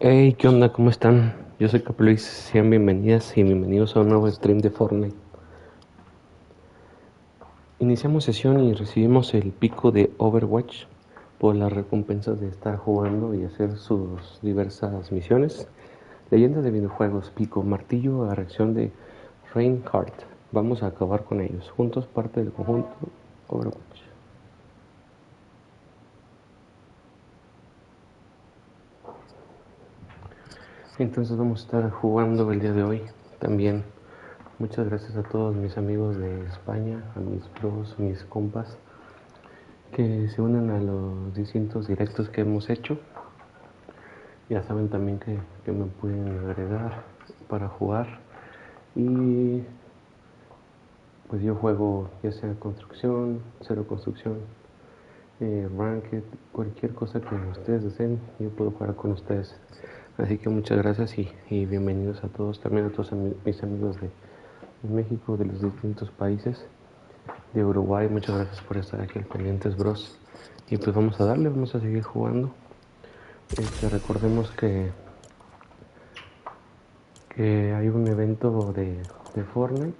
Hey, ¿qué onda? ¿Cómo están? Yo soy xKabLuiz, sean bienvenidas y bienvenidos a un nuevo stream de Fortnite. Iniciamos sesión y recibimos el pico de Overwatch por las recompensas de estar jugando y hacer sus diversas misiones. Leyenda de videojuegos, pico, martillo a reacción de Reinhardt. Vamos a acabar con ellos, juntos parte del conjunto Overwatch. Entonces vamos a estar jugando el día de hoy también. Muchas gracias a todos mis amigos de España, a mis bros, mis compas, que se unen a los distintos directos que hemos hecho. Ya saben también que me pueden agregar para jugar. Y pues yo juego ya sea construcción, cero construcción, ranked, cualquier cosa que ustedes deseen, yo puedo jugar con ustedes. Así que muchas gracias y bienvenidos a todos, también a todos mis amigos de México, de los distintos países, de Uruguay. Muchas gracias por estar aquí al pendientes, bros. Y pues vamos a darle, vamos a seguir jugando. Recordemos que hay un evento de Fortnite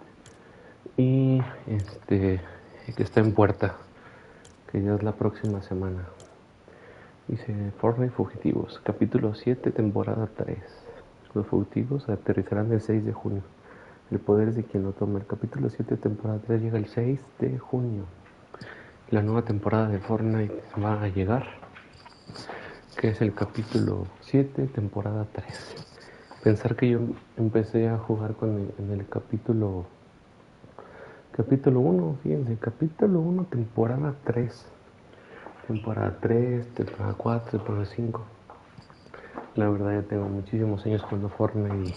y que está en puerta, que ya es la próxima semana. Dice Fortnite Fugitivos, capítulo 7, temporada 3. Los fugitivos aterrizarán el 6 de junio. El poder es de quien lo toma. El capítulo 7, temporada 3 llega el 6 de junio. La nueva temporada de Fortnite va a llegar, que es el capítulo 7, temporada 3. Pensar que yo empecé a jugar en el capítulo 1, fíjense, capítulo 1, temporada 3. Temporada 3, temporada 4, temporada 5. La verdad ya tengo muchísimos años jugando Fortnite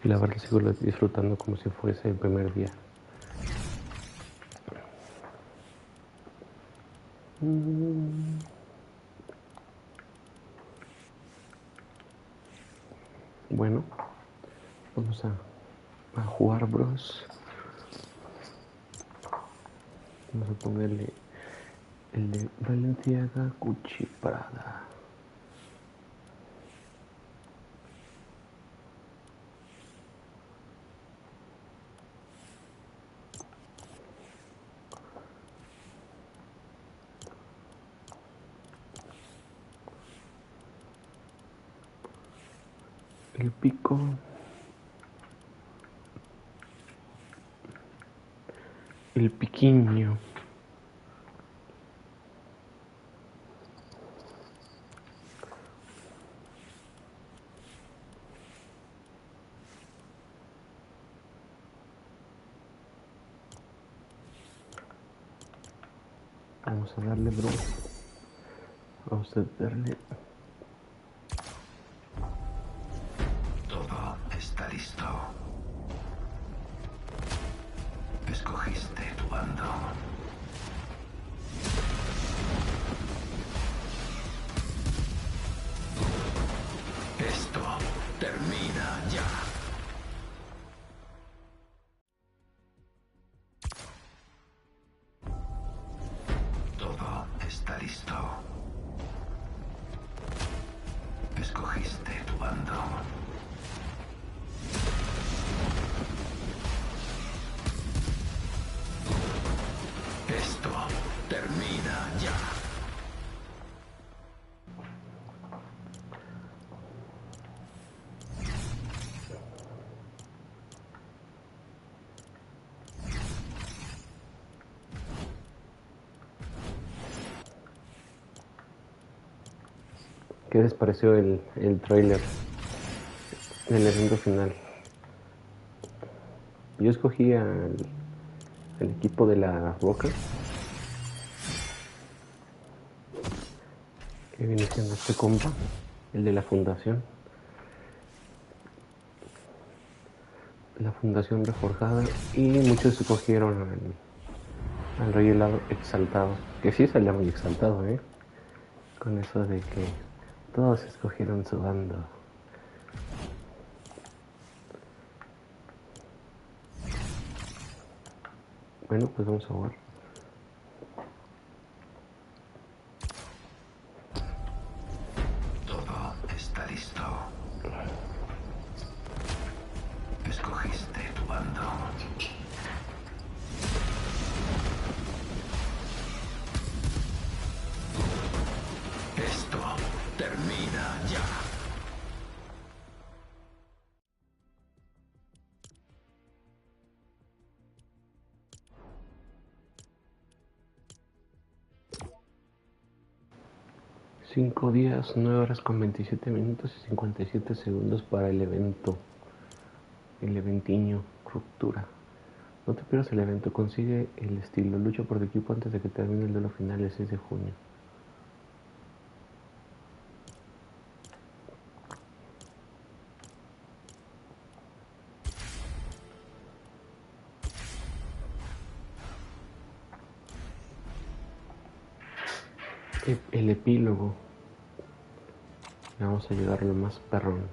y la verdad sigo disfrutando como si fuese el primer día. Bueno, vamos a jugar, bros. Vamos a ponerle el de Valenciaga Gucci Prada. El pico. El piquiño. Vamos a darle, bro. Vamos a darle. Todo está listo. Escogiste tu bando. Esto termina ya. Todo está listo. Escogiste tu bando. Esto termina ya. ¿Qué les pareció el trailer del evento final? Yo escogí al equipo de la Roca, que viene siendo este compa, el de la fundación. La fundación reforjada. Y muchos escogieron al rey helado exaltado. Que sí se llama exaltado, ¿eh? Con eso de que todos escogieron su bando. Bueno, pues vamos a jugar. Todo está listo. 5 días, 9 horas con 27 minutos y 57 segundos para el evento. El eventiño, ruptura. No te pierdas el evento, consigue el estilo, lucha por tu equipo antes de que termine el duelo final el 6 de junio. El epílogo. Le vamos a ayudar lo más perrón.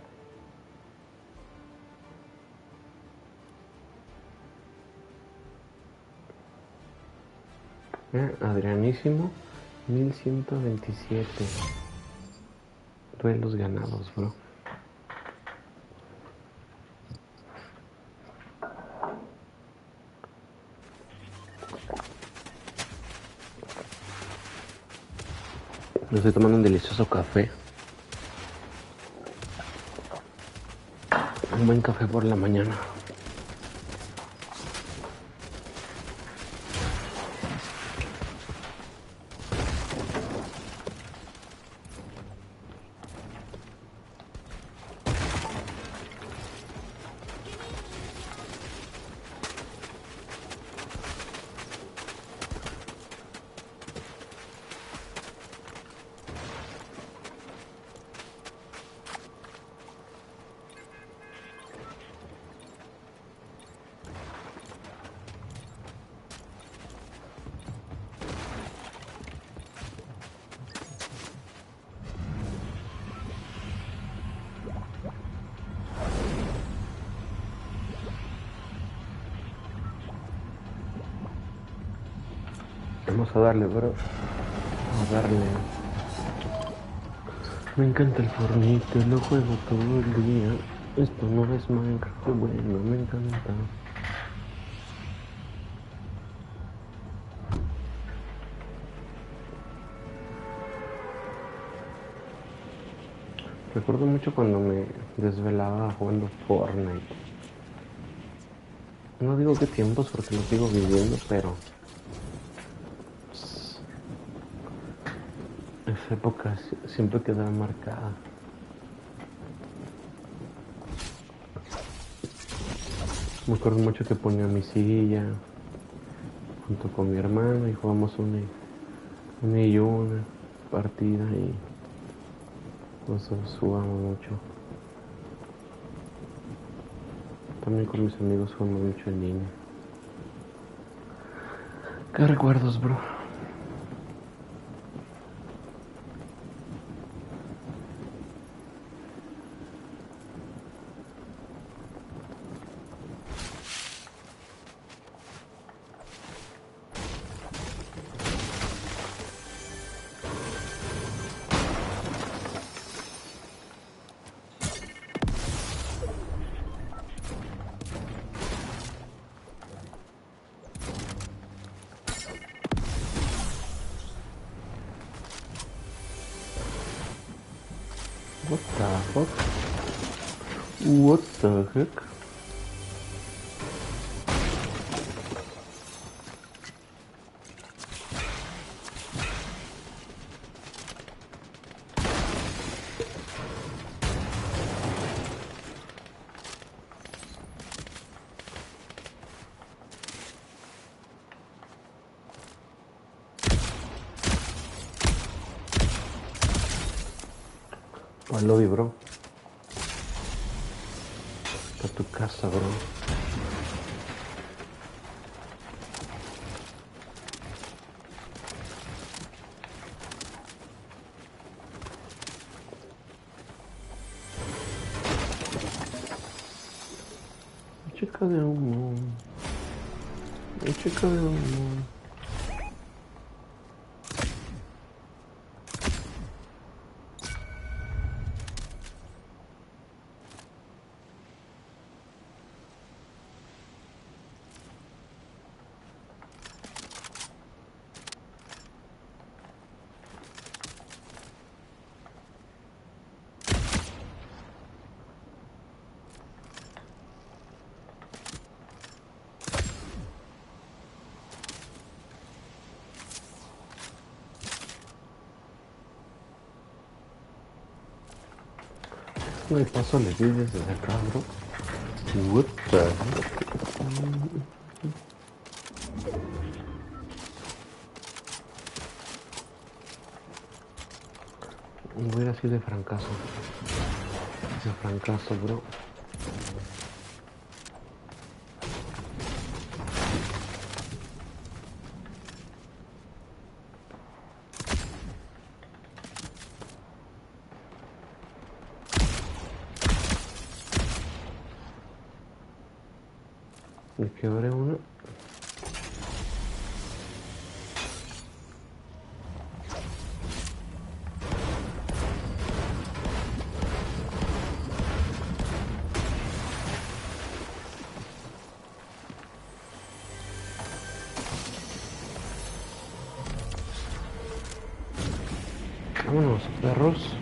Adrianísimo, 1127 duelos ganados, bro. Me estoy tomando un delicioso café. Un buen café por la mañana. Vamos a darle, bro. Vamos a darle. Me encanta el Fortnite, lo juego todo el día. Esto no es Minecraft, bueno, me encanta. Recuerdo mucho cuando me desvelaba jugando Fortnite. No digo qué tiempos porque lo sigo viviendo, pero esa época siempre quedará marcada. Me acuerdo mucho que ponía mi silla junto con mi hermano y jugamos una partida y nosotros jugamos mucho. También con mis amigos jugamos mucho en línea. ¿Qué recuerdos, bro? What the fuck? What the heck? Al lobby, bro. Está tu casa, bro. Chica de humo. Chica de humo. No hay paso, le dices desde acá, bro. What the heck? Voy a ir así de francazo. De francazo, bro. Me quebré uno. Vámonos, perros.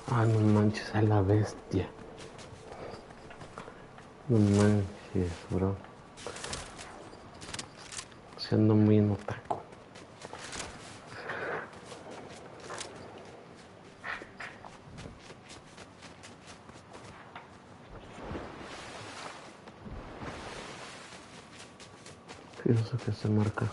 Ah, no manches, a la bestia. No manches, bro. Se ando muy en otaku. ¿Qué es eso que se marca?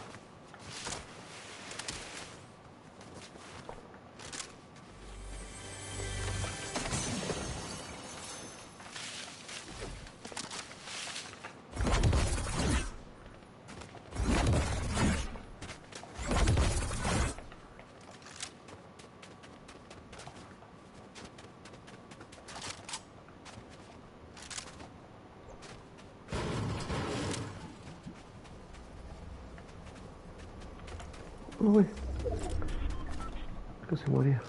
Uy, que se moría.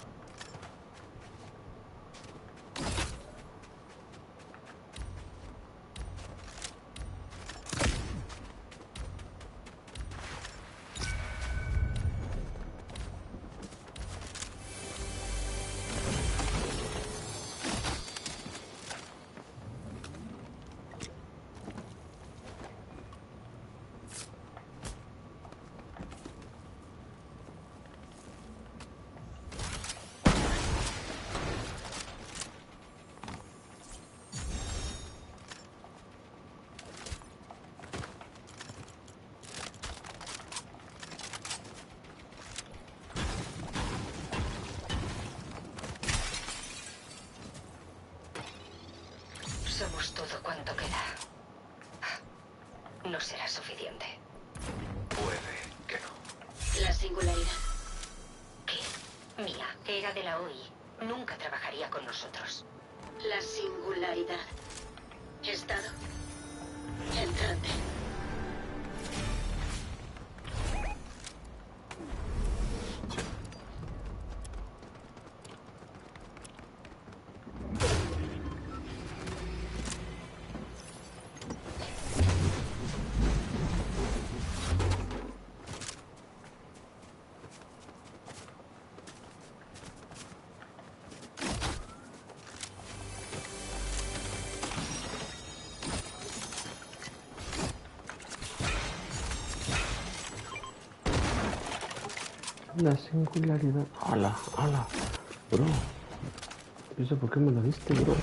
Somos todo cuanto queda. No será suficiente. Puede que no. era de la OI, nunca trabajaría con nosotros. La singularidad. Estado. Entrante. La singularidad. Ala, ala, bro. ¿Y eso por qué me lo diste, bro?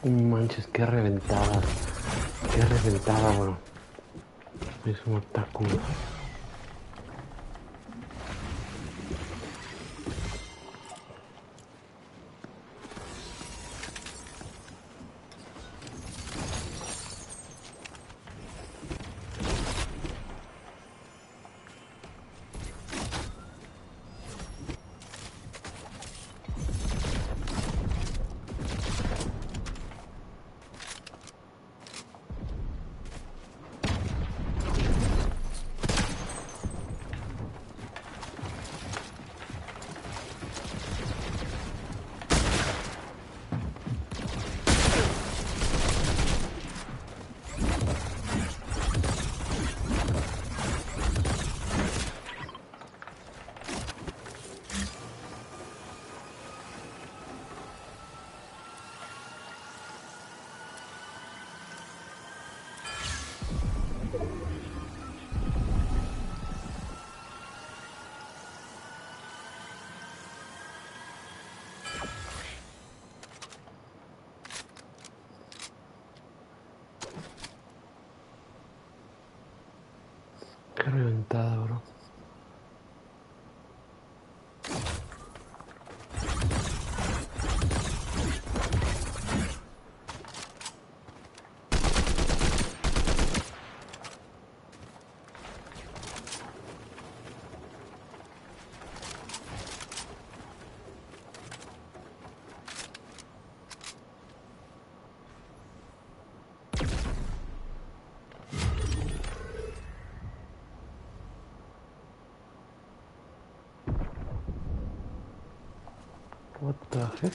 Manches, qué reventada, bro. Es un otaku. Qué reventada, bro. What the heck?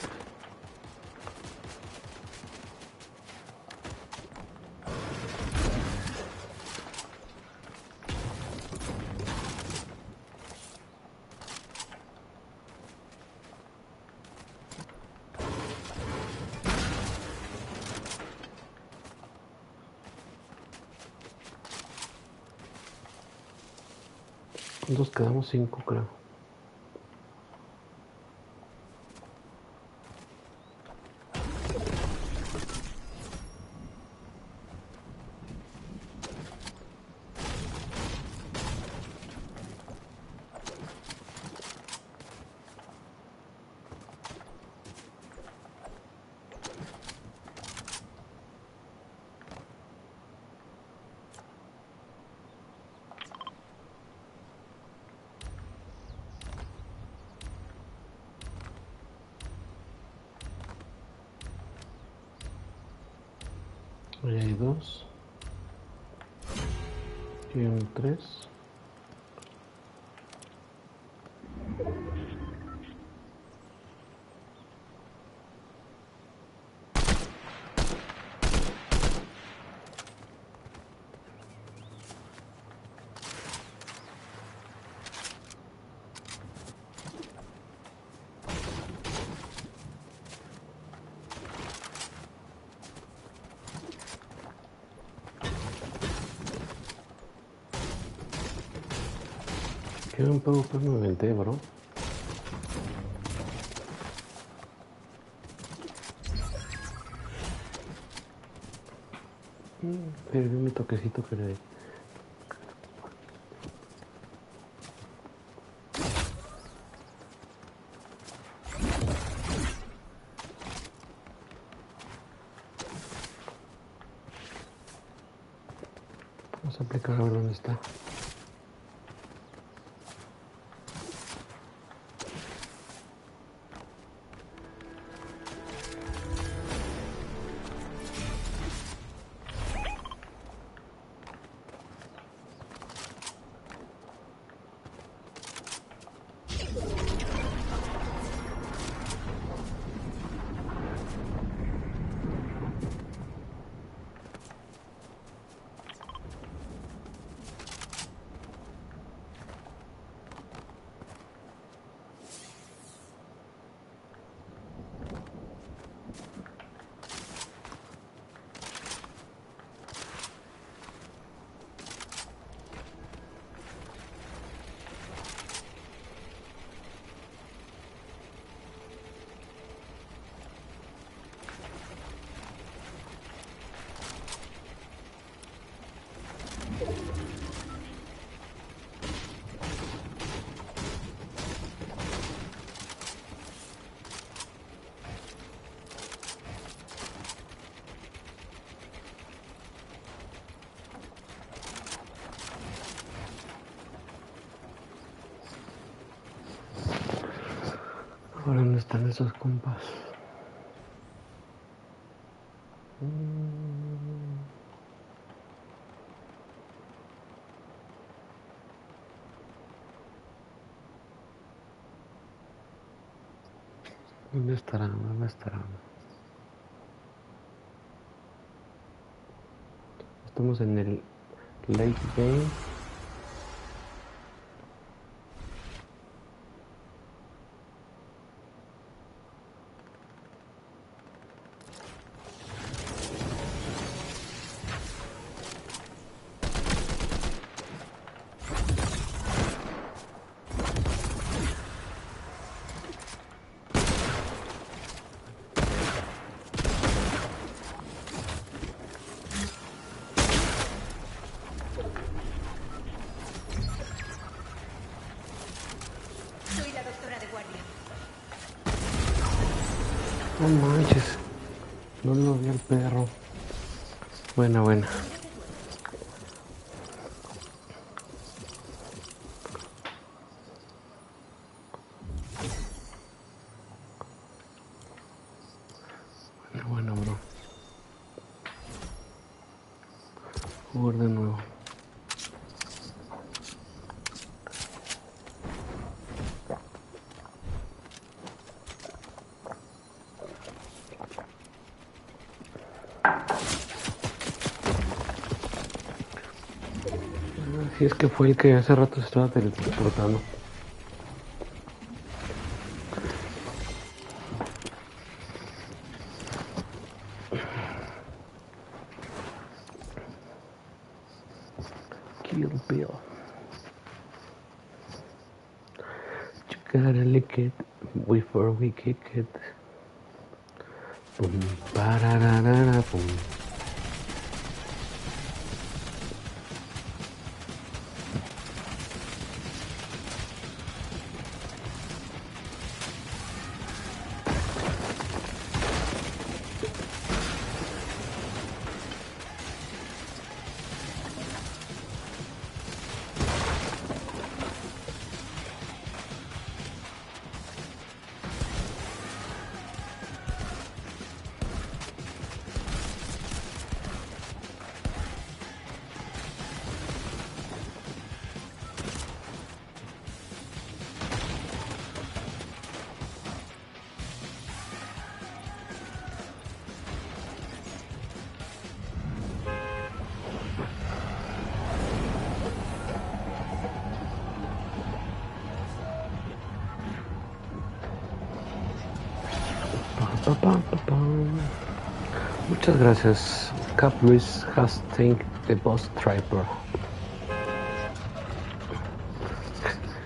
¿Cuántos quedamos? 5, creo. Ahí hay 2. Aquí hay un 3. Qué un poco pues me aventé, bro. Perdí mi toquecito que le di. Vamos a aplicar a ver dónde está. Ahora dónde están esos compas. ¿Dónde estarán? ¿Dónde estarán? Estamos en el late game. Soy la doctora de guardia. No manches. No lo vi al perro. Buena, buena. Bueno, bro. Jugar de nuevo. Si es que fue el que hace rato se estaba teletransportando. Kill Bill. You gotta lick it before we kick it. Pum, pararara, pum. Muchas gracias. xKabLuiz has taken the boss tripper.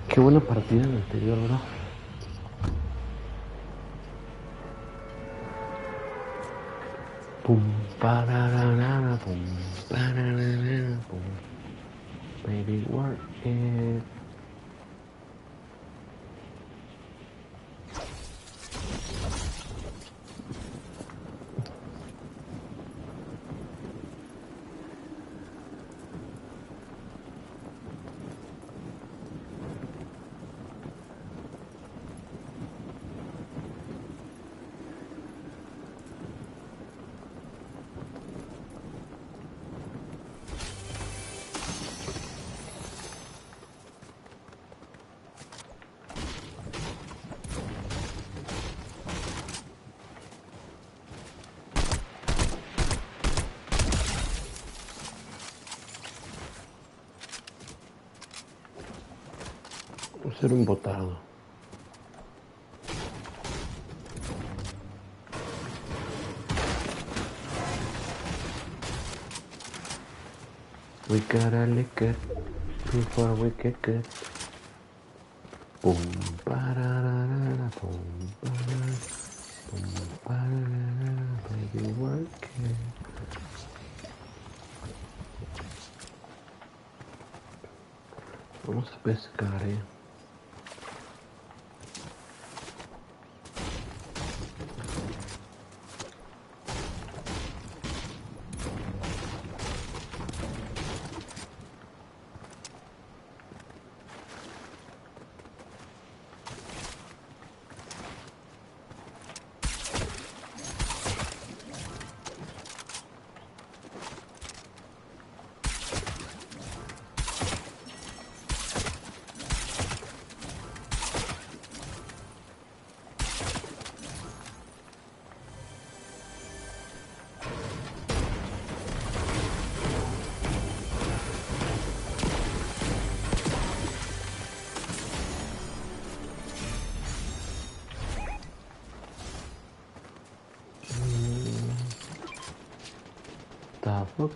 Qué buena partida en la anterior, ¿verdad? Pum, pararara, pum, pararara, pum. Baby, work it. Ser un botado. We gotta lick it before we kick it. Boom, pararara, boom, pararara, boom, pararara, baby, work it. Vamos a pescar, The fuck?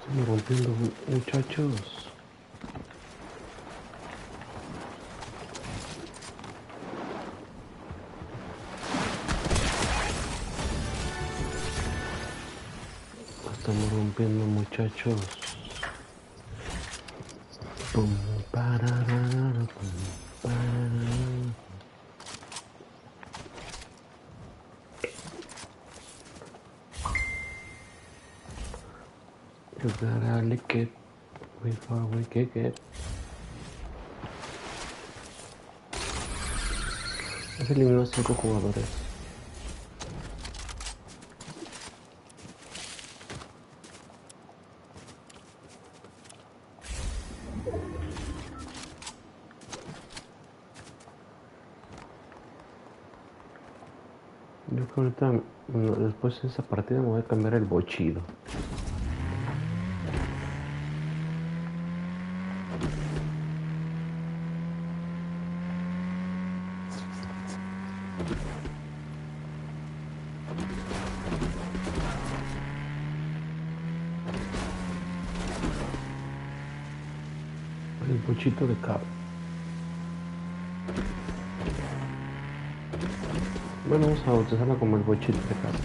Estamos rompiendo, muchachos. estamos rompiendo, muchachos. Pum, pararara, pum, pararara. You gotta lick it before we kick it. Has eliminado a 5 jugadores. Yo creo que ahorita, bueno, después de esa partida me voy a cambiar el bochido. El bochito de cabo. Bueno, vamos a bautizarla como el bochito de cabo.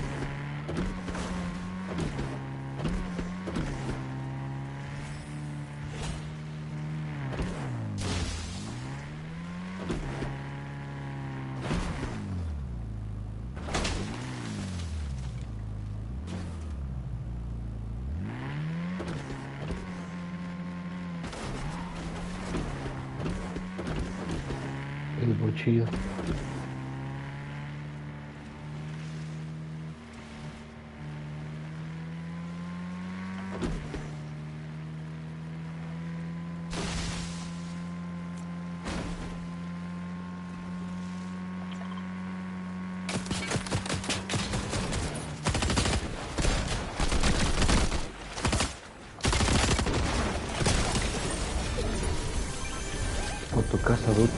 El bochillo. A tu casa, dude.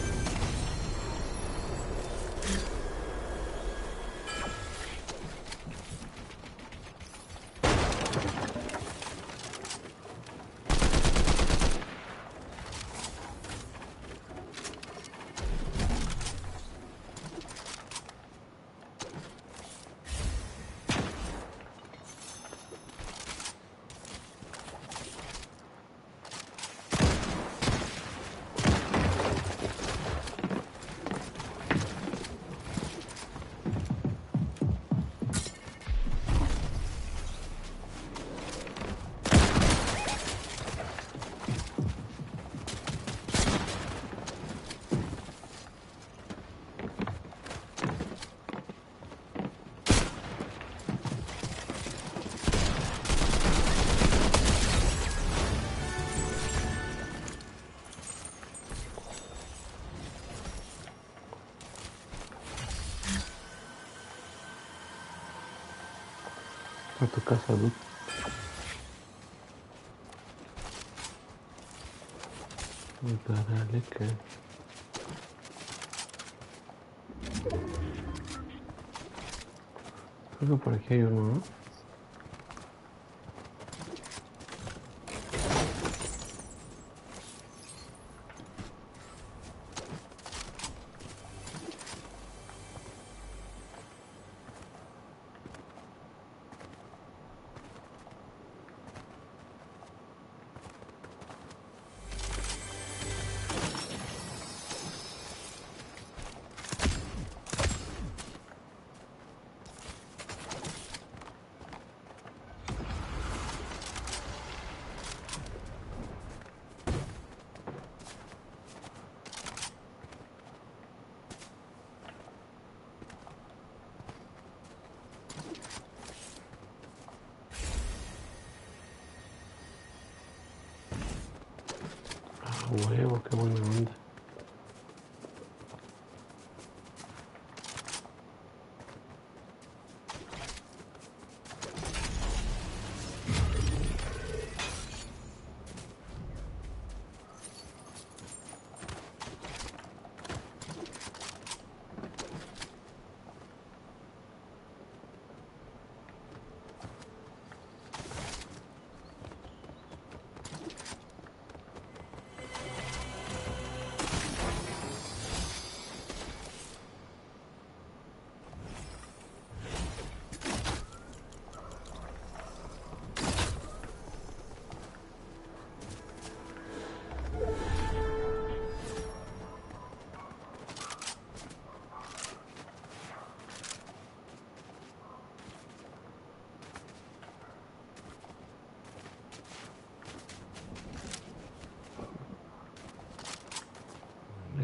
A tu casa, dude. Dale que... Creo que por aquí hay uno, ¿no? Huevo, qué buena onda.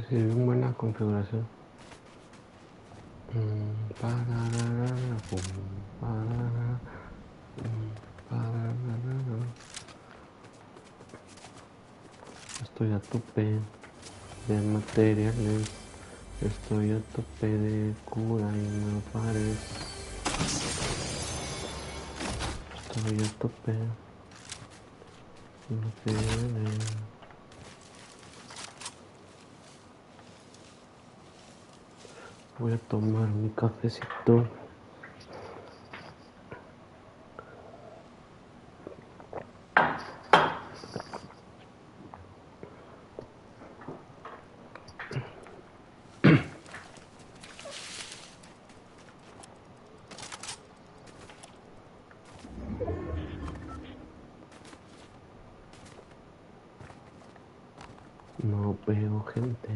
Sí, bien buena configuración. Estoy a tope de materiales. Estoy a tope de cura y no pares. Estoy a tope de materiales. Voy a tomar mi cafecito. No veo gente.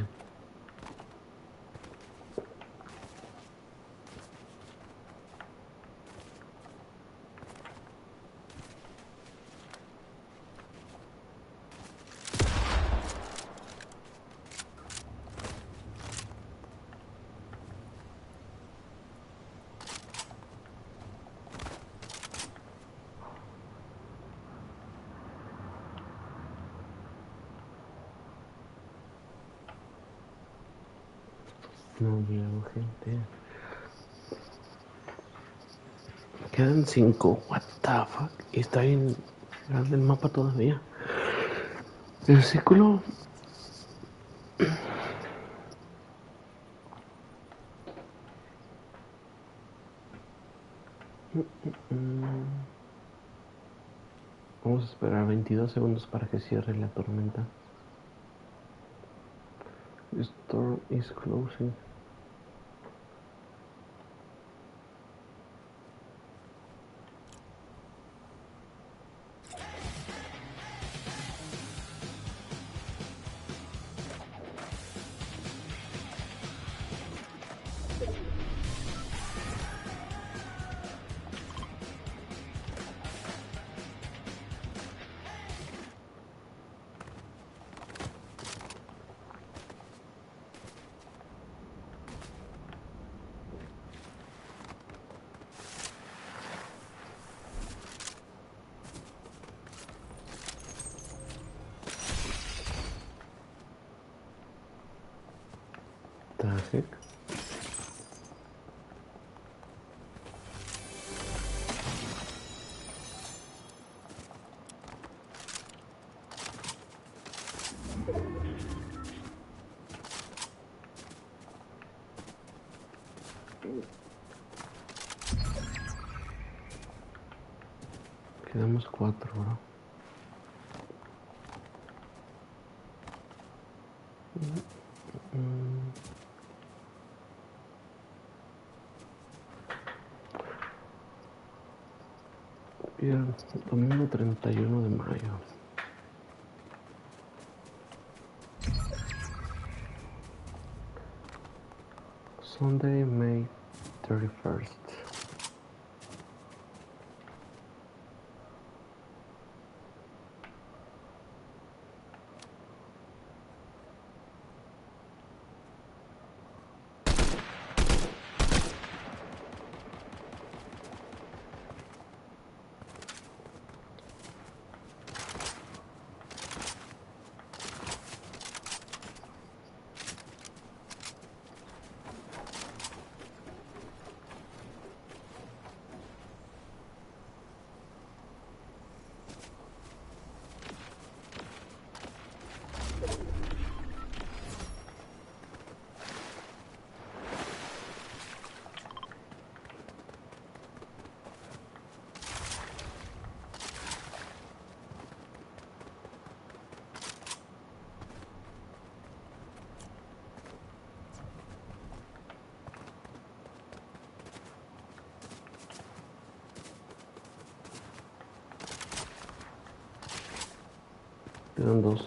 No veo gente. Quedan 5. What the fuck. Y está bien grande el mapa todavía. El círculo. Vamos a esperar 22 segundos para que cierre la tormenta. The storm is closing. Traje. Quedamos 4, bro. Bien, domingo 31 de mayo. Sunday, May 31st. Quedan 2.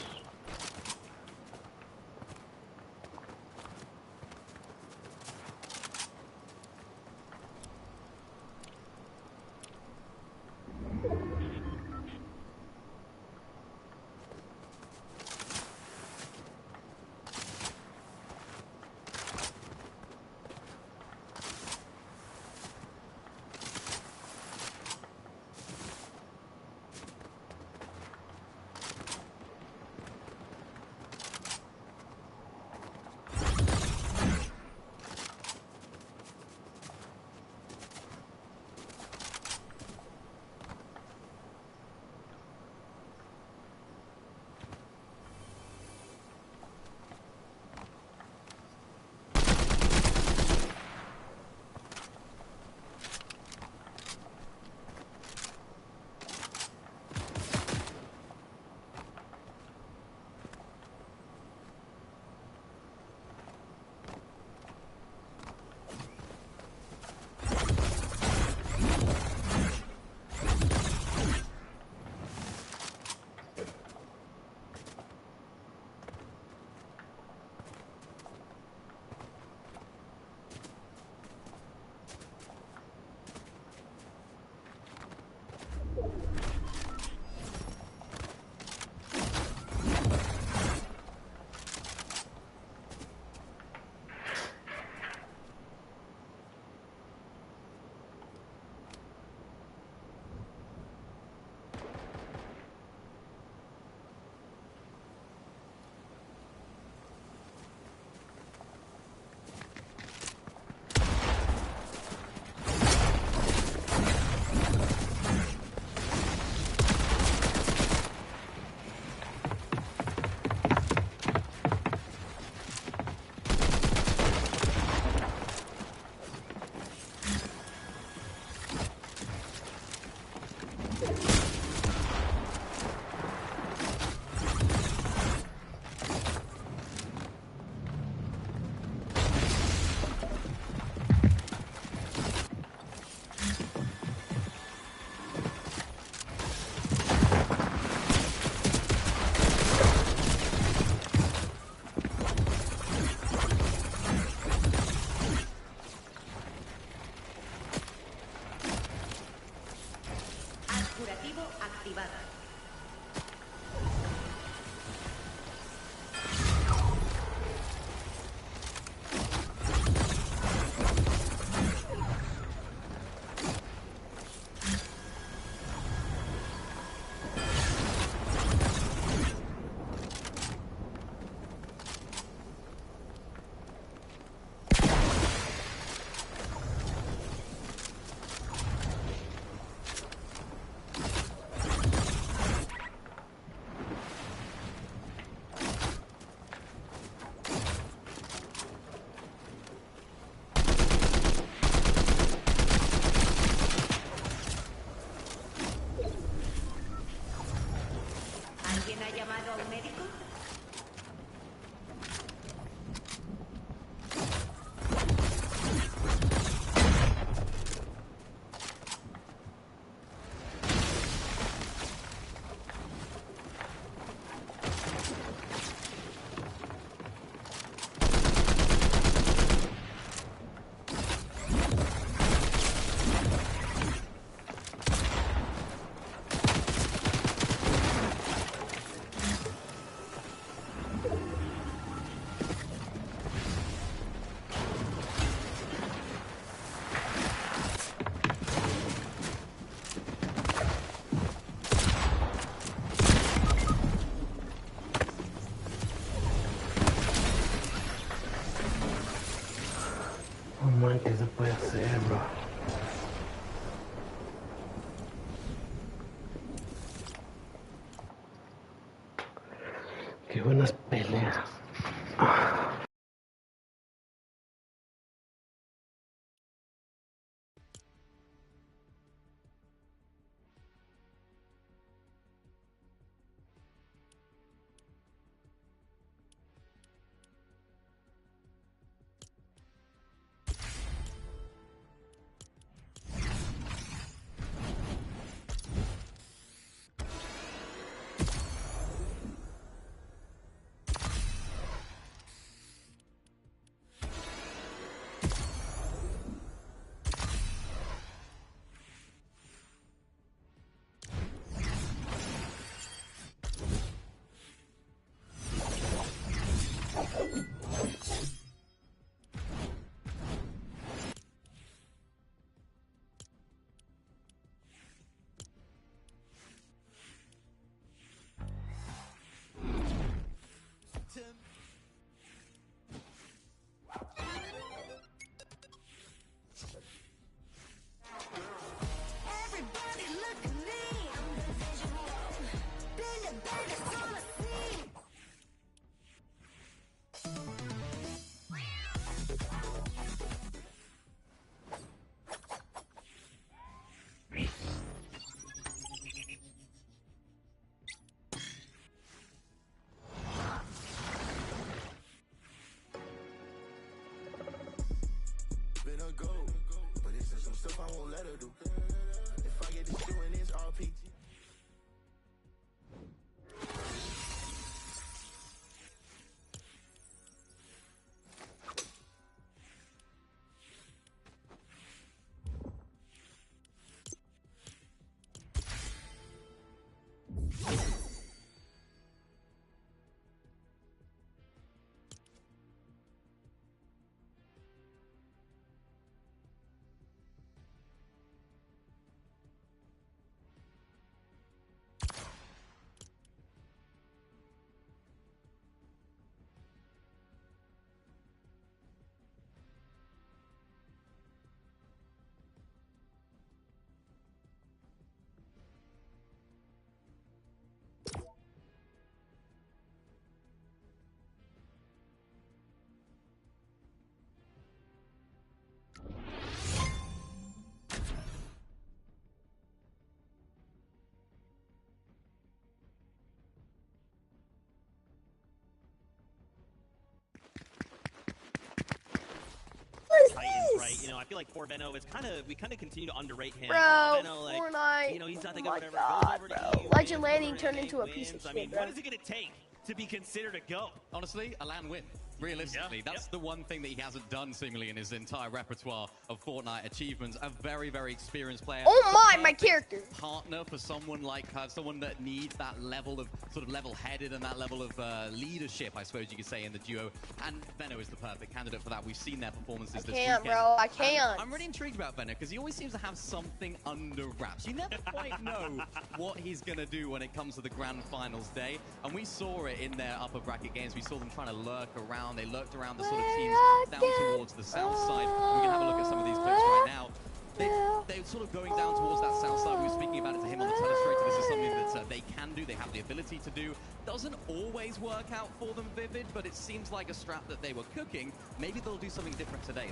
Curativo activado. ¿Alguien ha llamado a un médico? Oh man, ¿qué se puede hacer, bro? Qué buenas peleas. Titans, right? You know, I feel like for Venno, we kind of continue to underrate him. Bro, Venno, like, Fortnite. you know, he's not Oh that good, my whatever. God, Goes over bro. to EU, Legend wins, Landing over turned to into a wins. piece of I shit, mean, bro. what is it going to take to be considered a GOAT? Honestly, a LAN win. realistically, that's the one thing that he hasn't done seemingly in his entire repertoire of Fortnite achievements. A very, very experienced player. Oh my character. Partner for someone like her, someone that needs that level of sort of level-headed and that level of leadership, I suppose you could say, in the duo. And Venno is the perfect candidate for that. We've seen their performances this weekend. Bro, I can't. I'm really intrigued about Venno because he always seems to have something under wraps. You never quite know what he's going to do when it comes to the grand finals day. And we saw it in their upper bracket games. We saw them trying to lurk around. They lurked around the sort of teams down towards the south side. We can have a look at some of these clips right now. They're sort of going down towards that south side. We were speaking about it to him on the telestrator. This is something that they can do. They have the ability to do. Doesn't always work out for them, Vivid, but it seems like a strat that they were cooking. Maybe they'll do something different today.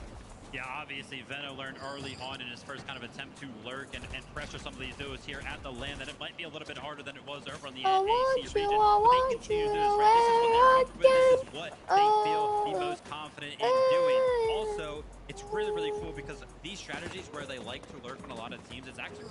Yeah, obviously, Venno learned early on in his first kind of attempt to lurk and pressure some of these duos here at the land that it might be a little bit harder than it was over on the AC region. But they continue to do this, right? This is what they feel the most confident in doing. Also, it's really, really cool because these strategies where they like to lurk on a lot of teams, it's actually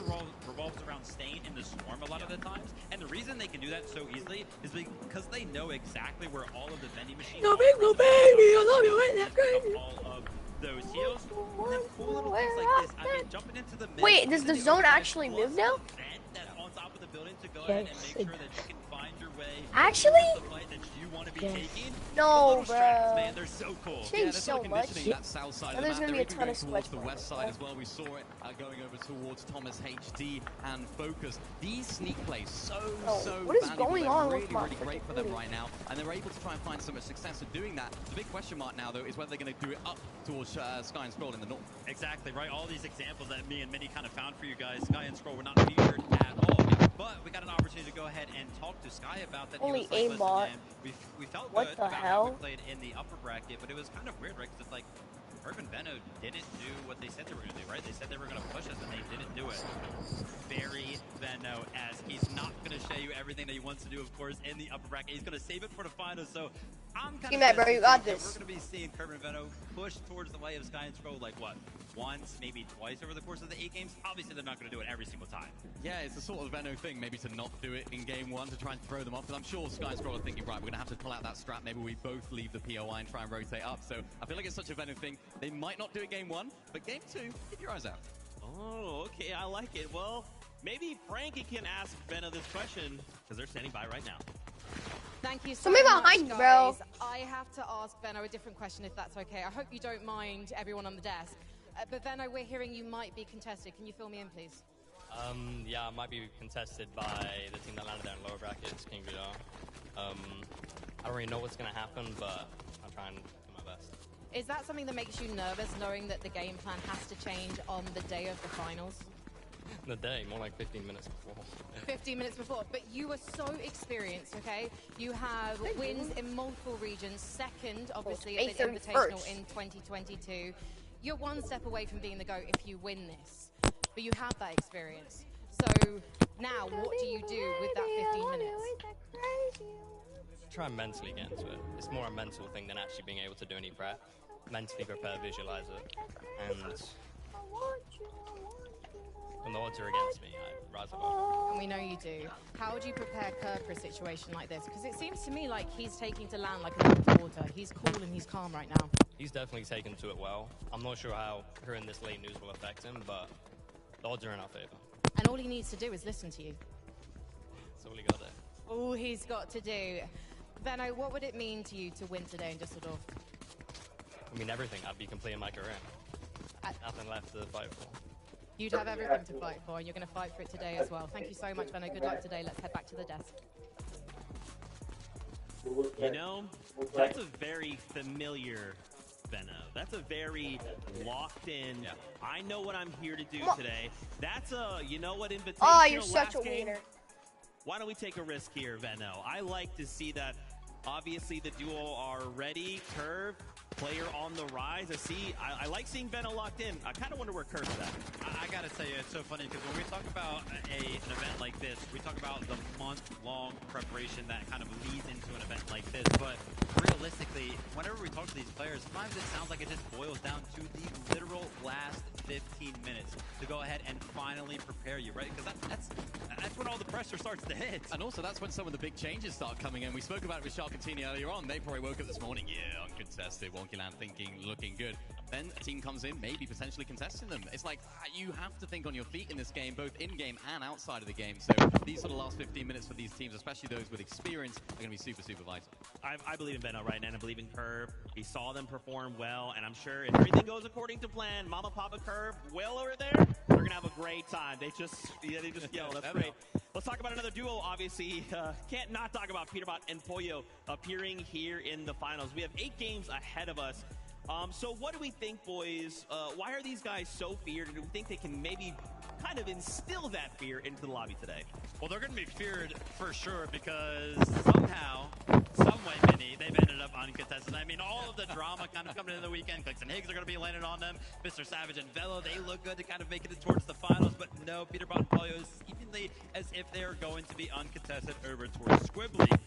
revolves around staying in the swarm a lot of the times. And the reason they can do that so easily is because they know exactly where all of the vending machines are. No, baby, I love you, ain't that crazy? All of those heals, and then cool little things like this. I mean, jumping into the wait, does the zone actually move now? That on top of the building to go ahead and make sure that you can find your way. Actually? The fight that you want to be taking. No, bro. Strats, man, they're so cool. Changed so much. That south side And there's going to be a ton of towards sweat. the west side as well. We saw it going over towards Thomas HD and Focus. These sneak plays so what is valuable. going on really, with my really great for them right now, and they're able to try and find so much success in doing that. The big question mark now, though, is whether they're going to do it up towards Sky and Scroll in the north. Exactly, right? All these examples that me and Minnie kind of found for you guys, Sky and Scroll were not featured at all. But we got an opportunity to go ahead and talk to Sky about that. Only aimbot. We felt What good the about hell? how we played in the upper bracket, but it was kind of weird, right? Because it's like, Urban Venno didn't do what they said they were going to do, right? They said they were going to push us, and they didn't do it. Very Venno-esque. He's not going to show you everything that he wants to do, of course, in the upper bracket. He's going to save it for the finals, so I'm kind of bro, you got this. We're going to be seeing Urban Venno push towards the way of Sky and Scroll, like, what? Once, maybe twice over the course of the 8 games. Obviously, they're not going to do it every single time. Yeah, it's the sort of Venno thing, maybe to not do it in game 1 to try and throw them off. Because I'm sure Sky and Scroll are thinking, right, we're going to have to pull out that strat. Maybe we both leave the POI and try and rotate up. So I feel like it's such a Venno thing. They might not do it game 1, but game 2, keep your eyes out. Oh, okay, I like it. Well, maybe Frankie can ask Venno this question, because they're standing by right now. Thank you so Somebody much, behind you, guys. bro. I have to ask Venno a different question, if that's okay. I hope you don't mind, everyone on the desk. But Venno, we're hearing you might be contested. Can you fill me in, please? Yeah, I might be contested by the team that landed down lower brackets, King Vidar. I don't really know what's going to happen, but I'll try and do my best. Is that something that makes you nervous, knowing that the game plan has to change on the day of the finals? The day, more like 15 minutes before. 15 minutes before, but you are so experienced, okay? You have wins in multiple regions, second, obviously, at the Invitational in 2022. You're one step away from being the GOAT if you win this, but you have that experience. So now, what do you do with that 15 minutes? Try and mentally get into it. It's more a mental thing than actually being able to do any prep. Mentally prepare, visualize it, and when the odds are against me, I rise above. And we know you do. How would you prepare Kirk for a situation like this? Because it seems to me like he's taking to land like a duck to water. He's cool and he's calm right now. He's definitely taken to it well. I'm not sure how hearing this late news will affect him, but the odds are in our favor. And all he needs to do is listen to you. That's all he got to do. All he's got to do. Venno, what would it mean to you to win today in Düsseldorf? I mean, everything. I'd be completing my career. Nothing left to fight for. You'd have everything to fight for, and you're going to fight for it today as well. Thank you so much, Venno. Good luck today. Let's head back to the desk. You know, that's a very familiar Venno. That's a very locked in, I know what I'm here to do today. That's a, you know what, invitation. Oh, you're such a wiener. Why don't we take a risk here, Venno? I like to see that, obviously, the duo are ready. Curve player on the rise. I like seeing Veno locked in. I kind of wonder where Curve's at. I gotta tell you, it's so funny because when we talk about an event like this, we talk about the month-long preparation that kind of leads into an event like this. But realistically, whenever we talk to these players, sometimes it sounds like it just boils down to the literal last 15 minutes to go ahead and finally prepare you, right? Because that's when all the pressure starts to hit. And also, that's when some of the big changes start coming in. We spoke about it with Sharkatini earlier on. They probably woke up this morning, yeah, uncontested, Wonkyland thinking, looking good. Then a team comes in, maybe potentially contesting them. It's like, you have to think on your feet in this game, both in-game and outside of the game. So these sort of last 15 minutes for these teams, especially those with experience, are going to be super, super vital. I believe in Veno right now, and I believe in Curve. He saw them perform well, and I'm sure if everything goes according to plan, Mama Papa Curve, Will over there, they're going to have a great time. They just yell. That's great. Let's talk about another duo, obviously. Can't not talk about Peterbot and Pollo appearing here in the finals. We have 8 games ahead of us. So what do we think, boys? Why are these guys so feared? And do we think they can maybe kind of instill that fear into the lobby today? Well, they're going to be feared for sure because somehow, someway, Vinny, they've ended up uncontested. I mean, all of the drama kind of coming into the weekend. Clicks and Higgs are going to be landing on them. Mr. Savage and Velo, they look good to kind of make it towards the finals. But no, Peterbot and Pollo is evenly as if they are going to be uncontested over towards Squibbly.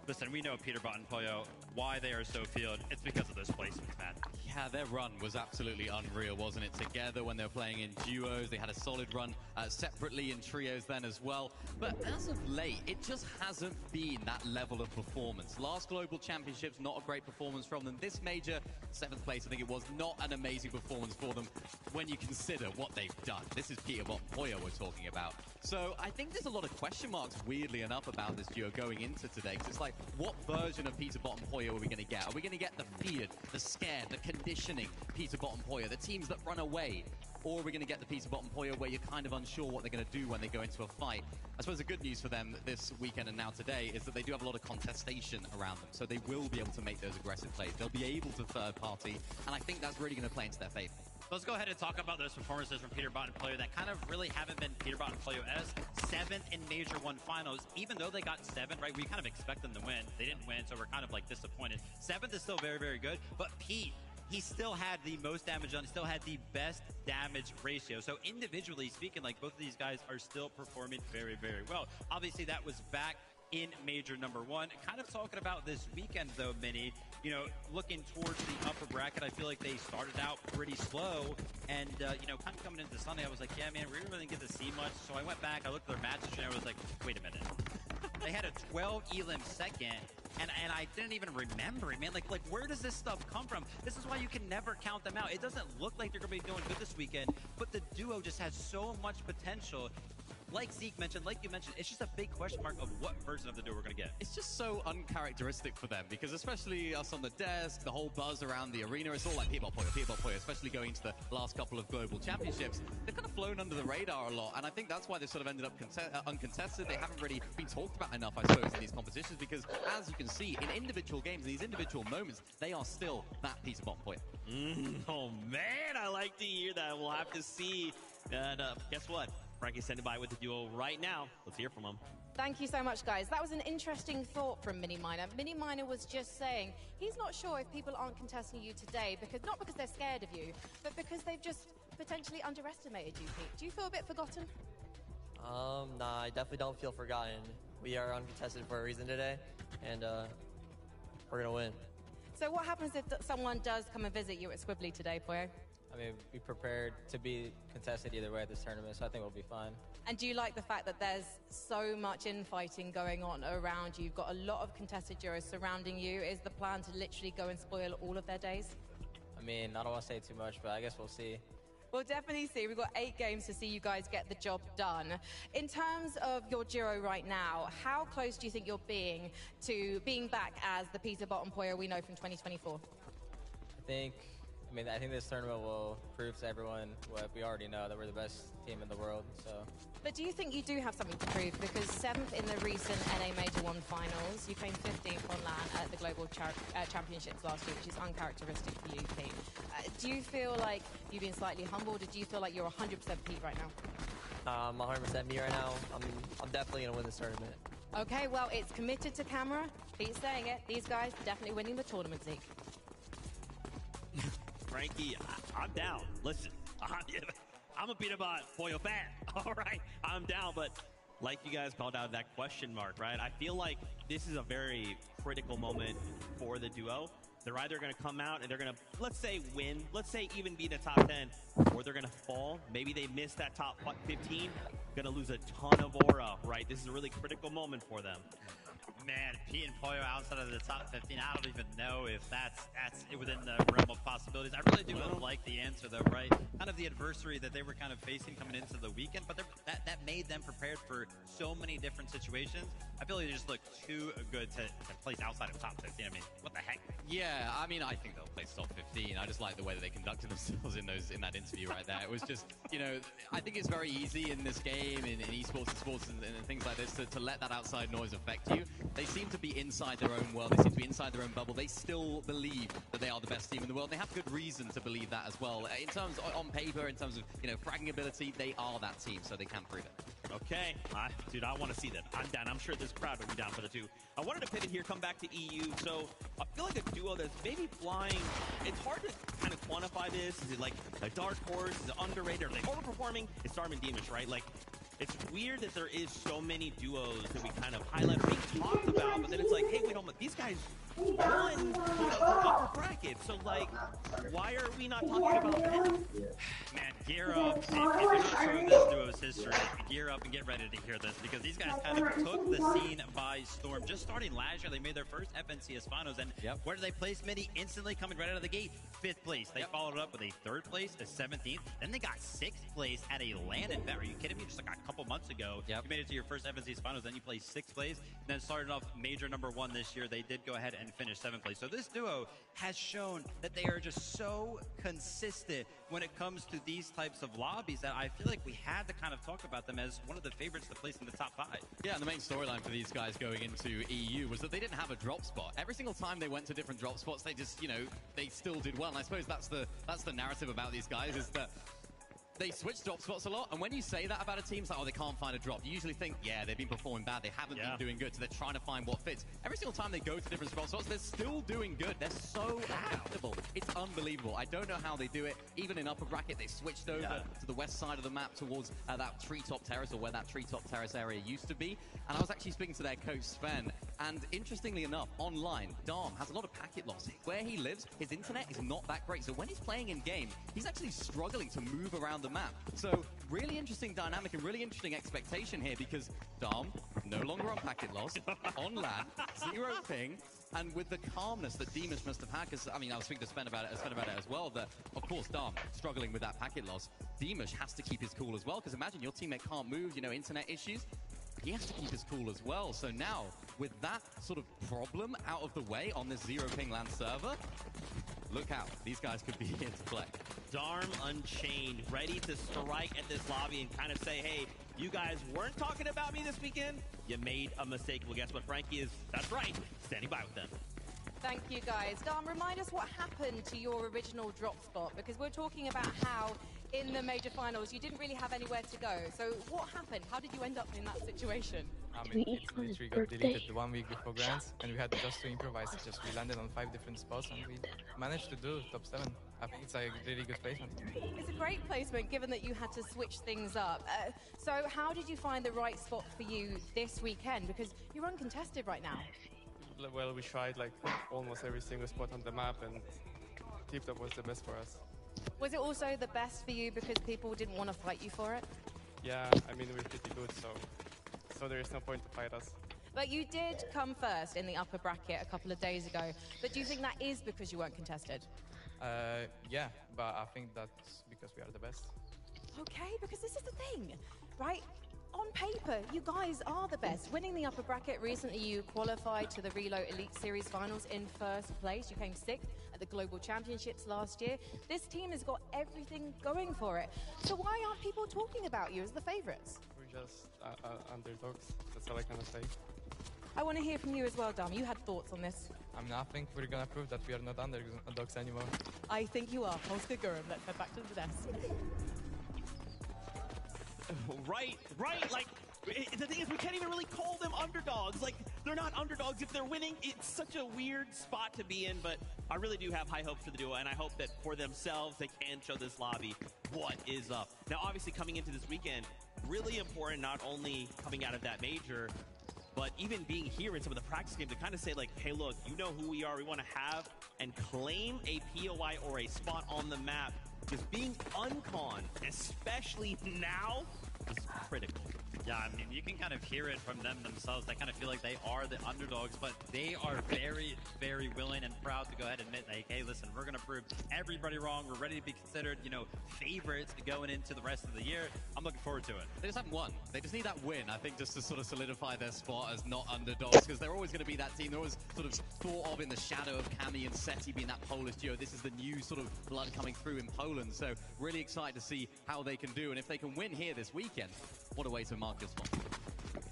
Listen, we know Peterbot and Pollo, why they are so feared. It's because of those placements, man. Yeah, their run was absolutely unreal, wasn't it? Together when they were playing in duos, they had a solid run separately in trios then as well. But as of late, it just hasn't been that level of performance. Last Global Championships, not a great performance from them. This major, 7th place, I think it was, not an amazing performance for them when you consider what they've done. This is Peterbot and Pollo we're talking about. So I think there's a lot of question marks, weirdly enough, about this duo going into today. Because it's like, what version of Peterbot and Pollo are we going to get? Are we going to get the feared, the scared, the conditioning Peterbot and Pollo, the teams that run away? Or are we going to get the Peterbot and Pollo where you're kind of unsure what they're going to do when they go into a fight? I suppose the good news for them this weekend and now today is that they do have a lot of contestation around them. So they will be able to make those aggressive plays. They'll be able to third party. And I think that's really going to play into their favor. Let's go ahead and talk about those performances from Peterbot and Pollo that kind of really haven't been Peterbot and Pollo-esque. 7th in Major 1 finals, even though they got 7, right? We kind of expect them to win. They didn't win, so we're kind of like disappointed. 7th is still very, very good, but Pete, he still had the most damage done. He still had the best damage ratio. So individually speaking, like both of these guys are still performing very, very well. Obviously, that was back in Major number 1. Kind of talking about this weekend, though, Minnie, you know, looking towards the upper bracket, I feel like they started out pretty slow. And, you know, kind of coming into Sunday, I was like, yeah, man, we didn't really get to see much. So I went back, I looked at their matches, and I was like, wait a minute. They had a 12 elim second, and I didn't even remember it, man. Like, where does this stuff come from? This is why you can never count them out. It doesn't look like they're going to be doing good this weekend, but the duo just has so much potential. Like Zeke mentioned, like you mentioned, it's just a big question mark of what version of the duo we're going to get. It's just so uncharacteristic for them because especially us on the desk, the whole buzz around the arena, it's all like Peterbot Pollo, especially going into the last couple of global championships. They've kind of flown under the radar a lot, and I think that's why they sort of ended up uncontested. They haven't really been talked about enough, I suppose, in these competitions because, as you can see, in individual games, in these individual moments, they are still that Peterbot Pollo. Oh, man, I like to hear that. We'll have to see. And guess what? Frankie's standing by with the duo right now. Let's hear from him. Thank you so much, guys. That was an interesting thought from Mini Miner. Mini Miner was just saying he's not sure if people aren't contesting you today, not because they're scared of you, but because they've just potentially underestimated you, Pete. Do you feel a bit forgotten? Nah, I definitely don't feel forgotten. We are uncontested for a reason today, and we're gonna win. So what happens if someone does come and visit you at Squibbly today, Pollo? I mean, we prepared to be contested either way at this tournament, so I think we'll be fine. And do you like the fact that there's so much infighting going on around you? You've got a lot of contested duos surrounding you. Is the plan to literally go and spoil all of their days? I mean, I don't want to say too much, but I guess we'll see. We'll definitely see. We've got 8 games to see you guys get the job done. In terms of your duo right now, how close do you think you're being to being back as the Peterbot and Pollo we know from 2024? I think this tournament will prove to everyone what we already know, that we're the best team in the world. So. But do you think you do have something to prove? Because 7th in the recent NA Major 1 finals, you came 15th on LAN at the Global Championships last year, which is uncharacteristic for you, Pete. Do you feel like you've been slightly humbled, or do you feel like you're 100% Pete right now? I'm 100% me right now. I'm definitely going to win this tournament. Okay, well, it's committed to camera. Pete's saying it. These guys definitely winning the tournament, Zeke. Frankie, I'm down. Listen, I'm a peanut butter Pollo fan. All right, I'm down, but like you guys called out that question mark, right? I feel like this is a very critical moment for the duo. They're either going to come out and they're going to, let's say, win, let's say even be in the top 10, or they're going to fall. Maybe they miss that top 15, going to lose a ton of aura, right? This is a really critical moment for them. Man, Pete and Pollo outside of the top 15, I don't even know if that's within the realm of possibilities. I really do like the answer, though, right? Kind of the adversary that they were kind of facing coming into the weekend, but that made them prepared for so many different situations. I feel like they just look too good to place outside of top 15. I mean, what the heck? Yeah, I mean, I think they'll place top 15. I just like the way that they conducted themselves in that interview right there. It was just, you know, I think it's very easy in this game, in esports and sports and things like this, to let that outside noise affect you. They seem to be inside their own world. They seem to be inside their own bubble. They still believe that they are the best team in the world. They have good reason to believe that as well. In terms, on paper, in terms of, you know, fragging ability, they are that team, so they can prove it. Okay, dude, I want to see that. I'm down. I'm sure this crowd will be down for the two. I wanted to pivot here, come back to EU. So I feel like a duo that's maybe flying. It's hard to kind of quantify this. Is it like a dark horse? Is it underrated? Are they overperforming? It's Storm and Deemish, right? Like, it's weird that there is so many duos that we kind of highlight being talked about, but then it's like, hey, wait, hold on, these guys won the upper bracket, so like, why are we not talking about that? Man, gear up. If you're not sure of this duo's history, gear up and get ready to hear this, because these guys kind of took the scene by storm. Just starting last year, they made their first FNCS finals, and where did they place Mini? Instantly coming right out of the gate, 5th place. They followed it up with a 3rd place, a 17th, then they got 6th place at a land event. Are you kidding me? Just like a couple months ago, you made it to your first FNCS finals, then you placed 6th place, and then started off major #1 this year. They did go ahead and finish 7th place. So this duo has shown that they are just so consistent when it comes to these types of lobbies that I feel like we had to kind of talk about them as one of the favorites to place in the top 5. Yeah, and the main storyline for these guys going into EU was that they didn't have a drop spot. Every single time they went to different drop spots, they just, you know, they still did well. And I suppose that's the narrative about these guys, is that they switch drop spots a lot, and when you say that about a team, it's like, oh, they can't find a drop. You usually think, yeah, they've been performing bad, they haven't been doing good, so they're trying to find what fits. Every single time they go to different drop spots, they're still doing good. They're so adaptable. It's unbelievable. I don't know how they do it. Even in upper bracket, they switched over to the west side of the map towards that treetop terrace, or where that treetop terrace area used to be. And I was actually speaking to their coach, Sven, and interestingly enough, online, Dom has a lot of packet loss. Where he lives, his internet is not that great. So when he's playing in game, he's actually struggling to move around the map. So really interesting dynamic and really interesting expectation here, because Dom, no longer on packet loss, on land, 0 ping, and with the calmness that Deemish must have had, because, I mean, I was speaking to Sven about it as well, that, of course, Dom struggling with that packet loss. Deemish has to keep his cool as well, because imagine your teammate can't move, you know, internet issues. He has to keep his cool as well. So now, with that sort of problem out of the way on this 0 ping land server, look out. These guys could be here to play. Darm Unchained, ready to strike at this lobby and kind of say, hey, you guys weren't talking about me this weekend. You made a mistake. Well, guess what Frankie is? That's right. Standing by with them. Thank you, guys. Dom, remind us what happened to your original drop spot, because we're talking about how in the major finals you didn't really have anywhere to go. So what happened? How did you end up in that situation? It literally got deleted 1 week before Grands, and we had just to improvise. We landed on 5 different spots, and we managed to do top 7. I think it's a really good placement. It's a great placement, given that you had to switch things up. So how did you find the right spot for you this weekend? Because you're uncontested right now. Well, we tried like almost every single spot on the map, and Tip Top was the best for us. Was it also the best for you because people didn't want to fight you for it? Yeah, I mean, we're pretty good, so there is no point to fight us. But you did come first in the upper bracket a couple of days ago. But do you think that is because you weren't contested? Yeah, but I think that's because we are the best. Okay, because this is the thing, right? On paper, you guys are the best. Winning the upper bracket, recently you qualified to the Reload Elite Series Finals in 1st place. You came 6th at the Global Championships last year. This team has got everything going for it. So why aren't people talking about you as the favorites? We're just underdogs. That's all I can say. I want to hear from you as well, Dom. You had thoughts on this. I mean, I think we're gonna prove that we are not underdogs anymore. I think you are. Polska Gurum. Let's head back to the desk. Right, like, The thing is, we can't even really call them underdogs. Like, they're not underdogs if they're winning. It's such a weird spot to be in, but I really do have high hopes for the duo, and I hope that for themselves, they can show this lobby what is up. Now, obviously, coming into this weekend, really important, not only coming out of that major, but even being here in some of the practice games to kind of say, like, hey, look, you know who we are. We want to have and claim a POI or a spot on the map. Because being uncon, especially now, is critical. Yeah, I mean, you can kind of hear it from them themselves. They kind of feel like they are the underdogs, but they are very, very willing and proud to go ahead and admit, like, hey, listen, we're going to prove everybody wrong. We're ready to be considered, you know, favorites going into the rest of the year. I'm looking forward to it. They just haven't won. They just need that win, I think, just to sort of solidify their spot as not underdogs, because they're always going to be that team. They're always sort of thought of in the shadow of Cami and Seti being that Polish duo. This is the new sort of blood coming through in Poland, so really excited to see how they can do. And if they can win here this weekend, what a way to mark your spot.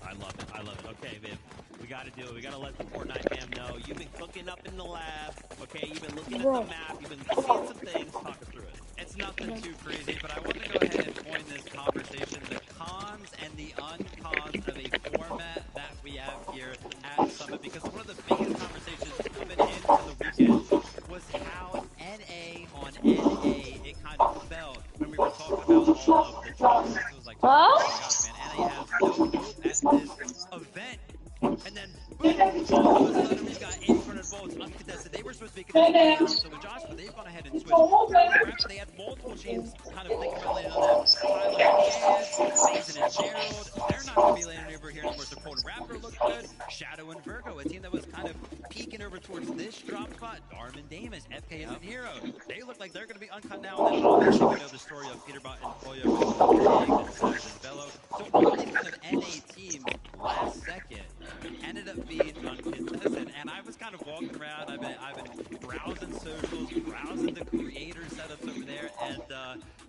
I love it. I love it. Okay, Viv, we got to do it. We got to let the Fortnite fam know. You've been cooking up in the lab, okay? You've been looking at the map. You've been seeing some things. Talk us through it. It's nothing too crazy, but I want to go ahead and point this conversation, the cons and the uncons of a format that we have here at Summit, because one of the biggest conversations coming into the weekend was how NA on NA it kind of felt when we were talking about all of the drops. It was like, oh my gosh, man, NA has no hope at this event. And then, boom, all of a sudden we've got 800 volts uncontested. They were supposed to be contested so with Josh, but they've gone ahead and switched. They had multiple teams kind of thinking about landing on that. Tyler and Mason and Gerald, they're not going to be landing over here. Of course, the Cold Raptor looked good. Shadow and Virgo, a team that was kind of peeking over towards this drop spot. Darman Damus, FK and Hero. They look like they're going to be uncut now. And then obviously we know the story of Peterbot and Koyo and Bello. So all these kind of NA teams last second ended up being uncontested, and I was kind of walking around. I've been browsing socials, browsing the creator setups over there, and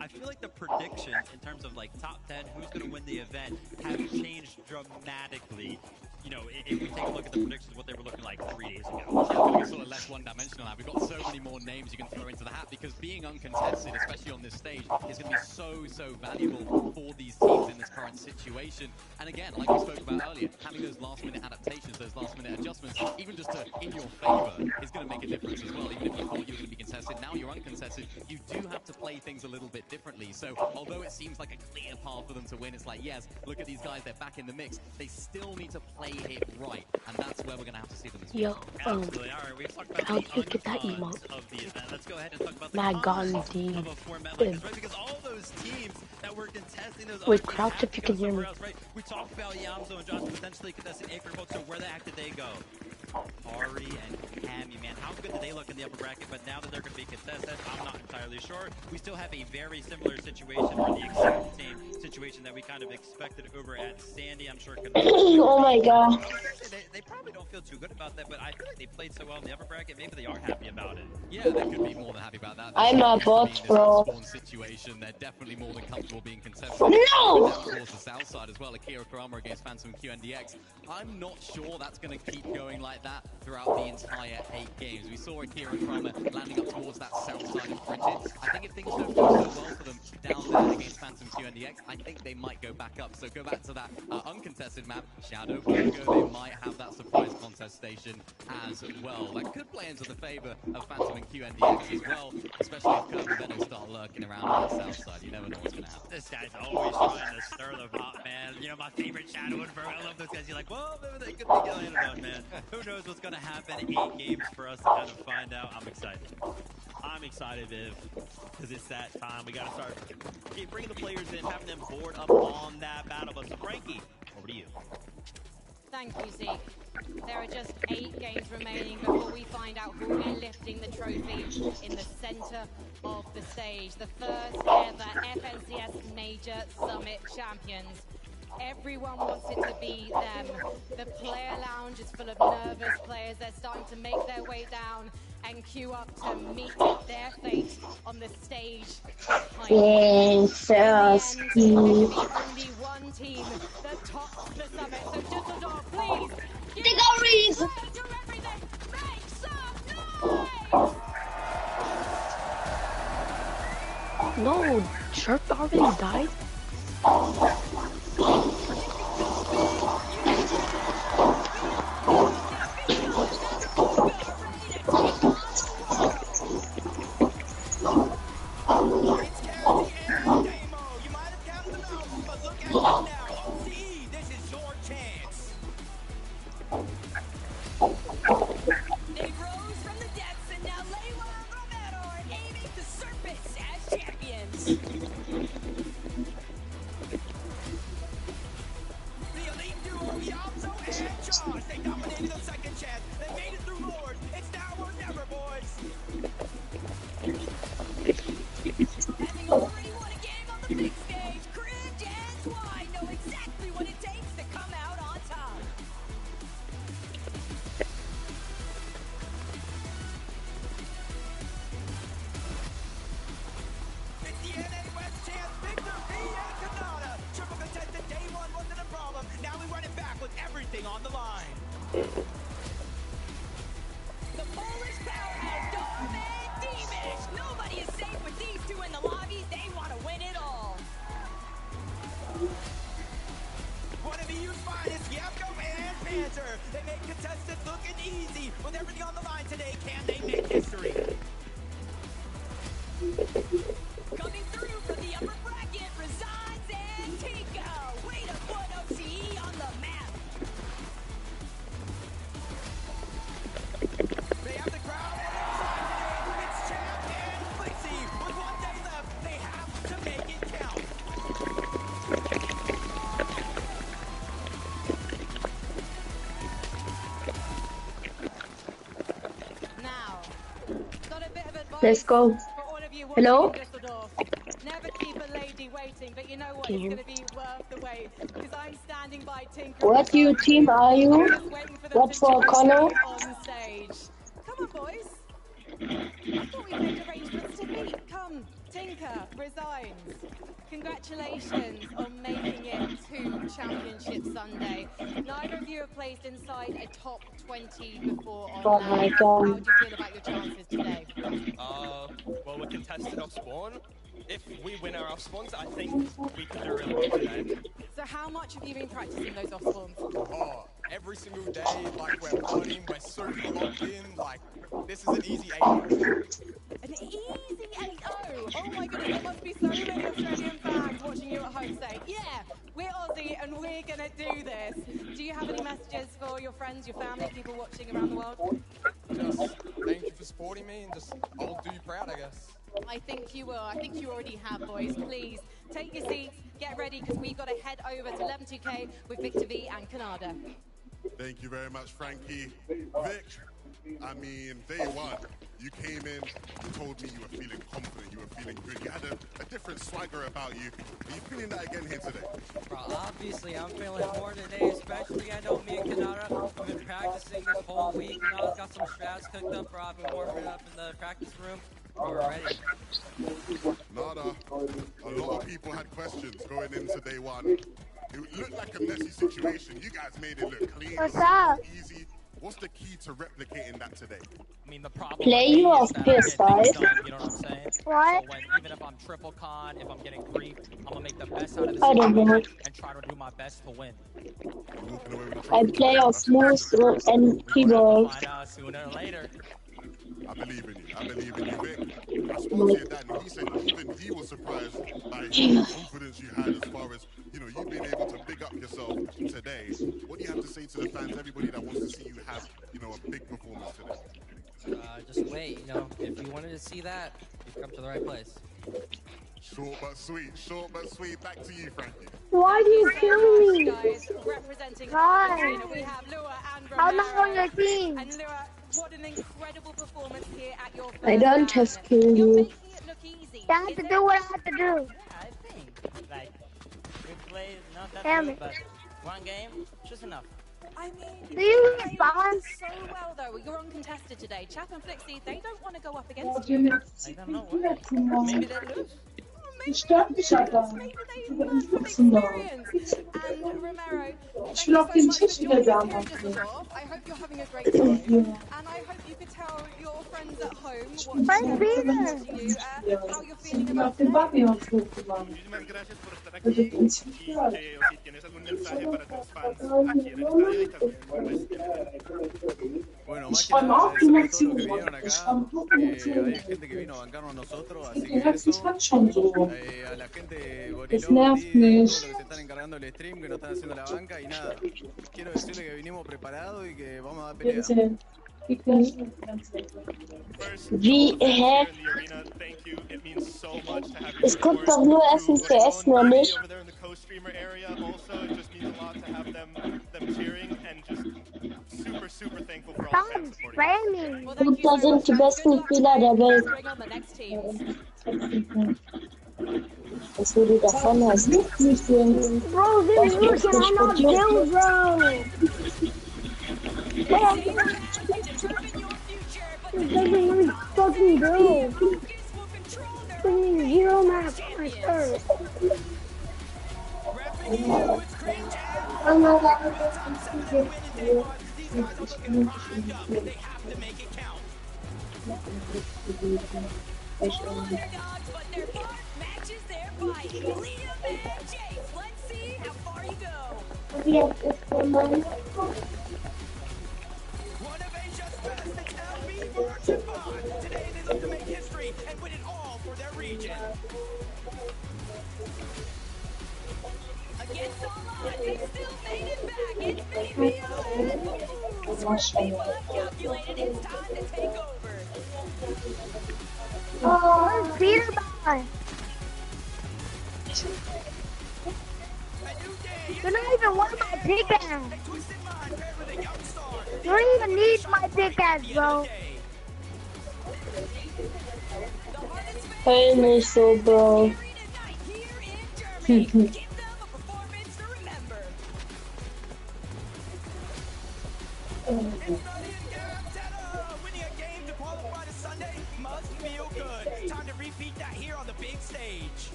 I feel like the predictions in terms of like top 10, who's going to win the event, have changed dramatically. You know, if we take a look at the predictions, what they were looking like 3 days ago. Yeah, I think it's sort of less one-dimensional now. We've got so many more names you can throw into the hat, because being uncontested, especially on this stage, is going to be so valuable for these teams in this current situation. And again, like we spoke about earlier, having those last-minute adaptations, those last-minute adjustments, even just to in your favor, is going to make a difference as well. Even if you thought you were going to be contested, now you're uncontested, you do have to play things a little bit differently. So although it seems like a clear path for them to win, it's like, yes, look at these guys, they're back in the mix. They still need to play it right, and that's where we're going to have to see them as well. Yo, Absolutely. All right, we've talked about how do you get that uncons emote? of the event. Let's go ahead and talk about the Mad cons Gandhi. of a format like this, right? Because all those teams that were contesting those Wait, other crouch teams if you can hear me. else, right? We talked about Yamzo and Josh potentially contesting Acre Boat, so where the heck did they go? Ari and Cammy, man, how good did they look in the upper bracket? But now that they're going to be contested, I'm not entirely sure. We still have a very similar situation, or the exact same situation that we kind of expected over at Sandy. I'm sure. Oh my god. They probably don't feel too good about that, but I feel like they played so well in the upper bracket. Maybe they are happy about it. Yeah, they could be more than happy about that. I'm a bot, bro. Situation, they're definitely more than comfortable being contested. No! Down towards the south side as well, Akira Kurama against Phantom QNDX. I'm not sure that's going to keep going like that throughout the entire 8 games. We saw Akira Kurama landing up towards that south side of Bridget. I think if things don't go so well for them down there against Phantom QNDX, I think they might go back up. So go back to that uncontested map, Shadow Virgo, they might have that surprise contest station as well. That could play into the favor of Phantom and QNDX as well, especially if Kirby and Venom start lurking around on the south side. You never know what's going to happen. This guy's always trying to stir the pot, man. You know, my favorite Shadow and Virgo. I love those guys. You're like, well, maybe they could be landed on, man. Who knows what's going to happen? 8 games for us to kind of find out. I'm excited. I'm excited, Viv, because it's that time. We got to start bringing the players in, having them board up on that battle bus. So, Frankie, over to you. Thank you, Zeke. There are just 8 games remaining before we find out who will be lifting the trophy in the center of the stage. The first ever FNCS Major Summit Champions. Everyone wants it to be them. The player lounge is full of nervous players. They're starting to make their way down and queue up to meet their fate on the stage behind them. There should be only one team that tops the summit. So Düsseldorf, please. They got Reese. Do everything. Make some noise. No, Chirp already died. gosh, they dominated the second chance. They made it through Lord. It's now or never, boys. Having already won a game on the big stage, Cribbed and Twine know exactly what it takes to come out on top. It's the NA West champ, Victor V. and Canada. Triple contested day one wasn't a problem. Now we run it back with everything on the line. The Polish powerhouse, Dom and Dimish. Nobody is safe with these two in the lobby. They want to win it all. One of EU's finest, Yevko and Panther. They make contested looking easy. With everything on the line today, can they make history? Coming through from the upper bracket, Resigns and Pico. Way to put OCE on the map. They have the crowd on their side today. It's Champ and Flixie. With 1 day left, they have to make it count. Now, got a bit of advice. Let's go. For all of you watching Hello? in Düsseldorf. Never keep a lady waiting, but you know what? Can It's you- going to be worth the wait because I'm standing by Tinker. What team are you? Just waiting for them What to for join color? me on stage. Come on, boys. I thought we made arrangements to meet. Come, Tinker resigns. Congratulations on making it to Championship Sunday. Neither of you have placed inside a top 20 before on Oh that. my How God. do you feel about your chances today? Well, we're contested off spawn. If we win our off spawns, I think we can do really well today. So how much have you been practicing those off spawns? Oh, every single day, like we're partying, we're super locked in, like this is an easy 8-0. An easy 8-0. Oh my goodness, there must be so many Australian fans watching you at home saying, yeah, we're Aussie and we're gonna do this. Do you have any messages for your friends, your family, people watching around the world? Just thank you for supporting me and just I'll do you proud, I guess. I think you will. I think you already have, boys. Please take your seats, get ready, because we've got to head over to 11-2K with Victor V and Canada. Thank you very much, Frankie. Vic, I mean, day one, you came in, you told me you were feeling confident, you were feeling good. You had a different swagger about you. Are you feeling that again here today? Bro, obviously, I'm feeling more today, especially I know me and Kanata have been practicing this whole week. You know, I've got some strats cooked up, bro. I've been warming up in the practice room. We're ready. Nada, a lot of people had questions going into day one. It looked like a messy situation. You guys made it look clean. What's up? Easy. What's the key to replicating that today? I mean, the problem Play with me you is off that I get PS5. things done, you know what I'm saying? What? So when, even if I'm triple con, if I'm getting grief, I'm gonna make the best out of the I don't know. situation and try to do my best to win. I play on smooth and keyboard. Find out sooner or later. I believe in you. I believe in you, Vic. I spoke to your dad and he said even he was surprised by the confidence you had as far as, you know, you being able to big up yourself today. What do you have to say to the fans, everybody that wants to see you have, you know, a big performance today? Just wait, you know, if you wanted to see that, you've come to the right place. Short but sweet. Back to you, Frankie. Why do you kill me? Guys, representing Why? Argentina, we have Lua and How long Romero. on your team? And Lua, what an incredible performance here at your first I don't have round. kill You're you. making it look easy. I have to do what I have to do. Yeah, I think. Like, we played not that Damn good, it. but one game, just enough. I mean, Do you played respond? so well though. You're uncontested today. Chap and Flixie, they don't want to go up against you. I don't know why. Maybe they lose. Ich glaube nicht, Alter. Experience. And Romero, Ich will auf den Tisch wieder da machen. I hope you're having a great time. And I hope you could tell your friends at home watching you how you're feeling about Den today. Babylon hochgemacht. Muchísimas gracias por estar aquí Also y prinzipiell. que, o si tienes algún mensaje para tus fans aquí en el estadio y también pues, Bueno, Ich más que freue mich nada, auch, wie agradecer a mein todos los Team que vinieron acá. Ich freue mich auch, wie mein Team Hay gente que vino a bancarnos a nosotros, así que Das eso. hat schon so. A la gente Das Gorilón, nervt Didi, todos mich. los que se están encargando del stream, que no están haciendo la banca y nada. Quiero decirle que vinimos preparados y que vamos a dar pelea. Bitte. Wie, hä? Es kommt doch nur FPS, nur nicht. over there in the co-streamer area also, it just means a lot to have them cheering and just spamming. Burada sind die besten Spieler der Welt. Was würde davon heißen? Bro, this is cannot kill, bro. It doesn't really fucking go. Zero map on start. Today they look to make history and win it all for their region. Against all odds, they still made it back. Infinity people have calculated it's time to take over. Oh, Peter Bond. You don't even want my pickaxe. You don't even need my pickaxe, bro. Hey, nicht so, bro. Winning a game to qualify to Sunday must feel good. Time to repeat that here on the big stage.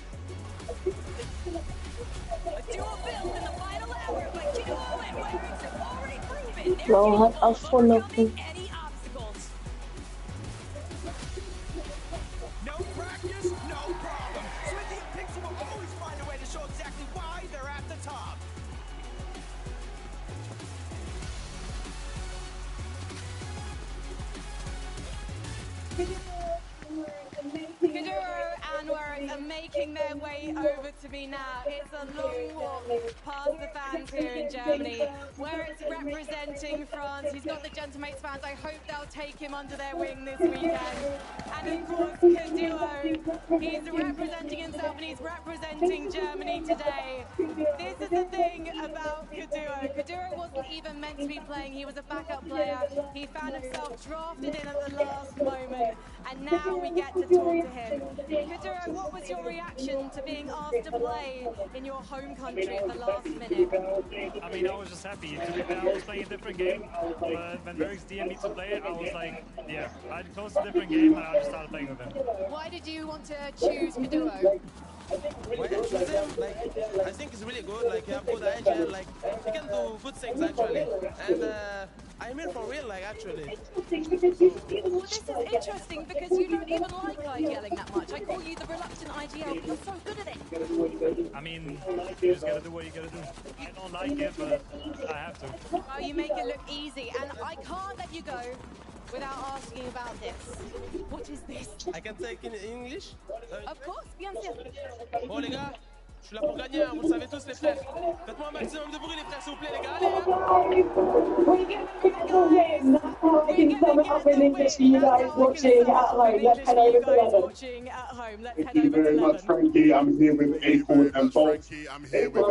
A duo built in the final hour, but Duo and Werix have already proven Bro hat auch schon noch any obstacles. No practice, no problem. Swizzy and Pixel will always find a way to show exactly why they're at the top. Kaduro and Werix are making their way over to me now. It's a long walk past the fans here in Germany. Werix representing France. He's got the Gentlemates fans. I hope they'll take him under their wing this weekend. And of course, Kaduro. He's representing himself and he's representing Germany today. This is the thing about Kaduro. Kaduro wasn't even meant to be playing. He was a backup player. He found himself drafted in at the last moment. And now we get to talk to him. Kaduro, what was your reaction to being asked to play in your home country at the last minute? I mean, I was just happy. To be fair, I was playing a different game, but when Werix DM'd me to play it, I was like, yeah, I'd close a different game and I just started playing with him. Why did you want to choose Kaduro? Why I choose him? Like, I think he's really good. Like, he have good idea. Like, he can do good things actually. And I mean for real, like actually. Well, this is interesting because you don't even like IGLing that much. I call you the reluctant IGL, but you're so good at it. I mean, you just gotta do what you gotta do. I don't like it, but I have to. Well, you make it look easy, and I can't let you go without asking about this. What is this? I can take in English? Of course, bien sûr. Bon les gars, je suis là pour gagner, hein, vous le savez tous les frères. Faites-moi un maximum de bruit les frères s'il vous plaît les gars, allez Thank you very much, Frankie. I'm here with Acorn and Bolt. Acorn, I'm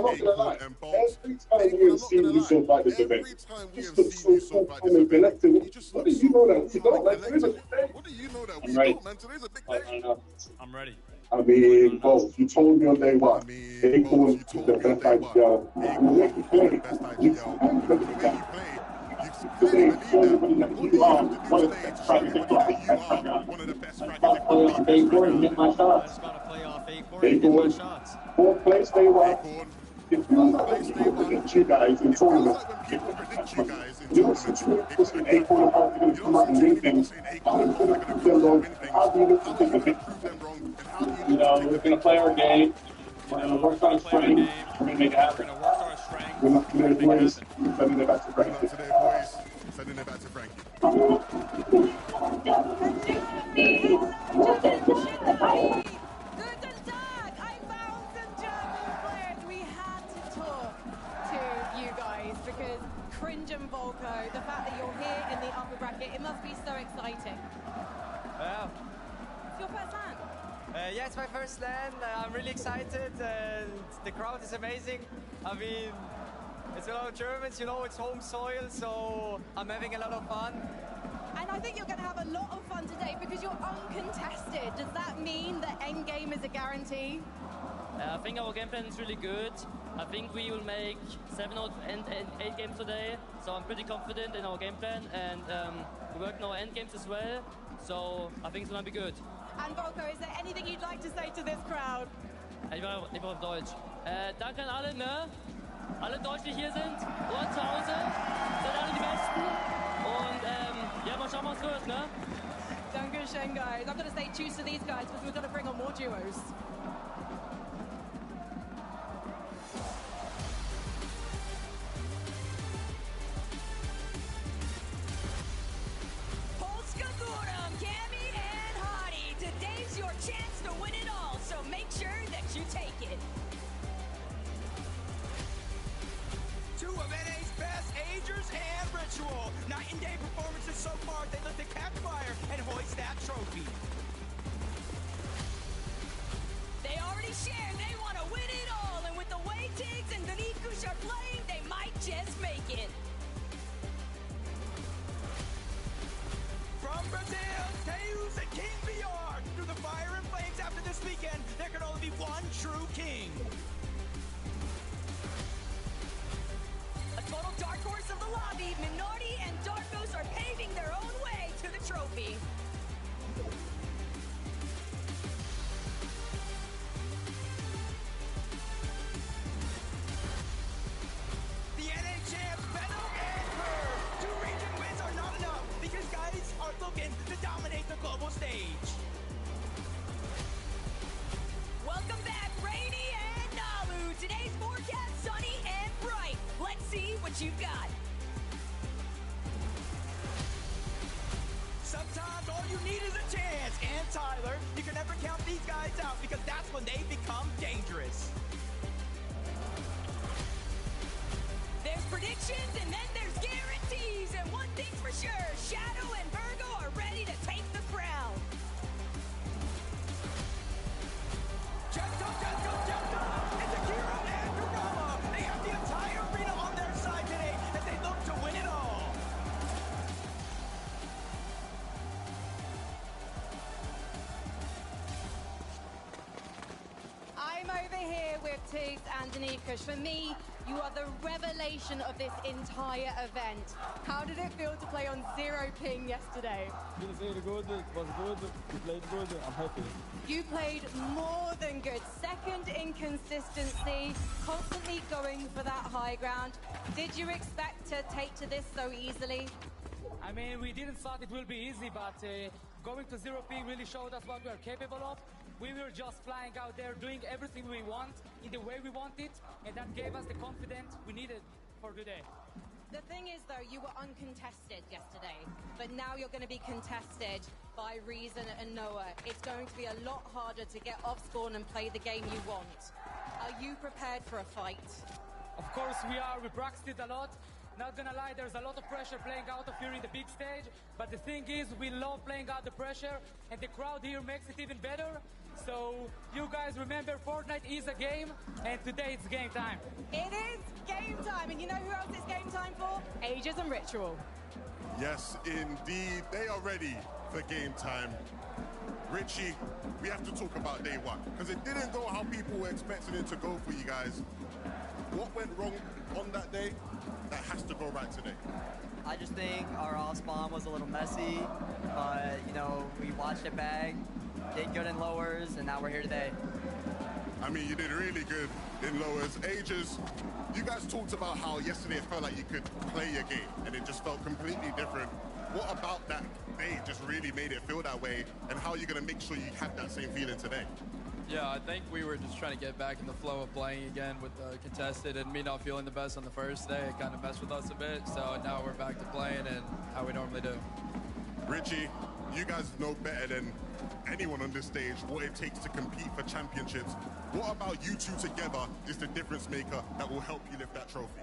not gonna lie. Every time we have seen you so fight this event, just looks so cool and elected. What do you know that we don't? Like, there is a big day. What do you know that we Right. don't, man? Today's a big day. I'm ready. I mean, Bolt, you told me on day one. Acorn is the best IGL. The way you play, it's today, everybody knows you are one of the best practice Acorn hit my shots. Acorn, fourth place day one. It feels like people predict you guys in tournaments. You don't see Acorn and Bolt going to come out and win things. How do you look to take a bit? You know, we're going to play our game. We're going to work on strength. We're going to make it happen. We're not going to waste. Sending it back to Frankie. Sending it back to Frankie. Because Cringe and Volko, the fact that you're here in the upper bracket, it must be so exciting. Wow. It's your first land. Yeah, it's my first land. I'm really excited. The crowd is amazing. I mean, it's fellow Germans, you know, it's home soil, so I'm having a lot of fun. And I think you're going to have a lot of fun today because you're uncontested. Does that mean that endgame is a guarantee? I think our game plan is really good. I think we will make 7 or 8 games today, so I'm pretty confident in our game plan, and we work on our end games as well, so I think it's going to be good. And Volko, is there anything you'd like to say to this crowd? Ich war auf Deutsch. Danke an alle, ne? Alle Deutschen, die hier sind, und zu Hause, seid alle die Besten. Und ja, mal schauen, was wird, ne? Danke schön, guys. I'm going to say choose to these guys because we're going to bring on more duos. Your chance to win it all, so make sure that you take it. Two of NA's best agers and Ritual. Night and day performances so far, they look to catch fire and hoist that trophy. They already shared they want to win it all, and with the way Tiggs and Danikush are playing, they might just make it. From Brazil, Teus and King VR. Through the fire and flames after this weekend, there can only be one true king. A total dark horse of the lobby, Minority and Darkos are paving their own way to the trophy. The NA champs, Venom and Curve. 2 region wins are not enough because guys are looking to dominate the global stage. Welcome back, Rainy and Nalu. Today's forecast sunny and bright. Let's see what you've got. Sometimes all you need is a chance. And Tyler, you can never count these guys out because that's when they become dangerous. There's predictions and then there's guarantees. And one thing's for sure, Shadow and Virgo are ready to take the crown. Jump! It's Akira and Kurama. They have the entire arena on their side today as they look to win it all. I'm over here with Tiggs and Danikush. For me, you are the revelation of this entire event. How did it feel to play on 0 ping yesterday? Feels really good, it was good, we played good, I'm happy. You played more than good. Second in consistency, constantly going for that high ground. Did you expect to take to this so easily? I mean, we didn't thought it will be easy, but going to 0 ping really showed us what we are capable of. We were just flying out there, doing everything we want, in the way we want it, and that gave us the confidence we needed for today. The thing is, though, you were uncontested yesterday, but now you're going to be contested by Reason and Noah. It's going to be a lot harder to get off spawn and play the game you want. Are you prepared for a fight? Of course we are, we practiced it a lot. Not gonna lie, there's a lot of pressure playing out of here in the big stage, but the thing is, we love playing out the pressure, and the crowd here makes it even better. So, you guys remember, Fortnite is a game, and today it's game time. It is game time, and you know who else it's game time for? Ages and Ritual. Yes, indeed. They are ready for game time. Richie, we have to talk about day one, because it didn't go how people were expecting it to go for you guys. What went wrong on that day? That has to go right today. I just think our off spawn was a little messy, but you know, we watched it back, did good in lowers, and now we're here today. I mean, you did really good in lowers. Ages, you guys talked about how yesterday it felt like you could play your game, and it just felt completely different. What about that day just really made it feel that way, and how are you going to make sure you have that same feeling today? Yeah, I think we were just trying to get back in the flow of playing again with the contested, and me not feeling the best on the first day. It kind of messed with us a bit, so now we're back to playing and how we normally do. Richie, you guys know better than anyone on this stage what it takes to compete for championships. What about you two together is the difference maker that will help you lift that trophy?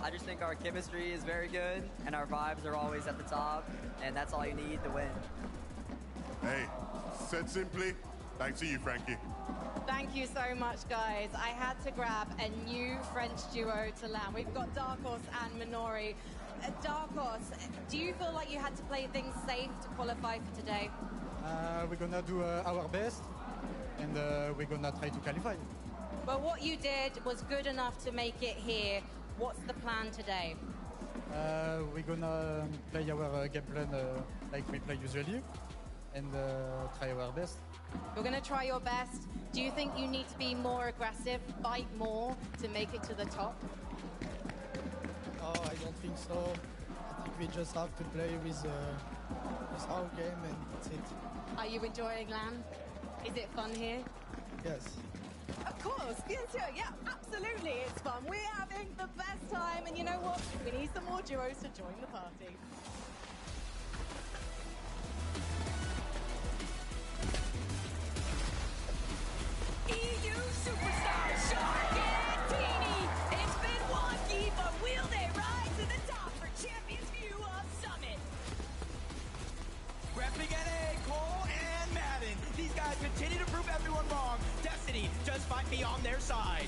I just think our chemistry is very good, and our vibes are always at the top, and that's all you need to win. Hey, said simply, Back to you, Frankie. Thank you so much, guys. I had to grab a new French duo to land. We've got Dark Horse and Minori. Dark Horse, do you feel like you had to play things safe to qualify for today? We're gonna do our best, and we're gonna try to qualify. But what you did was good enough to make it here. What's the plan today? We're gonna play our game plan like we play usually, and try our best. You're going to try your best. Do you think you need to be more aggressive, fight more to make it to the top? Oh, I don't think so. I think we just have to play with our game and that's it. Are you enjoying LAN? Is it fun here? Yes. Of course, bien sûr. Yeah, absolutely, it's fun. We're having the best time, and you know what? We need some more duos to join the party. EU superstar Sharkantini. It's been wonky, but will they rise to the top for Champions View of Summit? Repping NA, Cole and Madden. These guys continue to prove everyone wrong. Destiny just might be on their side.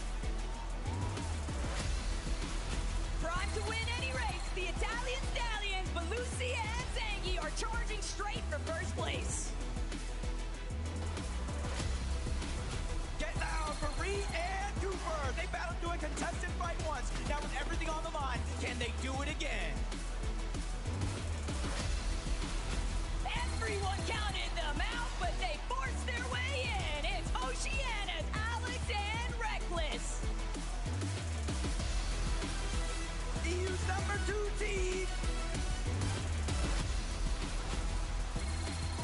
Prime to win any race, the Italian Stallions, Belusi and Zangi are charging straight for first place. Get down for Reed and Cooper. They battled through a contested fight once. Now with everything on the line, can they do it again? Everyone counted them out, but they forced their way in. It's Oceana's Alex and Reckless. EU's number 2 team.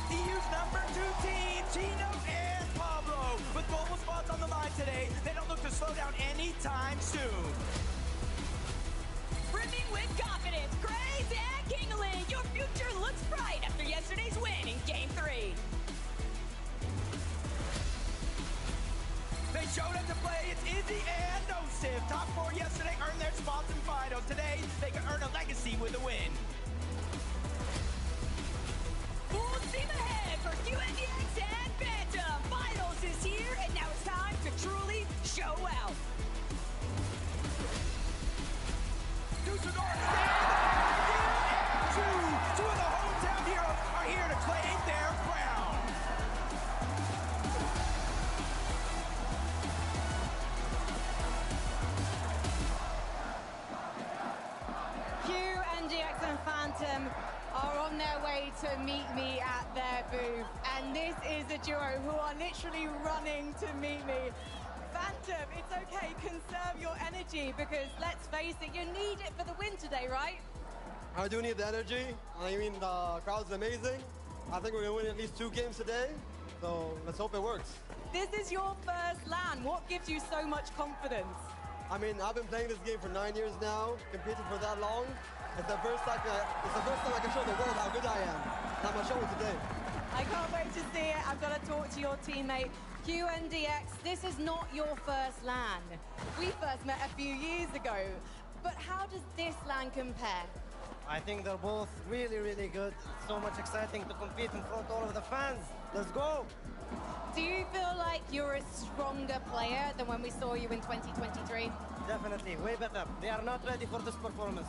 EU's number 2 team, Chino and Pablo. With global spots on the line today, they don't look to slow down anytime soon. Brimming with confidence, Graves and Kingeling, your future looks bright after yesterday's win in Game 3. They showed up to play. It's Izzy and Nosif. Top 4 yesterday earned their spots in finals. Today, they can earn a legacy with a win. Full steam ahead for QNDX and Phantom. Finals is here, and now it's time to truly show out. Dusseldorf two of the hometown heroes are here to claim their crown. QNDX and Phantom are on their way to meet me at their booth, and this is a duo who are literally running to meet me. Phantom, it's okay, conserve your energy, because let's face it, you need it for the win today, right? I do need the energy. I mean, the crowd's amazing. I think we're gonna win at least 2 games today, so let's hope it works. This is your first LAN. What gives you so much confidence? I mean, I've been playing this game for 9 years now, competing for that long. It's the first time I can show the world how good I am. And I'm gonna show it today. I can't wait to see it. I've got to talk to your teammate. QNDX, this is not your first LAN. We first met a few years ago. But how does this LAN compare? I think they're both really, really good. It's so much exciting to compete in front of all of the fans. Let's go! Do you feel like you're a stronger player than when we saw you in 2023? Definitely, way better. They are not ready for this performance.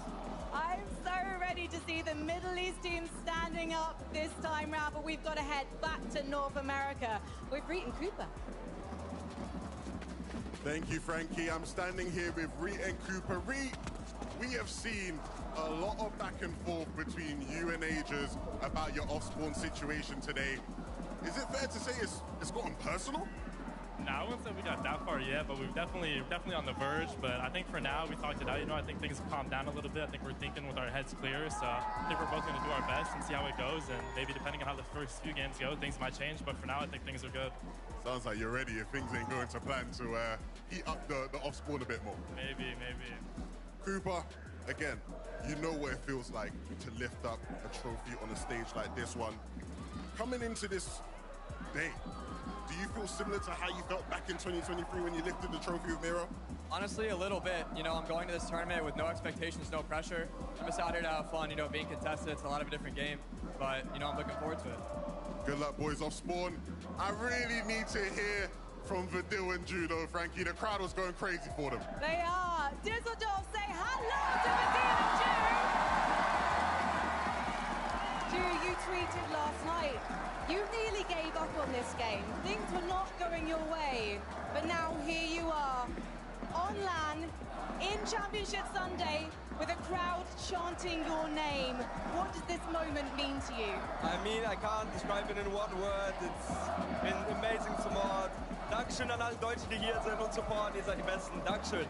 I'm so ready to see the Middle East team standing up this time round, but we've got to head back to North America with Reet and Cooper. Thank you, Frankie. I'm standing here with Reet and Cooper. Reet, we have seen a lot of back and forth between you and Ages about your off-spawn situation today. Is it fair to say it's gotten personal? No, I wouldn't say we got that far yet, but we've definitely on the verge. But I think for now, we talked it out. You know, I think things have calmed down a little bit. I think we're thinking with our heads clear. So I think we're both going to do our best and see how it goes. And maybe depending on how the first few games go, things might change. But for now, I think things are good. Sounds like you're ready if things ain't going to plan to heat up the off-spawn a bit more. Maybe. Cooper, again, you know what it feels like to lift up a trophy on a stage like this one. Coming into this day, do you feel similar to how you felt back in 2023 when you lifted the trophy with Miro? Honestly, a little bit. You know, I'm going to this tournament with no expectations, no pressure. I'm just out here to have fun, you know, being contested. It's a lot of a different game, but, you know, I'm looking forward to it. Good luck, boys, off spawn. I really need to hear from Vidil and Judo, Frankie. The crowd was going crazy for them. They are. Düsseldorf say hello to Vidil and Ju. Ju, you tweeted last night. You nearly gave up on this game. Things were not going your way. But now here you are, on LAN, in Championship Sunday, with a crowd chanting your name. What does this moment mean to you? I mean, I can't describe it in one word. It's been amazing support. Dankeschön an alle Deutschen, die hier sind und supporten. Ihr seid die Besten. Dankeschön.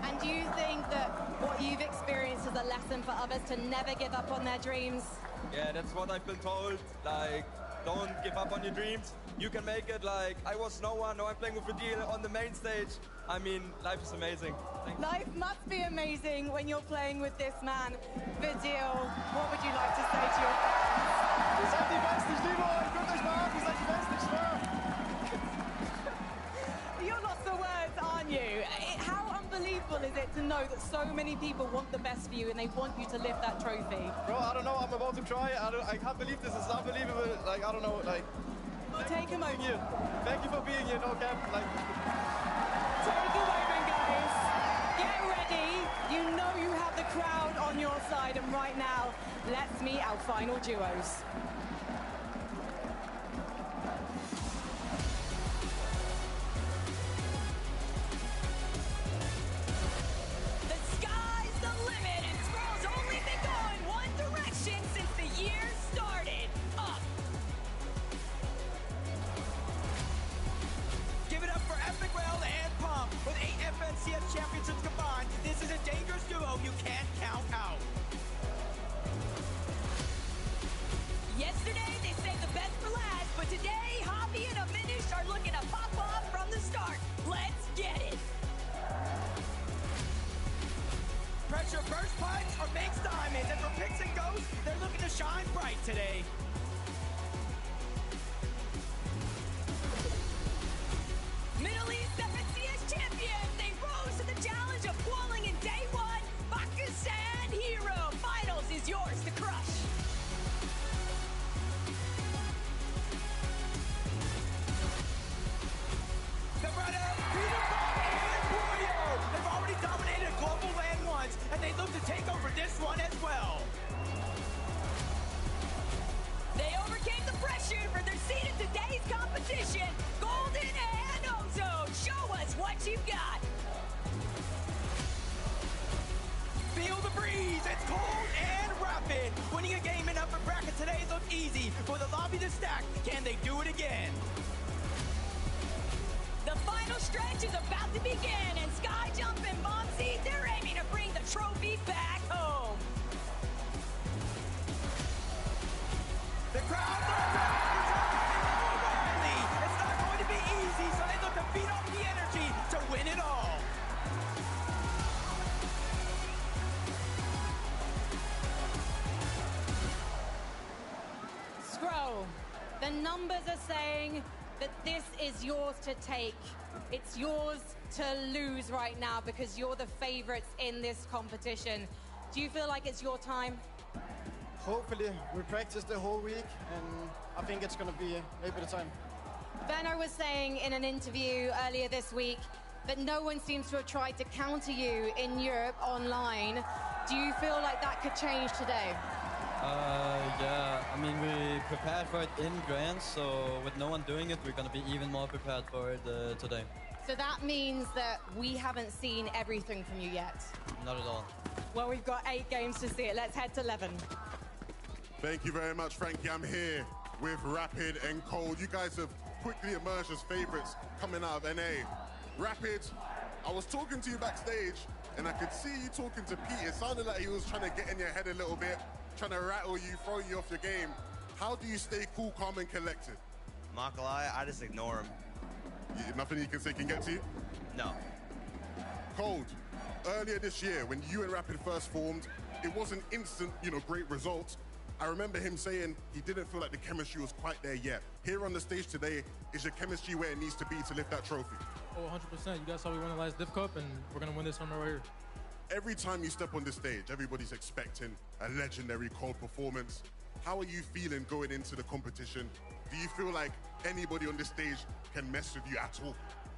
And do you think that what you've experienced is a lesson for others to never give up on their dreams? Yeah, that's what I've been told. Like, don't give up on your dreams. You can make it. Like, I was no one. Now I'm playing with Vidil on the main stage. I mean, life is amazing. Thanks. Life must be amazing when you're playing with this man. Vidil, what would you like to say to your fans? Ihr seid die Besten, ich liebe euch, guckt euch mal an, ihr seid die Besten, ich schwöre. You're lost for words, aren't you? How unbelievable is it to know that so many people want the best for you and they want you to lift that trophy? Bro, I don't know, I'm about to cry. I can't believe this, it's unbelievable. Like, I don't know, like... Take a moment. Here. Thank you for being here, no cap. Like... Take a moment, guys. Get ready. You know you have the crowd on your side, and right now, let's meet our final duos. The sky's the limit, and Scroll's only been going one direction since the year started. Up. Give it up for Epic Rail and Pump. With 8 FNCS championships combined, this is a dangerous duo you can't count out. Yesterday, they saved the best for last, but today, Hobby and Aminish are looking to pop off from the start. Let's get it. Pressure burst punch or makes diamonds, and for Picks and Ghosts, they're looking to shine bright today. Middle East FNCS champions, they rose to the challenge of qualing in day one. Bakusan Hero Finals is yours to crush. The runner, Peter Bob and Wario. They've already dominated global land once, and they look to take over this one as well. They overcame the pressure for their seat in today's competition. Golden and Ozone, show us what you've got. Feel the breeze, it's cold and rapid. Winning a game in upper bracket today looked easy. For the lobby to stack, can they do it again? The final stretch is about to begin, and Skyjump and Bombsy, they're aiming to bring the trophy back home. The crowd O'Reilly. It's not going to be easy, so they look to feed off the energy to win it all. Scroll, the numbers are saying that this is yours to take. It's yours to lose right now because you're the favorites in this competition. Do you feel like it's your time? Hopefully, we practiced the whole week, and I think it's gonna be maybe the time. Benno was saying in an interview earlier this week that no one seems to have tried to counter you in Europe online. Do you feel like that could change today? Yeah, I mean, we prepared for it in Grand, so with no one doing it, we're going to be even more prepared for it today. So that means that we haven't seen everything from you yet? Not at all. Well, we've got 8 games to see it. Let's head to 11. Thank you very much, Frankie. I'm here with Rapid and Cold. You guys have quickly emerged as favorites coming out of NA. Rapid, I was talking to you backstage, and I could see you talking to Pete. It sounded like he was trying to get in your head a little bit, trying to rattle you, throw you off your game. How do you stay cool, calm, and collected? I'm not gonna lie, I just ignore him. Nothing you can say can get to you? No. Cold, earlier this year, when you and Rapid first formed, it wasn't instant, great results. I remember him saying he didn't feel like the chemistry was quite there yet. Here on the stage today, is your chemistry where it needs to be to lift that trophy? Oh, 100%. You guys saw we won the last Div Cup, and we're going to win this one right here. Every time you step on the stage, everybody's expecting a legendary cold performance. How are you feeling going into the competition? Do you feel like anybody on the stage can mess with you at all?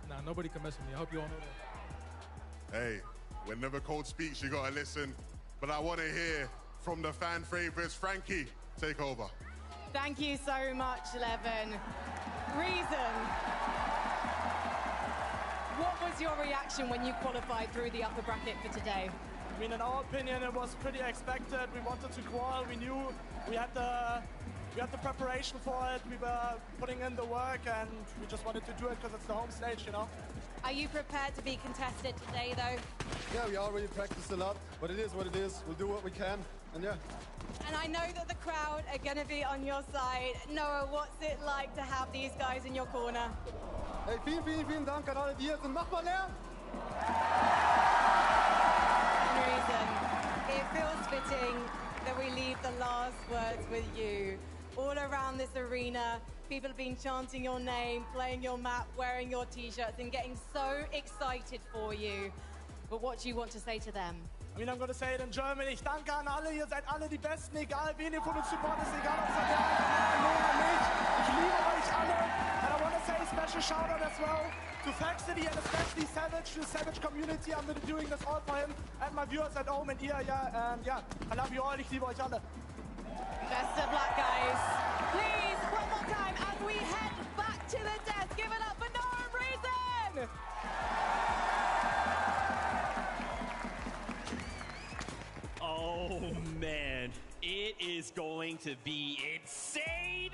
Nah, nobody can mess with me. I hope you all know that. Hey, whenever Cold speaks, you gotta listen. But I want to hear from the fan favorites. Frankie, take over. Thank you so much, Levin. Reason. What was your reaction when you qualified through the upper bracket for today? I mean, in our opinion, it was pretty expected. We wanted to qual. We knew we had the preparation for it. We were putting in the work, and we just wanted to do it because it's the home stage, you know. Are you prepared to be contested today, though? Yeah, we already practiced a lot, but it is what it is. We'll do what we can, and yeah. And I know that the crowd are going to be on your side. Noah, what's it like to have these guys in your corner? Hey, vielen Dank an alle, die hier sind. Mach mal Lärm! Reason, it feels fitting that we leave the last words with you. All around this arena, people have been chanting your name, playing your map, wearing your t-shirts, and getting so excited for you. But what do you want to say to them? I mean, I'm going to say it in German. Ich danke an alle, ihr seid alle die Besten, egal wen ihr von uns supportet, egal ob es der mich. Ich liebe euch alle. And I want to say a special shout out as well to Fact City and especially Savage, to the Savage community. I'm going to be doing this all for him and my viewers at home and ihr, yeah. And yeah, I love you all. Ich liebe euch alle. Best of luck, guys. Please, one more time as we head back to the desk. Give it up for Noah Reason. Oh man, it is going to be insane.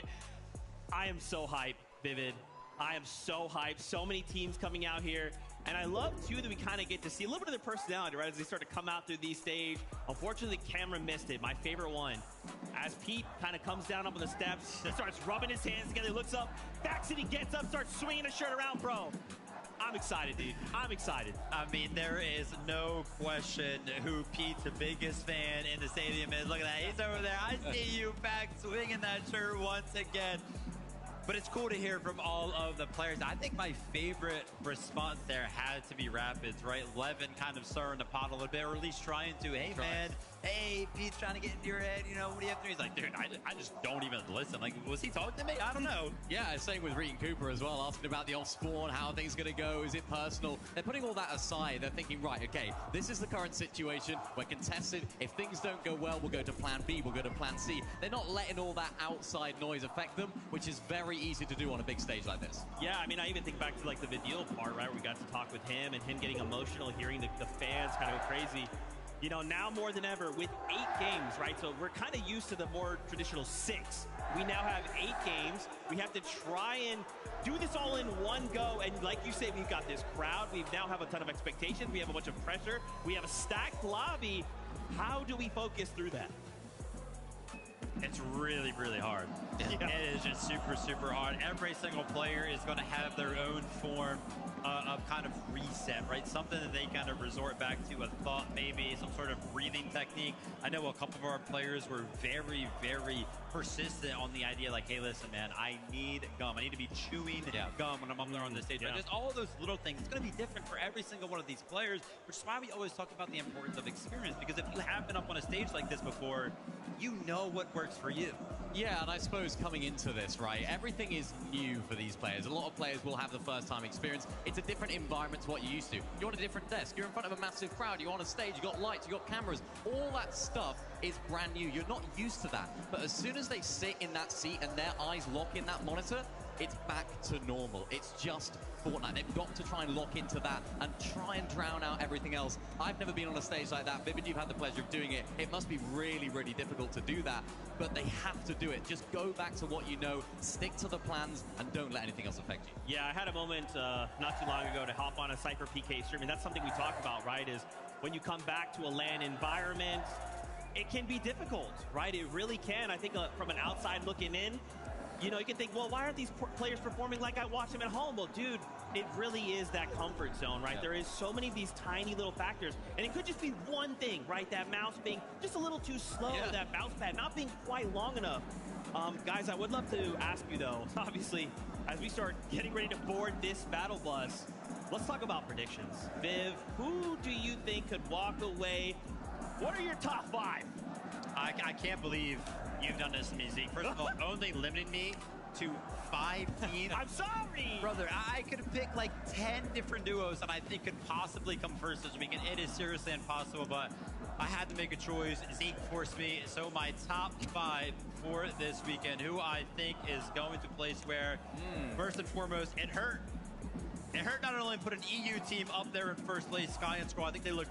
I am so hyped, Vivid. I am so hyped. So many teams coming out here. And I love, too, that we kind of get to see a little bit of their personality, right, as they start to come out through these stage. Unfortunately, the camera missed it, my favorite one. As Pete kind of comes down up on the steps, starts rubbing his hands together, looks up, Back City gets up, starts swinging his shirt around, bro. I'm excited, dude. I'm excited. I mean, there is no question who Pete's the biggest fan in the stadium is. Look at that. He's over there. I see you back swinging that shirt once again. But it's cool to hear from all of the players. I think my favorite response there had to be Rapids, right? Levin kind of stirring the pot a little bit, or at least trying to, hey, man, hey, Pete's trying to get into your head, you know, what do you have to do? He's like, dude, I just don't even listen. Like, was he talking to me? I don't know. Yeah, same with Reed and Cooper as well, asking about the off-spawn, how are things going to go, is it personal? They're putting all that aside. They're thinking, right, okay, this is the current situation. We're contested. If things don't go well, we'll go to plan B, we'll go to plan C. They're not letting all that outside noise affect them, which is very easy to do on a big stage like this. Yeah, I mean, I even think back to, like, the Vidil part, right, where we got to talk with him and him getting emotional, hearing the fans kind of go crazy. You know, now more than ever, with 8 games, right? So we're kind of used to the more traditional 6. We now have 8 games. We have to try and do this all in one go. And like you say, we've got this crowd. We now have a ton of expectations. We have a bunch of pressure. We have a stacked lobby. How do we focus through that? It's really, really hard. Yeah. It is just super, super hard. Every single player is going to have their own form of kind of reset, right? Something that they kind of resort back to, a thought maybe, some sort of breathing technique. I know a couple of our players were very, very persistent on the idea like, hey, listen, man, I need gum. I need to be chewing gum when I'm up there on the stage. Yeah. Right? Just all of those little things. It's going to be different for every single one of these players, which is why we always talk about the importance of experience, because if you have been up on a stage like this before, you know what works for you. Yeah, and I suppose coming into this, right, everything is new for these players. A lot of players will have the first-time experience. It's a different environment to what you're used to. You're on a different desk. You're in front of a massive crowd. You're on a stage. You've got lights. You've got cameras. All that stuff is brand new. You're not used to that. But as soon as they sit in that seat and their eyes lock in that monitor, it's back to normal. It's just Fortnite. They've got to try and lock into that and try and drown out everything else. I've never been on a stage like that. Vivid, you've had the pleasure of doing it. It must be really, really difficult to do that, but they have to do it. Just go back to what you know, stick to the plans, and don't let anything else affect you. Yeah, I had a moment not too long ago to hop on a Cypher PK stream, and that's something we talk about, right, is when you come back to a LAN environment, it can be difficult, right? It really can. I think from an outside looking in, you know, you can think, well, why aren't these players performing like I watch them at home? Well, dude, it really is that comfort zone, right? There is so many of these tiny little factors, and it could just be one thing, right? That mouse being just a little too slow, that mouse pad not being quite long enough. Guys, I would love to ask you, though, obviously, as we start getting ready to board this battle bus, let's talk about predictions. Viv, who do you think could walk away? What are your top 5? I can't believe you've done this to me, Zeke. First of all, only limiting me to 5 teams. I'm sorry! Brother, I could have picked like 10 different duos that I think could possibly come first this weekend. It is seriously impossible, but I had to make a choice. Zeke forced me. So my top 5 for this weekend, who I think is going to place where, first and foremost, it hurt. It hurt not only put an EU team up there in first place, Sky and Scroll. I think they look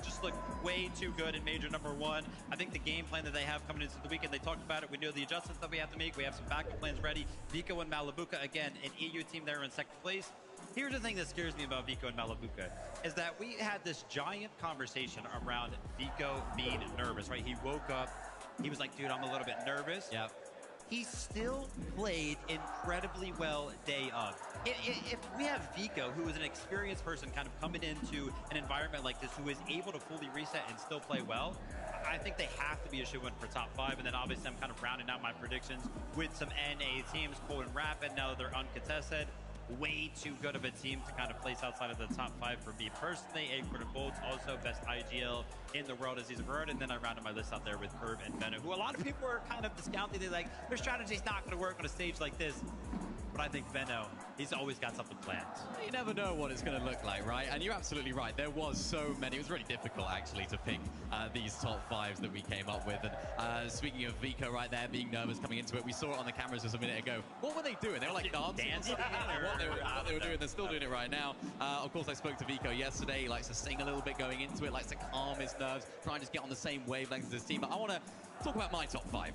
way too good in Major number 1. I think the game plan that they have coming into the weekend, they talked about it. We know the adjustments that we have to make. We have some backup plans ready. Vico and Malabuka, again, an EU team there in second place. Here's the thing that scares me about Vico and Malabuka, is that we had this giant conversation around Vico being nervous, right? He woke up, he was like, dude, I'm a little bit nervous. Yep. He still played incredibly well day of. If we have Vico, who is an experienced person kind of coming into an environment like this, who is able to fully reset and still play well, I think they have to be a shoo-in for top 5. And then obviously I'm kind of rounding out my predictions with some NA teams, Cold and Rapid. Now they're uncontested. Way too good of a team to kind of place outside of the top 5 for me personally. Acorn and Bolts, also best IGL in the world as he's heard. And then I rounded my list out there with Curve and Venom, who a lot of people are kind of discounting. They're like, their strategy's not going to work on a stage like this. But I think Venno, he's always got something planned. You never know what it's going to look like, right? And you're absolutely right. There was so many. It was really difficult, actually, to pick these top 5s that we came up with. And speaking of Vico right there, being nervous coming into it, we saw it on the cameras just a minute ago. What were they doing? They were like dancing. What they were doing. They're still doing it right now. Of course, I spoke to Vico yesterday. He likes to sing a little bit going into it, likes to calm his nerves, try and just get on the same wavelength as his team. But I want to talk about my top 5.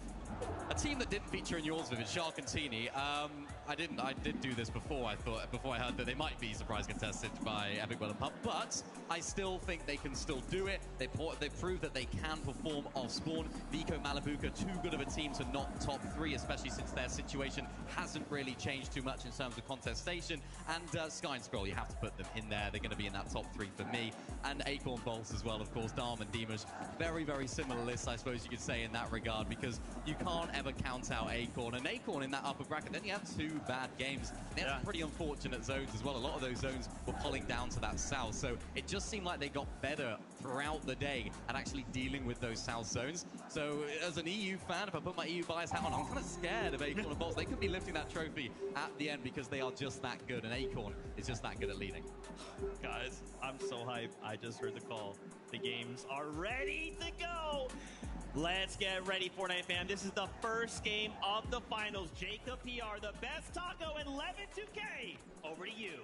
A team that didn't feature in yours, Vivid, Shark and Teeny. I did do this before. Before I heard that they might be surprise contested by Epic Well and Pump, but I still think they can still do it. They proved that they can perform off spawn. Vico, Malabuka, too good of a team to not top 3, especially since their situation hasn't really changed too much in terms of contestation. And Sky and Scroll, you have to put them in there. They're going to be in that top 3 for me. And Acorn Bolts as well, of course. Darm and Dimash, very, very similar lists, I suppose you could say, in that regard, because you can't ever count out Acorn. And Acorn in that upper bracket, then you have 2 bad games. They had some pretty unfortunate zones as well. A lot of those zones were pulling down to that south. So it just seemed like they got better throughout the day at actually dealing with those south zones. So as an EU fan, if I put my EU bias hat on, I'm kind of scared of Acorn and Bolts. They could be lifting that trophy at the end because they are just that good. And Acorn is just that good at leading. Guys, I'm so hyped. I just heard the call. The games are ready to go. Let's get ready, Fortnite fam. This is the first game of the finals. Jacob PR, the best taco, and Levin 2K. Over to you.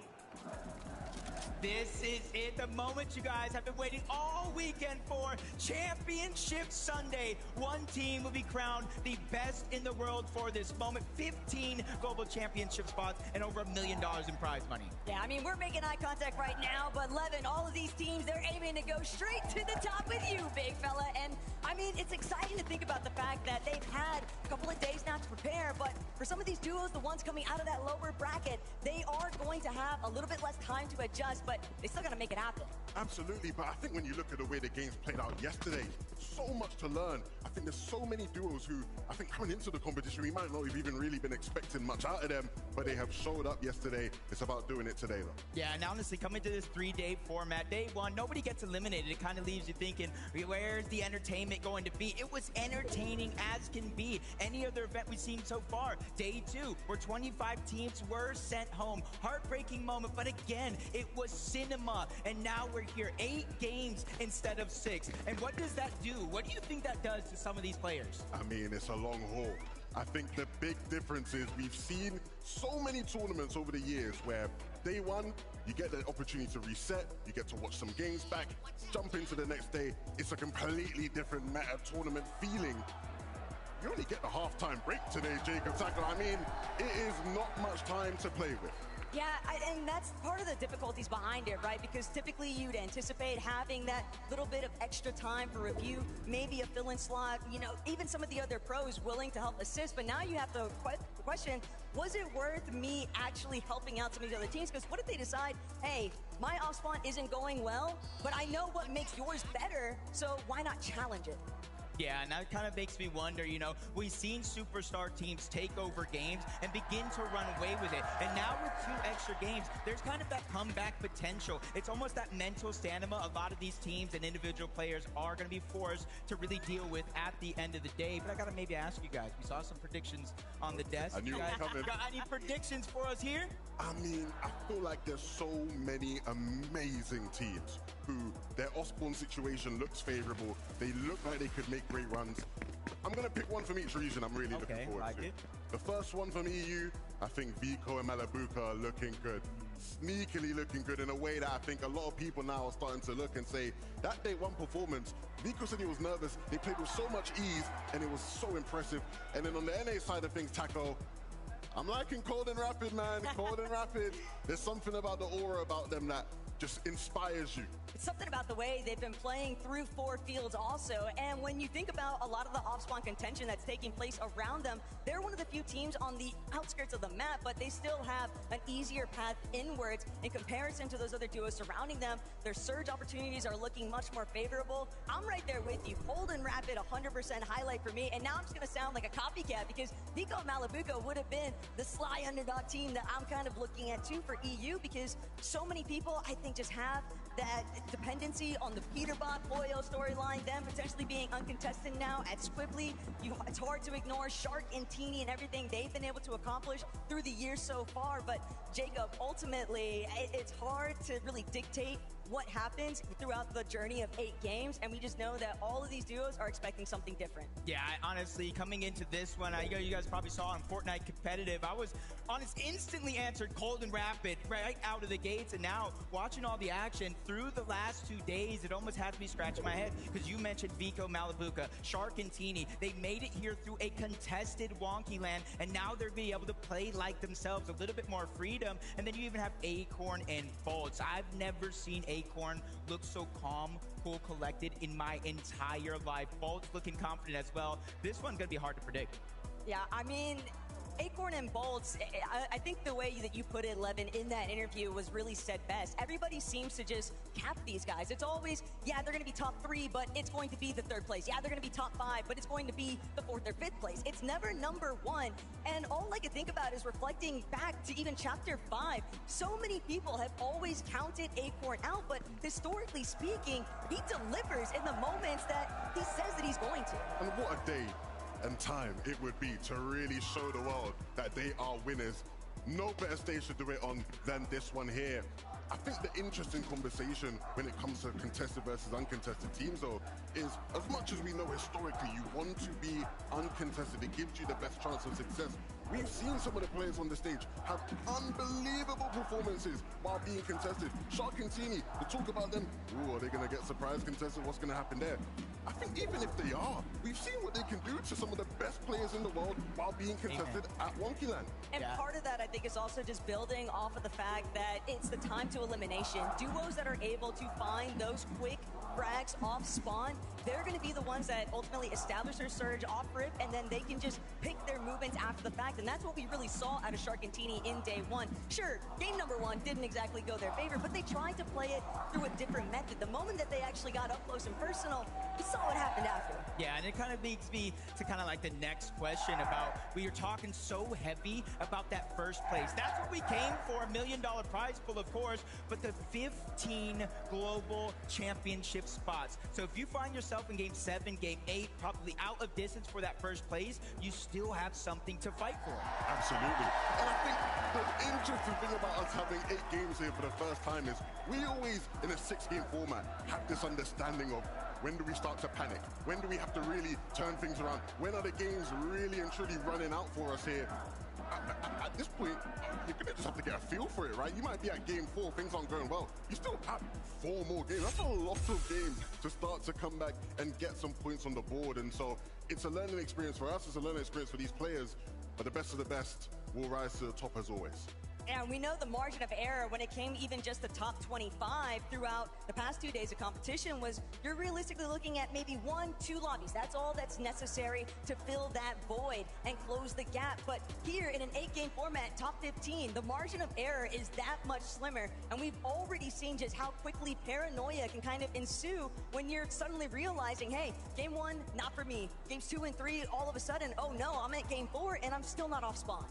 This is it, the moment you guys have been waiting all weekend for. Championship Sunday. One team will be crowned the best in the world for this moment. 15 global championship spots and over $1 million in prize money. Yeah, I mean, we're making eye contact right now, but Levin, all of these teams, they're aiming to go straight to the top with you, big fella. And I mean, it's exciting to think about the fact that they've had a couple of days now to prepare, but for some of these duos, the ones coming out of that lower bracket, they are going to have a little bit less time to adjust, but they still got to make it happen. Absolutely, but I think when you look at the way the games played out yesterday, so much to learn. I think there's so many duos who, I think coming into the competition, we might not have even really been expecting much out of them, but they have showed up yesterday. It's about doing it today, though. Yeah, and honestly, coming to this 3-day format, day 1, nobody gets eliminated. It kind of leaves you thinking, where's the entertainment going to be? It was entertaining as can be. Any other event we've seen so far. Day 2, where 25 teams were sent home. Heartbreaking moment, but again, it was cinema. And now we're here, 8 games instead of 6. And what does that do? What do you think that does to some of these players? I mean, it's a long haul. I think the big difference is we've seen so many tournaments over the years where day 1, you get the opportunity to reset, you get to watch some games back, jump into the next day. It's a completely different meta tournament feeling. You only get the halftime break today, Jacob Tackle. I mean, it is not much time to play with. Yeah, and that's part of the difficulties behind it, right? Because typically you'd anticipate having that little bit of extra time for review, maybe a fill-in slot, you know, even some of the other pros willing to help assist. But now you have to question, was it worth me actually helping out some of these other teams? Because what if they decide, hey, my off spawn isn't going well, but I know what makes yours better, so why not challenge it? Yeah, and that kind of makes me wonder, you know, we've seen superstar teams take over games and begin to run away with it. And now with 2 extra games, there's kind of that comeback potential. It's almost that mental stamina a lot of these teams and individual players are going to be forced to really deal with at the end of the day. But I got to maybe ask you guys, we saw some predictions on the desk. I knew you it guys was coming. got any predictions for us here? I mean, I feel like there's so many amazing teams who their Osborne situation looks favorable. They look like they could make great runs. I'm going to pick one from each region I'm really looking forward to. The first one from EU, I think Vico and Malabuka are looking good. Sneakily looking good in a way that I think a lot of people now are starting to look and say, that day 1 performance, Vico said he was nervous, they played with so much ease, and it was so impressive. And then on the NA side of things, Taco, I'm liking Cold and Rapid, man. Cold and Rapid. There's something about the aura about them that just inspires you. It's something about the way they've been playing through 4 fields also. And when you think about a lot of the off-spawn contention that's taking place around them, they're one of the few teams on the outskirts of the map, but they still have an easier path inwards in comparison to those other duos surrounding them. Their surge opportunities are looking much more favorable. I'm right there with you. Cold and Rapid, 100% highlight for me. And now I'm just going to sound like a copycat because Pico and Malabuka would have been the sly underdog team that I'm kind of looking at too for EU, because so many people, I think, just have that dependency on the Peterbot Boyo storyline, them potentially being uncontested now at Squibbly. It's hard to ignore Shark and Teeny and everything they've been able to accomplish through the years so far. But Jacob, ultimately, it's hard to really dictate what happens throughout the journey of 8 games, and we just know that all of these duos are expecting something different. Yeah, honestly, coming into this one, you guys probably saw on Fortnite Competitive, I was honest, instantly answered Cold and Rapid right out of the gates, and now watching all the action through the last 2 days, it almost has me scratching my head, because you mentioned Vico, Malabuka, Shark, and Teeny. They made it here through a contested wonky land, and now they're being able to play like themselves, a little bit more freedom, and then you even have Acorn and Bolts. I've never seen Acorn look so calm, cool, collected in my entire life. Bolt's looking confident as well. This one's gonna be hard to predict. Yeah, I mean, Acorn and Bolts, I think the way that you put it, Levin, in that interview was really said best. Everybody seems to just cap these guys. It's always, yeah, they're going to be top 3, but it's going to be the 3rd place. Yeah, they're going to be top 5, but it's going to be the 4th or 5th place. It's never number 1. And all I can think about is reflecting back to even Chapter 5. So many people have always counted Acorn out, but historically speaking, he delivers in the moments that he says that he's going to. And what a day and time it would be to really show the world that they are winners. No better stage to do it on than this one here. I think the interesting conversation when it comes to contested versus uncontested teams, though, is as much as we know historically you want to be uncontested, it gives you the best chance of success. We've seen some of the players on the stage have unbelievable performances while being contested. Shark and Teeny, to talk about them, ooh, are they going to get surprise contested? What's going to happen there? I think even if they are, we've seen what they can do to some of the best players in the world while being contested at Wonkyland. And part of that, I think, is also just building off of the fact that it's the time to elimination. Duos that are able to find those quick frags off spawn, they're going to be the ones that ultimately establish their surge off rip, and then they can just pick their movements after the fact. And that's what we really saw out of Shark and Teeny in day 1. Sure, game number 1 didn't exactly go their favor, but they tried to play it through a different method. The moment that they actually got up close and personal, we saw what happened after. Yeah, and it kind of makes me to kind of like the next question about, we are talking so heavy about that first place. That's what we came for, $1 million prize pool, of course, but the 15 global championship spots. So if you find yourself in game 7, game 8, probably out of distance for that first place, you still have something to fight for. Absolutely. And I think the interesting thing about us having 8 games here for the first time is we always, in a 6-game format, have this understanding of when do we start to panic? When do we have to really turn things around? When are the games really and truly running out for us here? At this point, you're going to just have to get a feel for it, right? You might be at game 4, things aren't going well. You still have 4 more games. That's a lot of games to start to come back and get some points on the board. And so it's a learning experience for us. It's a learning experience for these players. But the best of the best will rise to the top as always. And we know the margin of error when it came even just the top 25 throughout the past 2 days of competition was you're realistically looking at maybe 1-2 lobbies. That's all that's necessary to fill that void and close the gap. But here in an 8-game format, top 15, the margin of error is that much slimmer. And we've already seen just how quickly paranoia can kind of ensue when you're suddenly realizing, hey, game 1, not for me. Games 2 and 3, all of a sudden, oh no, I'm at game 4 and I'm still not off spawn.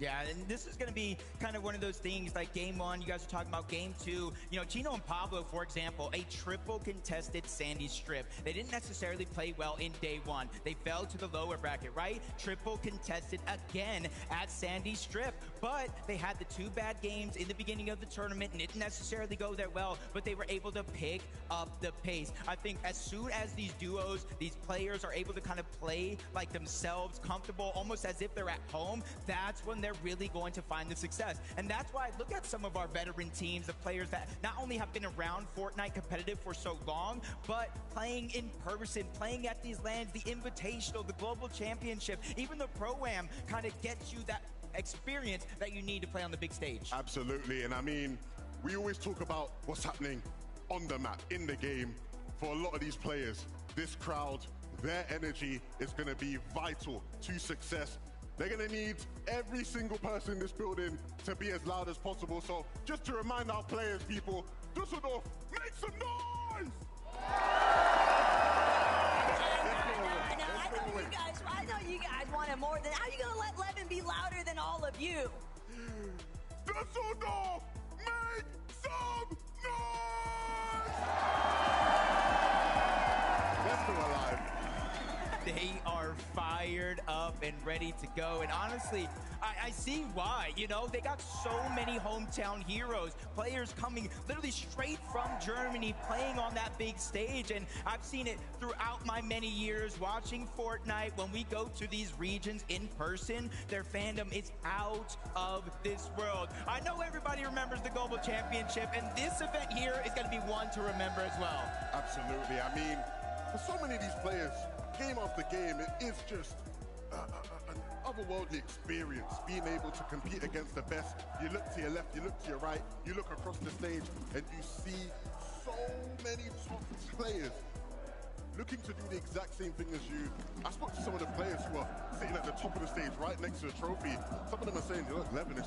Yeah, and this is going to be kind of one of those things like game 1, you guys are talking about game 2. You know, Chino and Pablo, for example, a triple contested Sandy strip. They didn't necessarily play well in day 1. They fell to the lower bracket, right? Triple contested again at Sandy strip. But they had the 2 bad games in the beginning of the tournament and didn't necessarily go that well, but they were able to pick up the pace. I think as soon as these duos, these players are able to kind of play like themselves, comfortable, almost as if they're at home, that's when they're really going to find the success. And that's why I look at some of our veteran teams, the players that not only have been around Fortnite competitive for so long, but playing in person, playing at these lands, the Invitational, the Global Championship, even the Pro-Am kind of gets you that experience that you need to play on the big stage. Absolutely, and I mean, we always talk about what's happening on the map, in the game. For a lot of these players, this crowd, their energy is going to be vital to success. They're going to need every single person in this building to be as loud as possible. So just to remind our players, people, Dusseldorf, make some noise! I know you guys wanted more than, how are you going to let Levin be louder than all of you? Dusseldorf, make some noise! Let's go alive. They are fired up and ready to go. And honestly, I see why. You know, they got so many hometown heroes, players coming literally straight from Germany, playing on that big stage. And I've seen it throughout my many years watching Fortnite. When we go to these regions in person, their fandom is out of this world. I know everybody remembers the Global Championship, and this event here is going to be one to remember as well. Absolutely. I mean, for so many of these players, game after game, it is just an otherworldly experience, being able to compete against the best. You look to your left, you look to your right, you look across the stage, and you see so many top players looking to do the exact same thing as you. I spoke to some of the players who are sitting at the top of the stage right next to a trophy. Some of them are saying, look, Levin,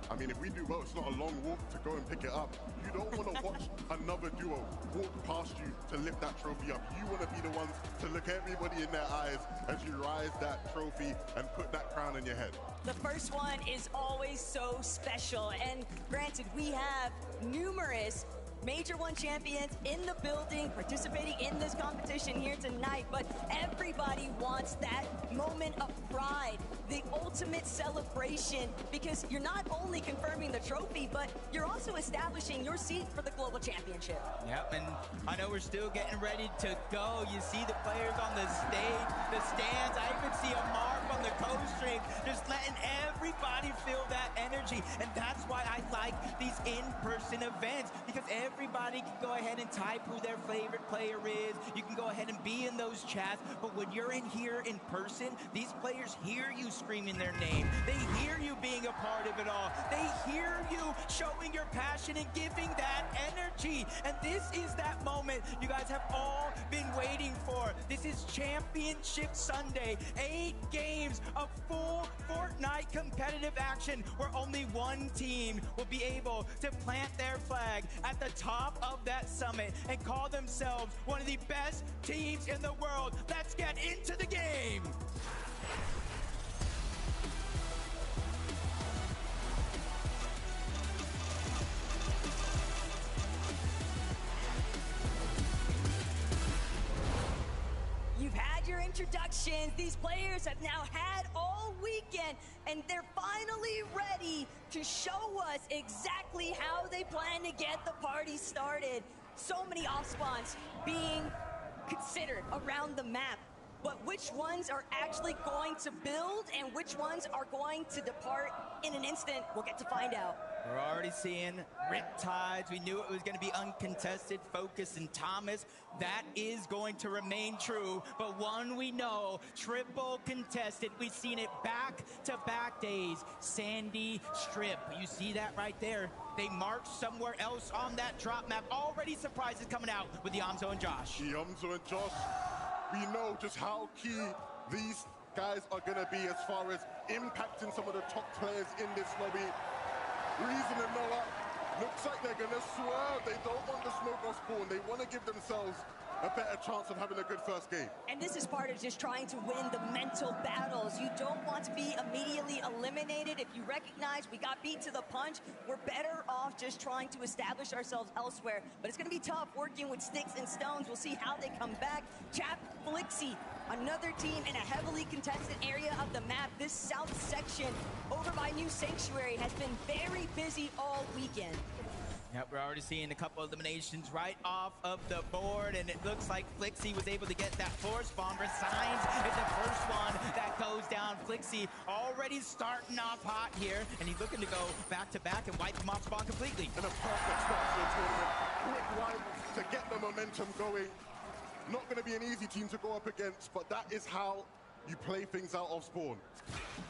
I mean, if we do well, it's not a long walk to go and pick it up. You don't want to watch another duo walk past you to lift that trophy up. You want to be the ones to look everybody in their eyes as you rise that trophy and put that crown on your head. The first one is always so special. And granted, we have numerous Major 1 champions in the building participating in this competition here tonight, but everybody wants that moment of pride, the ultimate celebration, because you're not only confirming the trophy, but you're also establishing your seat for the Global Championship. Yep, and I know we're still getting ready to go. You see the players on the stage, the stands. I even see a mark on the co-string, just letting everybody feel that energy. And that's why I like these in-person events, because everybody can go ahead and type who their favorite player is. You can go ahead and be in those chats. But when you're in here in person, these players hear you screaming their name. They hear you being a part of it all. They hear you showing your passion and giving that energy. And this is that moment you guys have all been waiting for. This is Championship Sunday. 8 games of full Fortnite competitive action where only one team will be able to plant their flag at the top of that summit and call themselves one of the best teams in the world. Let's get into the game. You've had your introductions. These players have now had all weekend, and they're finally ready to show us exactly how they plan to get the party started. So many off-spawns being considered around the map, but which ones are actually going to build and which ones are going to depart in an instant, we'll get to find out. We're already seeing Riptides. We knew it was going to be uncontested. Focus and Thomas. That is going to remain true. But one we know, triple contested. We've seen it back-to-back days. Sandy Strip. You see that right there. They marched somewhere else on that drop map. Already surprises coming out with the Yomzo and Josh. Yomzo and Josh, we know just how key these guys are going to be as far as impacting some of the top players in this lobby. Reason and Noah, looks like they're going to swerve. They don't want the smoke off spawn. They want to give themselves a better chance of having a good first game. And this is part of just trying to win the mental battles. You don't want to be immediately eliminated. If you recognize we got beat to the punch, we're better off just trying to establish ourselves elsewhere. But it's going to be tough working with sticks and stones. We'll see how they come back. xKabLuiz, another team in a heavily contested area of the map. This south section over by New Sanctuary has been very busy all weekend. Yep, we're already seeing a couple eliminations right off of the board, and it looks like Flixie was able to get that force bomb. Resigns is the first one that goes down. Flixie already starting off hot here, and he's looking to go back-to-back and wipe him off spawn completely. And a perfect start to the tournament. Quick one to get the momentum going. Not going to be an easy team to go up against, but that is how you play things out of spawn.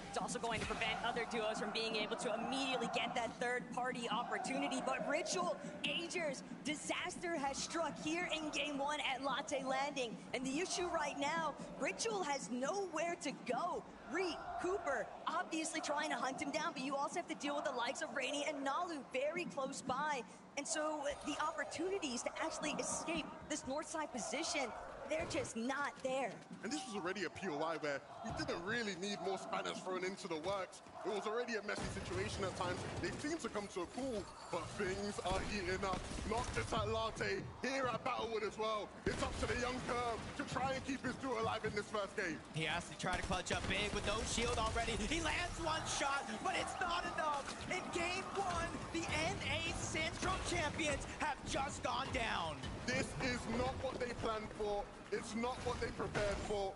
It's also going to prevent other duos from being able to immediately get that third-party opportunity. But Ritual, Agers, disaster has struck here in Game 1 at Latte Landing. And the issue right now, Ritual has nowhere to go. Reet, Cooper, obviously trying to hunt him down, but you also have to deal with the likes of Rainy and Nalu very close by. And so the opportunities to actually escape this north side position, they're just not there. And this was already a POI where we didn't really need more spanners thrown into the works. It was already a messy situation at times. They seem to come to a cool, but things are heating up. Not just at Latte, here at Battlewood as well. It's up to the young Curve to try and keep his duo alive in this first game. He has to try to clutch up big with no shield already. He lands one shot, but it's not enough. In Game 1, the NA Central champions have just gone down. This is not what they planned for. It's not what they prepared for.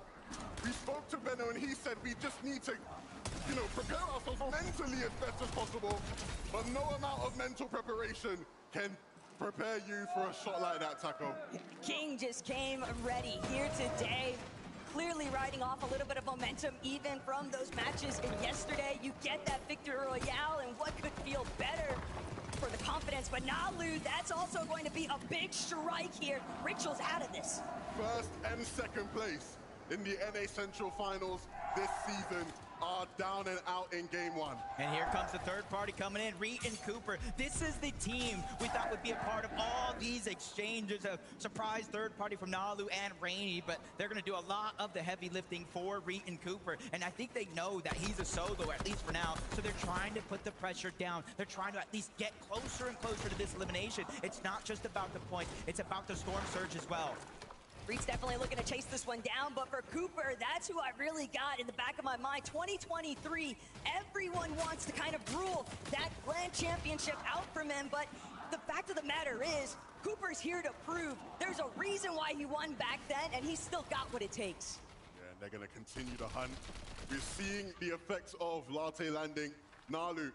We spoke to Benno and he said we just need to, prepare ourselves mentally as best as possible. But no amount of mental preparation can prepare you for a shot like that, Taco. King just came ready here today. Clearly riding off a little bit of momentum even from those matches yesterday. You get that Victory Royale, and what could feel better for the confidence? But Nalu, that's also going to be a big strike here. Ritual's out of this. First and second place in the NA Central Finals this season are down and out in Game 1. And here comes the third party coming in, Reet and Cooper. This is the team we thought would be a part of all these exchanges. A surprise third party from Nalu and Rainy, but they're going to do a lot of the heavy lifting for Reet and Cooper. And I think they know that he's a solo, at least for now, so they're trying to put the pressure down. They're trying to at least get closer and closer to this elimination. It's not just about the points, it's about the Storm Surge as well. Reed's definitely looking to chase this one down, but for Cooper, that's who I really got in the back of my mind. 2023, everyone wants to kind of rule that Grand Championship out from him, but the fact of the matter is, Cooper's here to prove there's a reason why he won back then, and he's still got what it takes. Yeah, and they're going to continue to hunt. We're seeing the effects of Latte Landing. Nalu,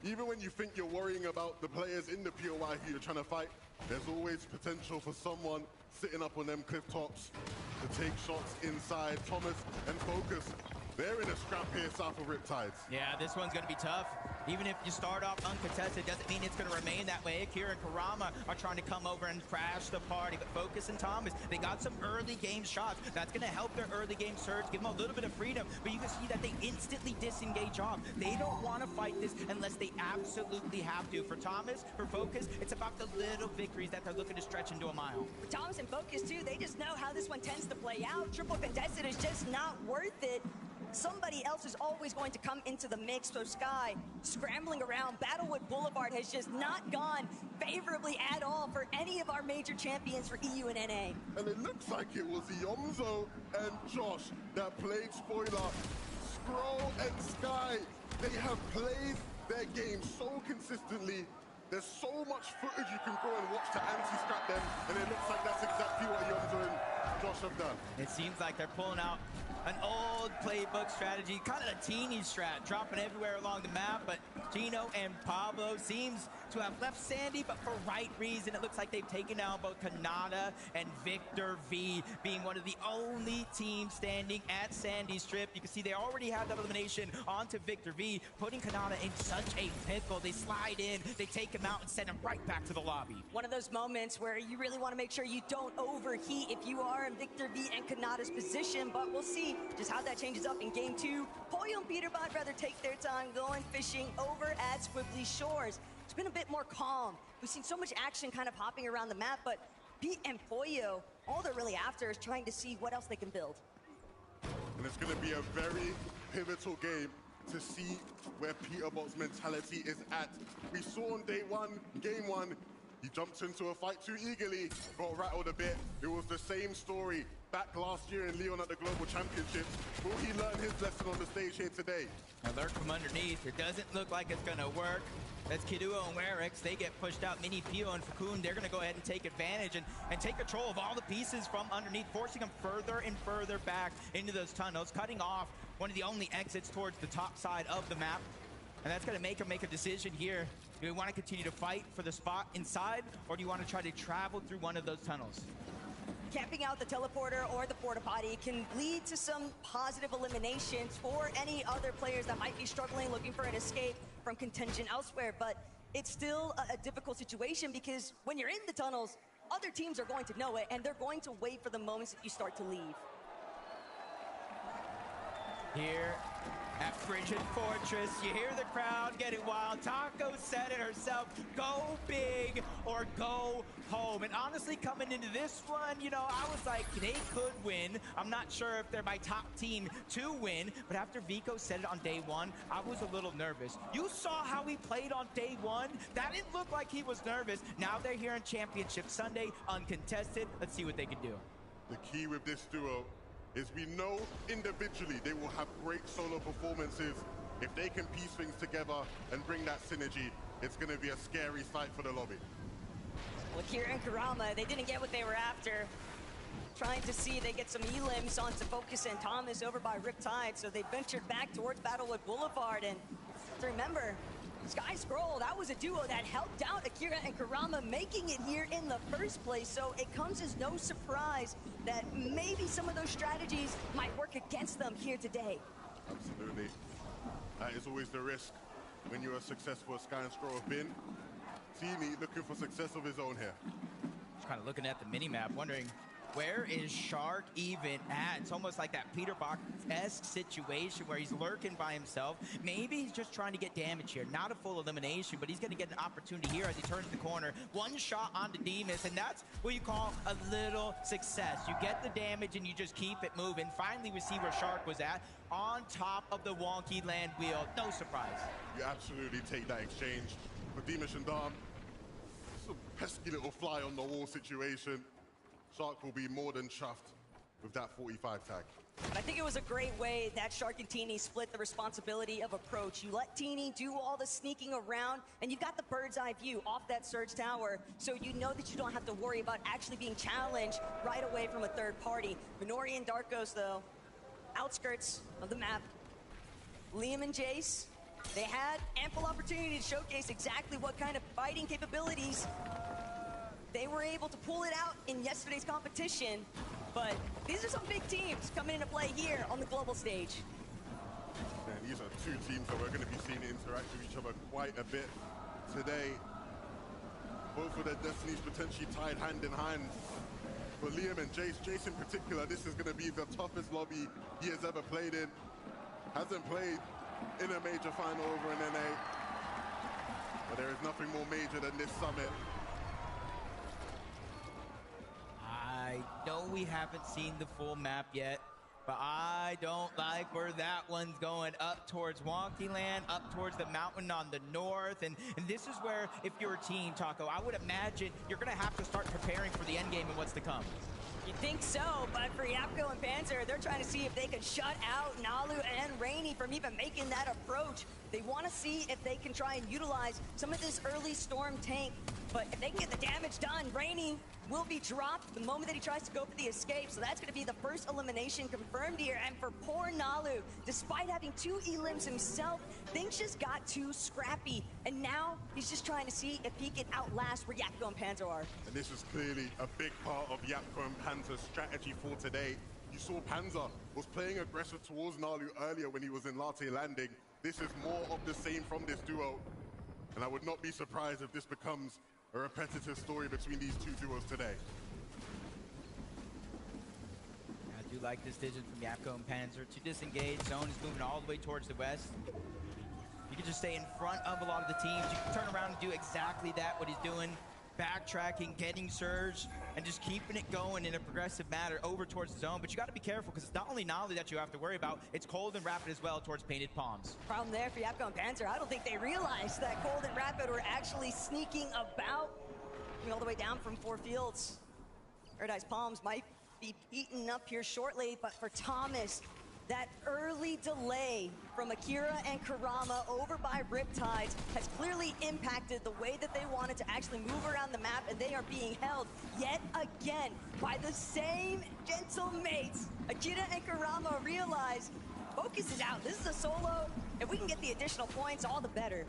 even when you think you're worrying about the players in the POI who you're trying to fight, there's always potential for someone sitting up on them cliff tops to take shots inside. Thomas and Focus, they're in a scrap here south of Riptides. Yeah, this one's going to be tough. Even if you start off uncontested, doesn't mean it's going to remain that way. Akira and Karama are trying to come over and crash the party, but Focus and Thomas, they got some early game shots. That's going to help their early game surge, give them a little bit of freedom, but you can see that they instantly disengage off. They don't want to fight this unless they absolutely have to. For Thomas, for Focus, it's about the little victories that they're looking to stretch into a mile. For Thomas and Focus, too, they just know how this one tends to play out. Triple contested is just not worth it. Somebody else is always going to come into the mix. So Sky scrambling around. Battlewood Boulevard has just not gone favorably at all for any of our major champions for EU and NA. And it looks like it was Yomzo and Josh that played spoiler. Scroll and Sky, they have played their game so consistently. There's so much footage you can go and watch to anti-scrap them, and it looks like that's exactly what Yomzo and Josh have done? It seems like they're pulling out an old playbook strategy, kind of a teeny strat, dropping everywhere along the map, but Gino and Pablo seems to have left Sandy, but for right reason. It looks like they've taken down both Kanata and Victor V, being one of the only teams standing at Sandy Strip. You can see they already have that elimination onto Victor V, putting Kanata in such a pickle. They slide in, they take him out and send him right back to the lobby. One of those moments where you really want to make sure you don't overheat if you are in Victor V and Kanata's position, but we'll see just how that changes up in game 2. Pollo and Peterbot rather take their time going fishing over at Squibbly Shores. It's been a bit more calm. We've seen so much action kind of hopping around the map, but Pete and Pollo, all they're really after is trying to see what else they can build. And it's going to be a very pivotal game to see where Peterbot's mentality is at. We saw on day 1, game 1, he jumped into a fight too eagerly, got rattled a bit. It was the same story back last year in Lyon at the Global Championships. Will he learn his lesson on the stage here today? Now lurk from underneath. It doesn't look like it's gonna work. That's Kiduo and Werix. They get pushed out. Mini Pio and Fakun, they're gonna go ahead and take advantage and take control of all the pieces from underneath, forcing them further and further back into those tunnels, cutting off one of the only exits towards the top side of the map. And that's gonna make them make a decision here. Do we want to continue to fight for the spot inside, or do you want to try to travel through one of those tunnels? Camping out the teleporter or the porta potty can lead to some positive eliminations for any other players that might be struggling, looking for an escape from contention elsewhere. But it's still a difficult situation because when you're in the tunnels, other teams are going to know it, and they're going to wait for the moments that you start to leave. Here at Frigid Fortress, you hear the crowd getting wild. Taco said it herself, go big or go home. And honestly, coming into this one, you know, I was like, they could win. I'm not sure if they're my top team to win, but after Vico said it on day 1, I was a little nervous. You saw how he played on day 1? That didn't look like he was nervous. Now they're here on Championship Sunday, uncontested. Let's see what they can do. The key with this duo is we know individually they will have great solo performances. If they can piece things together and bring that synergy, it's going to be a scary sight for the lobby. Well, Kira and Karama, they didn't get what they were after. Trying to see they get some elims onto Focus and Thomas over by Riptide, so they ventured back towards Battlewood Boulevard. And remember, Sky Scroll, that was a duo that helped out Akira and Karama making it here in the first place. So it comes as no surprise that maybe some of those strategies might work against them here today. Absolutely. That is always the risk when you're as successful as Sky and Scroll have been. Teamy looking for success of his own here. Just kind of looking at the mini-map, wondering, where is Shark even at? It's almost like that Peter Box-esque situation where he's lurking by himself. Maybe he's just trying to get damage here. Not a full elimination, but he's going to get an opportunity here as he turns the corner. One shot onto Demus, and that's what you call a little success. You get the damage and you just keep it moving. Finally, we see where Shark was at, on top of the wonky land wheel. No surprise. You absolutely take that exchange. For Demus and Dom, it's a pesky little fly on the wall situation. Shark will be more than chuffed with that 45 tag. But I think it was a great way that Shark and Teeny split the responsibility of approach. You let Teeny do all the sneaking around, and you got the bird's eye view off that Surge Tower, so you know that you don't have to worry about actually being challenged right away from a third party. Minori and Darkos, though, outskirts of the map. Liam and Jace, they had ample opportunity to showcase exactly what kind of fighting capabilities they were able to pull it out in yesterday's competition, but these are some big teams coming into play here on the global stage. Man, these are two teams that we're going to be seeing interact with each other quite a bit today. Both of their destinies potentially tied hand in hand. For Liam and Jace in particular, this is going to be the toughest lobby he has ever played in. Hasn't played in a major final over in NA, but there is nothing more major than this summit. I know we haven't seen the full map yet, but I don't like where that one's going. Up towards Wonky Land, up towards the mountain on the north, and this is where, if you're a team, Taco, I would imagine you're going to have to start preparing for the end game and what's to come. You think so, but for Yapko and Panzer, they're trying to see if they can shut out Nalu and Rainy from even making that approach. They want to see if they can try and utilize some of this early Storm tank But if they can get the damage done, Rainy will be dropped the moment that he tries to go for the escape. So that's going to be the first elimination confirmed here. And for poor Nalu, despite having 2 elims himself, things just got too scrappy. And now he's just trying to see if he can outlast where Yapko and Panzer are. And this is clearly a big part of Yapko and Panzer's strategy for today. You saw Panzer was playing aggressive towards Nalu earlier when he was in Latte landing. This is more of the same from this duo. And I would not be surprised if this becomes a repetitive story between these 2 duos today. I do like this decision from Yapko and Panzer to disengage. Zone is moving all the way towards the west. You can just stay in front of a lot of the teams. You can turn around and do exactly that, what he's doing. Backtracking, getting surge, and just keeping it going in a progressive manner over towards the zone. But you got to be careful because it's not only Nolly that you have to worry about, it's Cold and Rapid as well towards Painted Palms. Problem there for Yapko and Panzer. I don't think they realized that Cold and Rapid were actually sneaking about. All the way down from 4 fields. Paradise Palms might be eaten up here shortly, but for Thomas, that early delay from Akira and Karama over by Riptides has clearly impacted the way that they wanted to actually move around the map, and they are being held yet again by the same gentle mates. Akira and Karama realize focus is out. This is a solo. If we can get the additional points, all the better.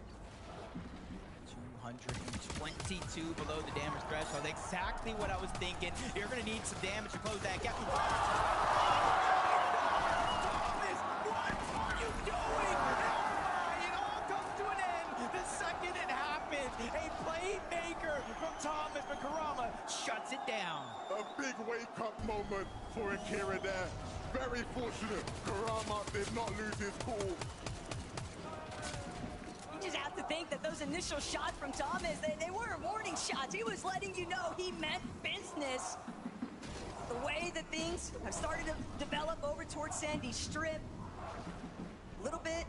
122 below the damage threshold. Exactly what I was thinking. You're going to need some damage to close that gap. What are you doing? It all comes to an end the second it happens. A playmaker from Thomas, but Karama shuts it down. A big wake-up moment for Akira there. Very fortunate. Karama did not lose his cool. You just have to think that those initial shots from Thomas, they weren't warning shots. He was letting you know he meant business. The way that things have started to develop over towards Sandy Strip, a little bit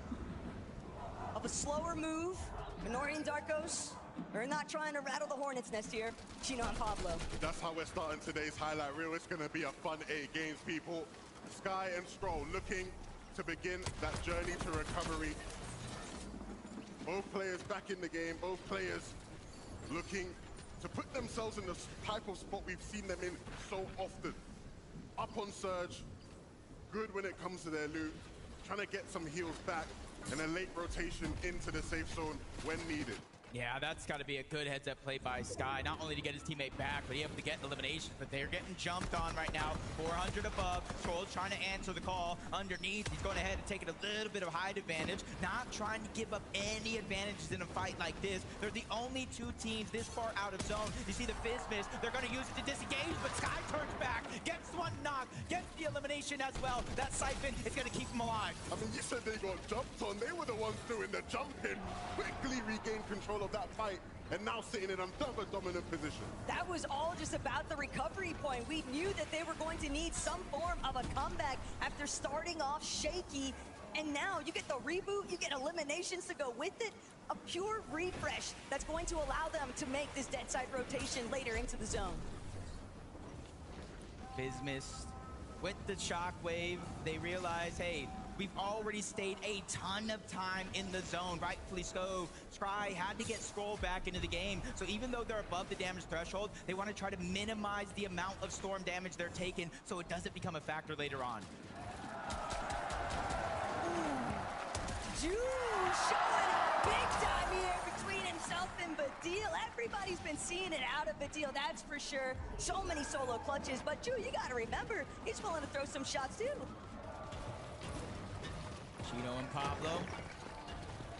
of a slower move. Minori and Darkos are not trying to rattle the hornet's nest here. Chino and Pablo. That's how we're starting today's highlight reel. It's going to be a fun 8 games, people. Sky and Stroll looking to begin that journey to recovery. Both players back in the game, both players looking to put themselves in the type of spot we've seen them in so often. Up on surge, good when it comes to their loot, trying to get some heals back, and a late rotation into the safe zone when needed. Yeah, that's got to be a good heads-up play by Sky, not only to get his teammate back, but he able to get elimination, but they're getting jumped on right now. 400 above. Troll's trying to answer the call underneath. He's going ahead and taking a little bit of height advantage, not trying to give up any advantages in a fight like this. They're the only 2 teams this far out of zone. You see the fizz miss. They're going to use it to disengage, but Sky turns back, gets one knock, gets the elimination as well. That siphon is going to keep him alive. I mean, you said they got jumped on. They were the ones doing the jumping. Quickly regained control of that fight, and now sitting in another dominant position. That was all just about the recovery point. We knew that they were going to need some form of a comeback after starting off shaky, and now you get the reboot, you get eliminations to go with it, a pure refresh that's going to allow them to make this dead side rotation later into the zone. Bismuth with the shockwave, they realize, hey, we've already stayed a ton of time in the zone, rightfully so. Sky had to get Scroll back into the game, so even though they're above the damage threshold, they want to try to minimize the amount of storm damage they're taking so it doesn't become a factor later on. Juice showing up big time here between himself and Badil. Everybody's been seeing it out of Badil, that's for sure. So many solo clutches, but Ju, you gotta remember, he's willing to throw some shots too. Chino and Pablo.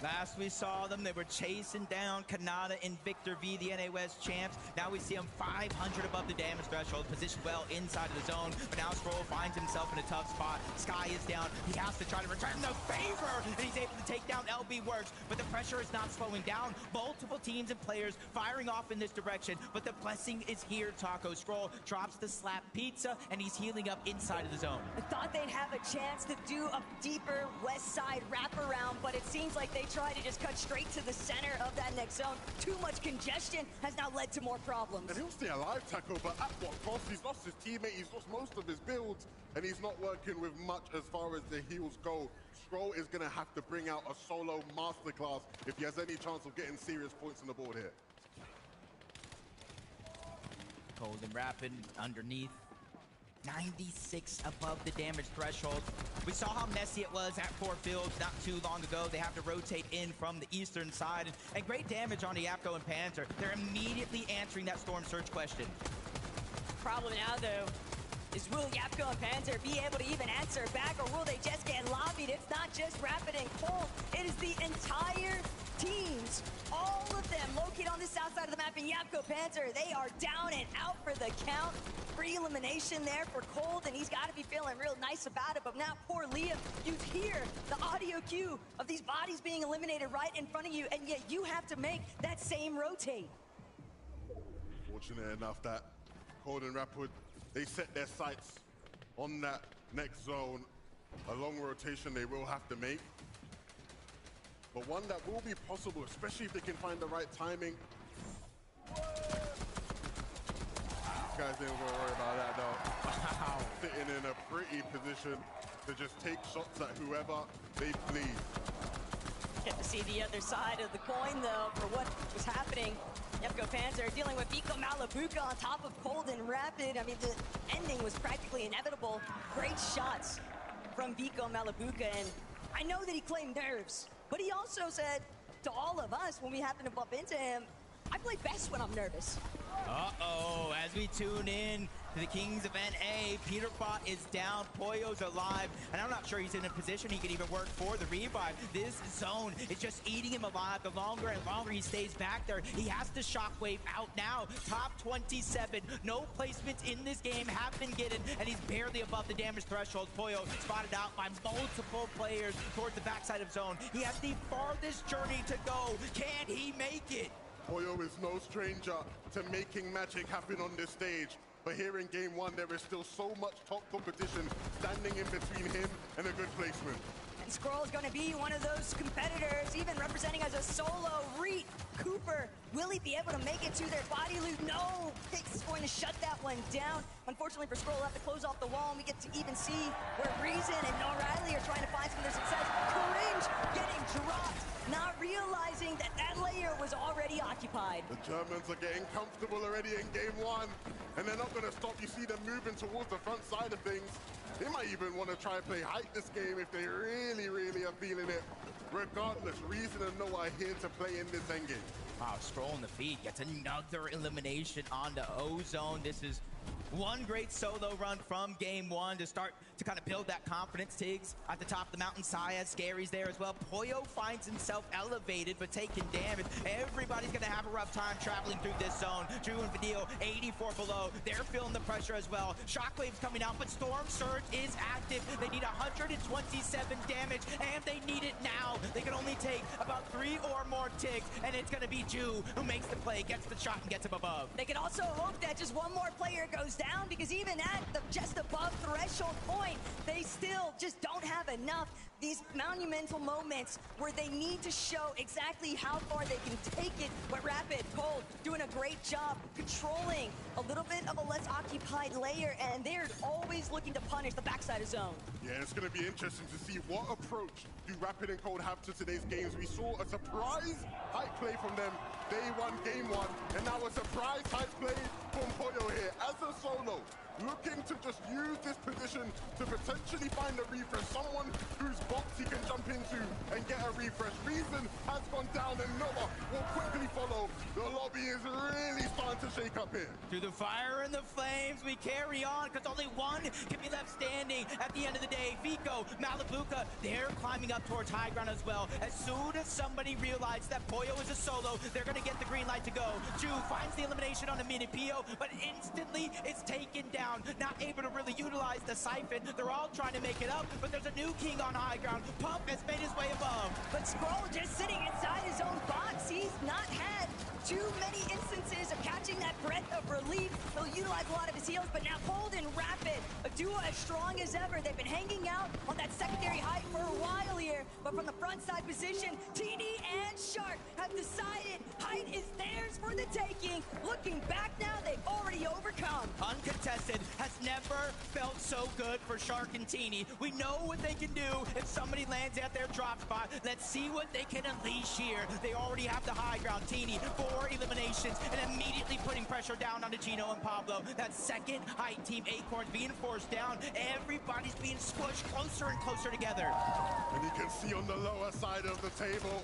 Last we saw them, they were chasing down Kanata and Victor V, the NA West champs. Now we see them 500 above the damage threshold, positioned well inside of the zone. But now Scroll finds himself in a tough spot. Sky is down. He has to try to return the favor, and he's able to take down LB Works. But the pressure is not slowing down. Multiple teams and players firing off in this direction. But the blessing is here, Taco. Scroll drops the slap pizza, and he's healing up inside of the zone. I thought they'd have a chance to do a deeper west side wraparound, but it seems like they try to just cut straight to the center of that next zone. Too much congestion has now led to more problems. And he'll stay alive, Taco, but at what cost? He's lost his teammate, he's lost most of his builds, and he's not working with much as far as the heals go. Scroll is going to have to bring out a solo masterclass if he has any chance of getting serious points on the board here. Cold and Rapid underneath. 96 above the damage threshold. We saw how messy it was at Fort Fields not too long ago. They have to rotate in from the eastern side, and great damage on the Yapko and Panzer. They're immediately answering that Storm Surge question. Problem now, though, is will Yapko and Panzer be able to even answer back, or will they just get lobbied? It's not just Rapid and Cold, it is the entire teams, all of them located on the south side of the map. And Yapko Panzer, they are down and out for the count. Free elimination there for Cold, and he's got to be feeling real nice about it. But now poor Liam, you hear the audio cue of these bodies being eliminated right in front of you, and yet you have to make that same rotate. Fortunate enough that Cold and Rapid, they set their sights on that next zone. A long rotation they will have to make, but one that will be possible, especially if they can find the right timing. These guys ain't gonna worry about that though. Wow. Sitting in a pretty position to just take shots at whoever they please. Get to see the other side of the coin though for what was happening. Yapko Panzer dealing with Pico Malabuka on top of Cold and Rapid. I mean, the ending was practically inevitable. Great shots from Pico Malabuka, and I know that he claimed nerves, but he also said to all of us when we happened to bump into him, I play best when I'm nervous. Uh-oh, as we tune in to the Kings of NA, Peter Pot is down, Pollo's alive, and I'm not sure he's in a position he can even work for the revive. This zone is just eating him alive. The longer and longer he stays back there, he has to shockwave out now. Top 27, no placements in this game have been given, and he's barely above the damage threshold. Pollo spotted out by multiple players towards the backside of zone. He has the farthest journey to go. Can he make it? Pollo is no stranger to making magic happen on this stage. But here in game one, there is still so much top competition standing in between him and a good placement. And Skrull is going to be one of those competitors, even representing as a solo. Reet, Cooper, will he be able to make it to their body loot? No, Pick's going to shut that one down. Unfortunately for Skrull, we'll have to close off the wall, and we get to even see where Reason and O'Reilly are trying to find some of their success. Cringe getting dropped, not realizing that that layer was already occupied. The Germans are getting comfortable already in game one, and they're not going to stop. You see them moving towards the front side of things. They might even want to try and play height this game if they really, really are feeling it. Regardless, Reason and Noah are here to play in this endgame. Wow, Skrull in the feed gets another elimination on the O-Zone. This is one great solo run from game one to start to kind of build that confidence. Tiggs at the top of the mountain, Saya, Scary's there as well. Pollo finds himself elevated but taking damage. Everybody's gonna have a rough time traveling through this zone. Drew and Vidil, 84 below. They're feeling the pressure as well. Shockwave's coming out, but Storm Surge is active. They need 127 damage, and they need it now. They can only take about 3 or more ticks, and it's gonna be Ju who makes the play, gets the shot, and gets him above. They can also hope that just one more player goes down, because even at the just above threshold point, they still just don't have enough. These monumental moments where they need to show exactly how far they can take it. But Rapid, Cold, doing a great job controlling a little bit of a less occupied layer, and they're always looking to punish the backside of zone. Yeah, it's going to be interesting to see what approach do Rapid and Cold have to today's games. We saw a surprise hype play from them day one, game one, and now a surprise hype play from Pollo here as a solo, looking to just use this position to potentially find a refresh, someone whose box he can jump into and get a refresh. Reason has gone down, and Noah will quickly follow. The lobby is really starting to shake up here. Through the fire and the flames, we carry on, because only one can be left standing at the end of the day. Vico, Malabuka, they're climbing up towards high ground as well. As soon as somebody realizes that Pollo is a solo, they're going to get the green light to go. Ju finds the elimination on the mini Pio, but instantly it's taken down. Not able to really utilize the siphon. They're all trying to make it up, but there's a new king on high ground. Pump has made his way above. But Skrull just sitting inside his own box. He's not had too many instances of catching that breath of relief. He'll utilize a lot of his heals, but now Cold and Rapid, a duo as strong as ever. They've been hanging out on that secondary height for a while here, but from the front side position, Teeny and Shark have decided height is theirs for the taking. Looking back now, they've already overcome. Uncontested has never felt so good for Shark and Teeny. We know what they can do if somebody lands at their drop spot. Let's see what they can unleash here. They already have the high ground. Teeny, 4 eliminations, and immediately putting pressure down onto Gino and Pablo. That second height team, Acorns, being forced down. Everybody's being squished closer and closer together. And you can see on the lower side of the table,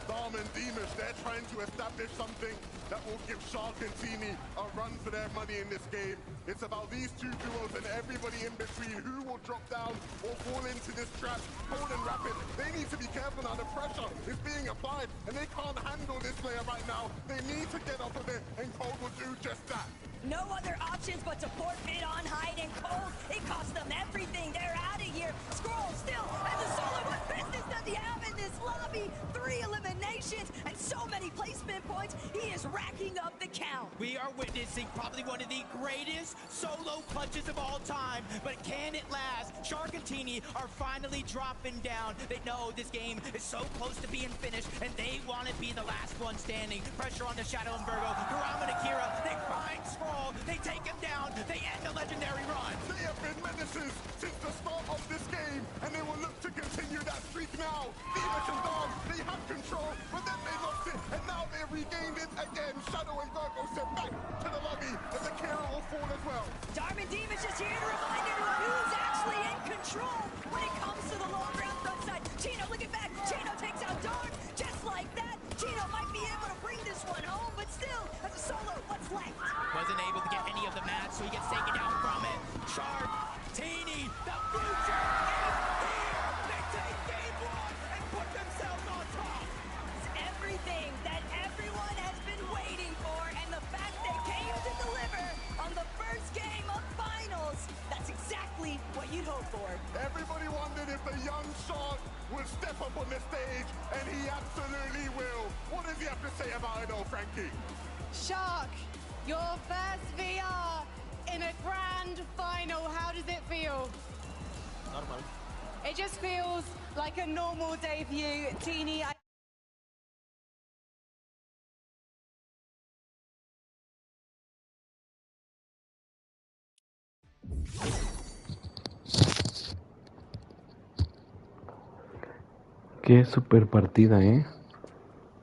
Dom and Demus, they're trying to establish something that will give Shark and Teeny a run for their money in this game. It's about these two duos and everybody in between who will drop down or fall into this trap. Cold and Rapid, they need to be careful now. The pressure is being applied and they can't handle this player right now. They need to get off of it and Cold will do just that. No other options but to forfeit on height and Cold. It cost them everything. They're out of here. Scroll still has a solo. What business does he have in this lobby? 3 eliminations and so many placement points. He is racking up the count. We are witnessing probably one of the greatest solo clutches of all time, but can it last? Shark and Teeny are finally dropping down. They know this game is so close to being finished, and they want to be the last one standing. Pressure on the Shadow and Virgo. Karama and Akira, they find Scroll, they take him down, they end the legendary run. They have been menaces since the start of this game, and they will look to continue that streak now. Demus and Dom, they have control, but then they lost it, and now they've regained it again. Shadow and Virgo sent back to the lobby, and the Kira will fall as well. Darman Demus just here to remind everyone who's actually in control when it comes to the low ground front side. Chino looking back, Chino takes out Dark, just like that. Chino might be able to bring this one home, but still, as a solo, what's left? Wasn't able to get any of the match, so he gets taken down from it. Shark, Teeny, the future is here. They take game 1 and put themselves on top. It's everything that everyone has been waiting for, and the fact they came to deliver on the first game of finals, that's exactly what you'd hope for. Everybody wondered if the young Shark would step up on the stage, and he absolutely will. What does he have to say about it all, Frankie? Shark, your first VR in a grand final. How does it feel? Normal. It just feels like a normal day for you, Teeny. Qué super partida, ¿eh?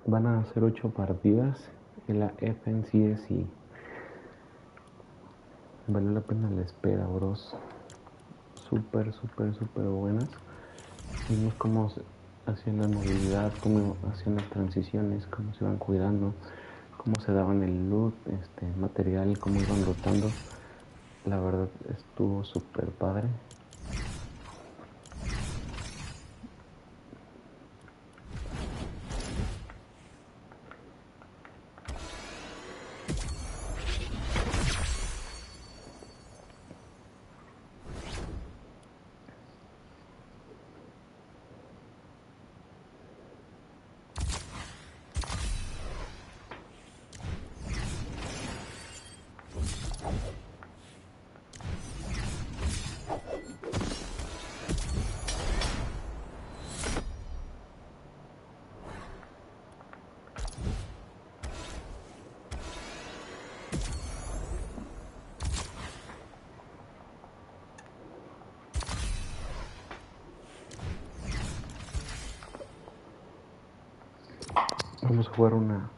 Van a hacer 8 partidas en la FNCS y valió la pena la espera, bros. Súper buenas. Vimos cómo hacían la movilidad, cómo hacían las transiciones, cómo se iban cuidando, cómo se daban el loot, material, cómo iban rotando. La verdad estuvo súper padre. Vamos a jugar una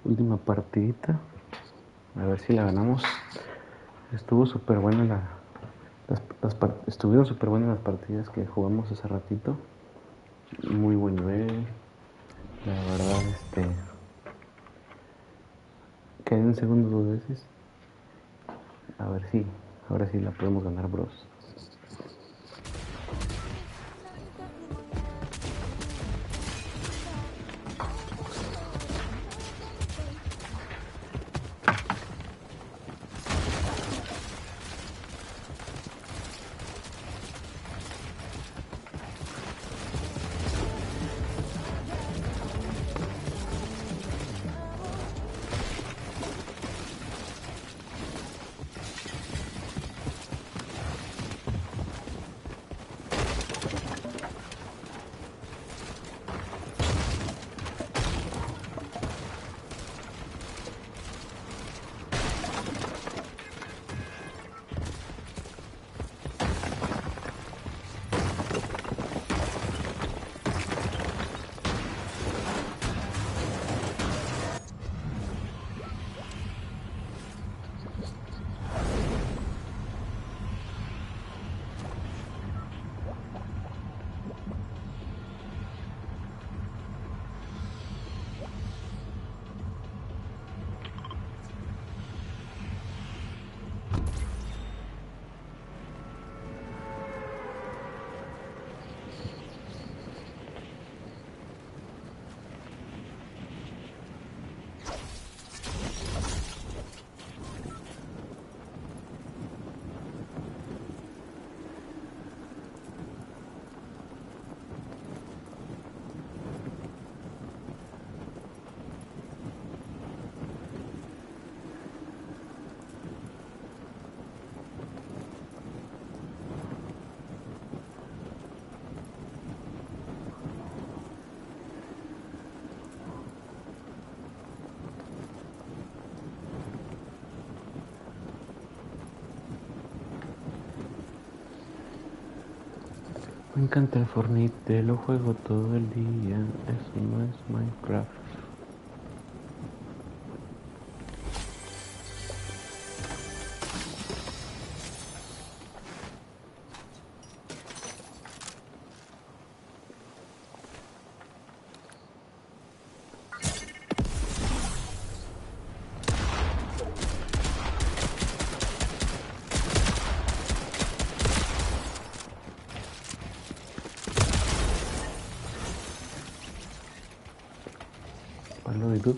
última partidita, a ver si la ganamos. Estuvo súper buena estuvieron súper buenas las partidas que jugamos hace ratito. Muy buen nivel. La verdad, quedé en segundo 2 veces. A ver si ahora sí la podemos ganar, bros. Me encanta el Fortnite, lo juego todo el día, eso no es Minecraft. ¿Palo y tú?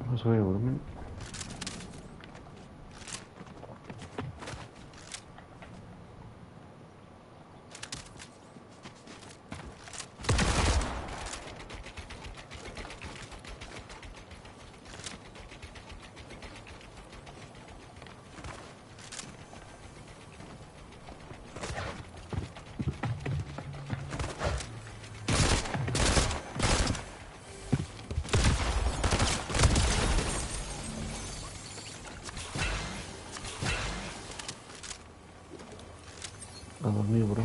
Vamos a subir el volumen. A dormir, bro.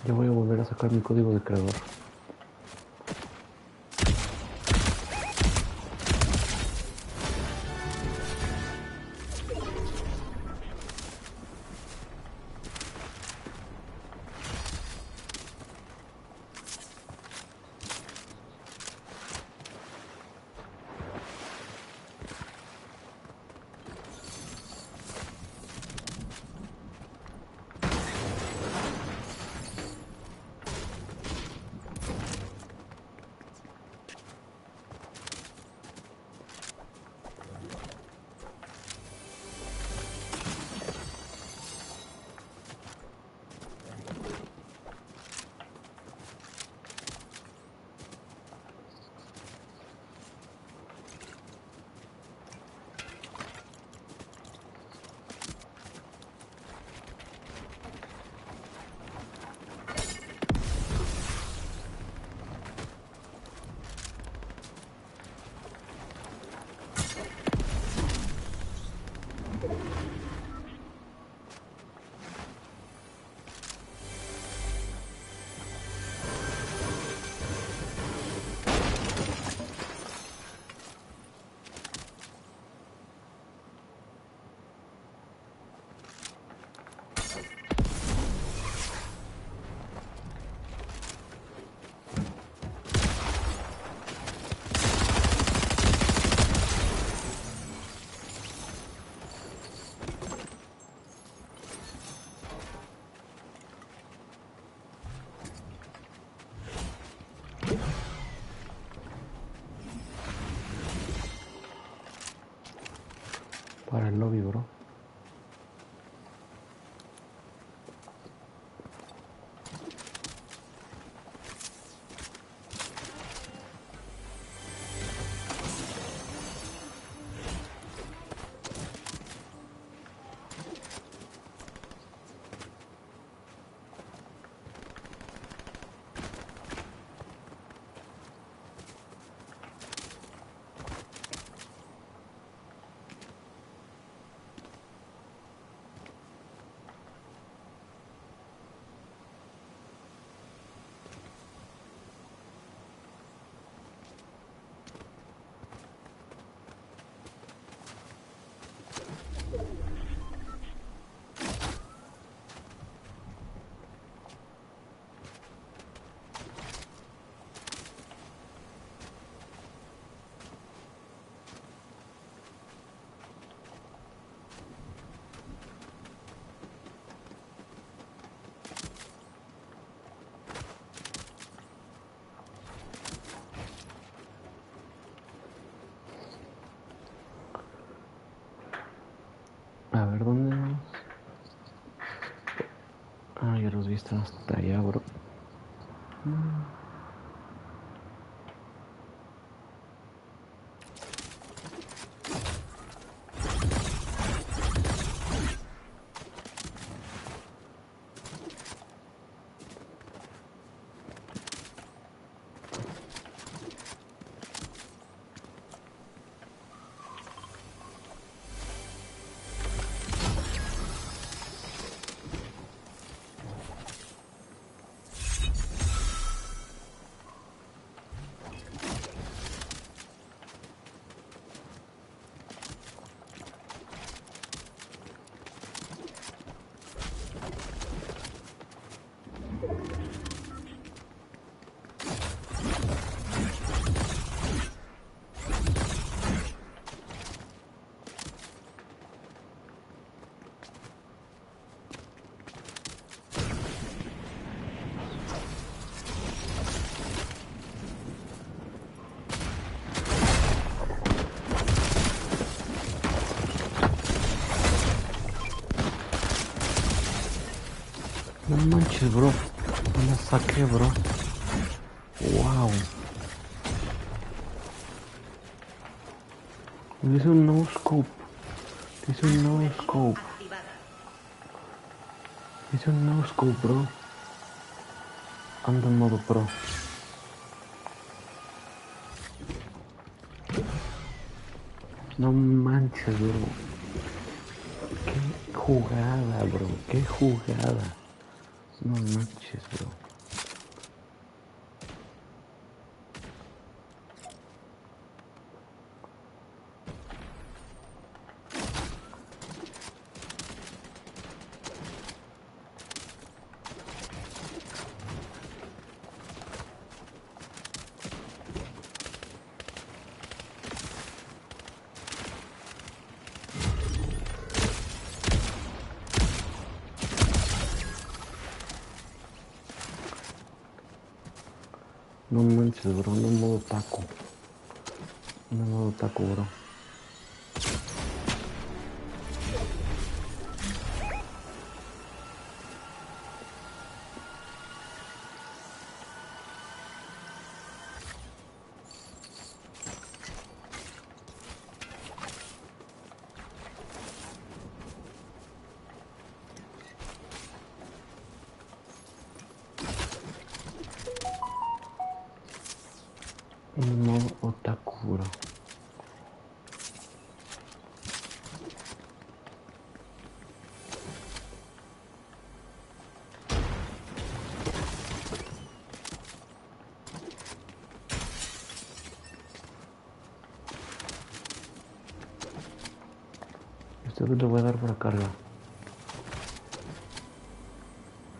Yo voy a volver a sacar mi código de creador. Para el lobby, bro. A ver, ¿dónde vamos? Ah, ya los vi, están hasta allá, bro. No manches, bro. No la saqué, bro. Wow. Dice un no scope. Dice un no scope. Dice un no scope, bro. Ando en modo pro. No manches, bro. Qué jugada, bro. Qué jugada. No manches, bro. No manches, bro, ando en modo taco. Ando en modo taco, bro. En modo otaku, bro. Esto le voy a dar para carga.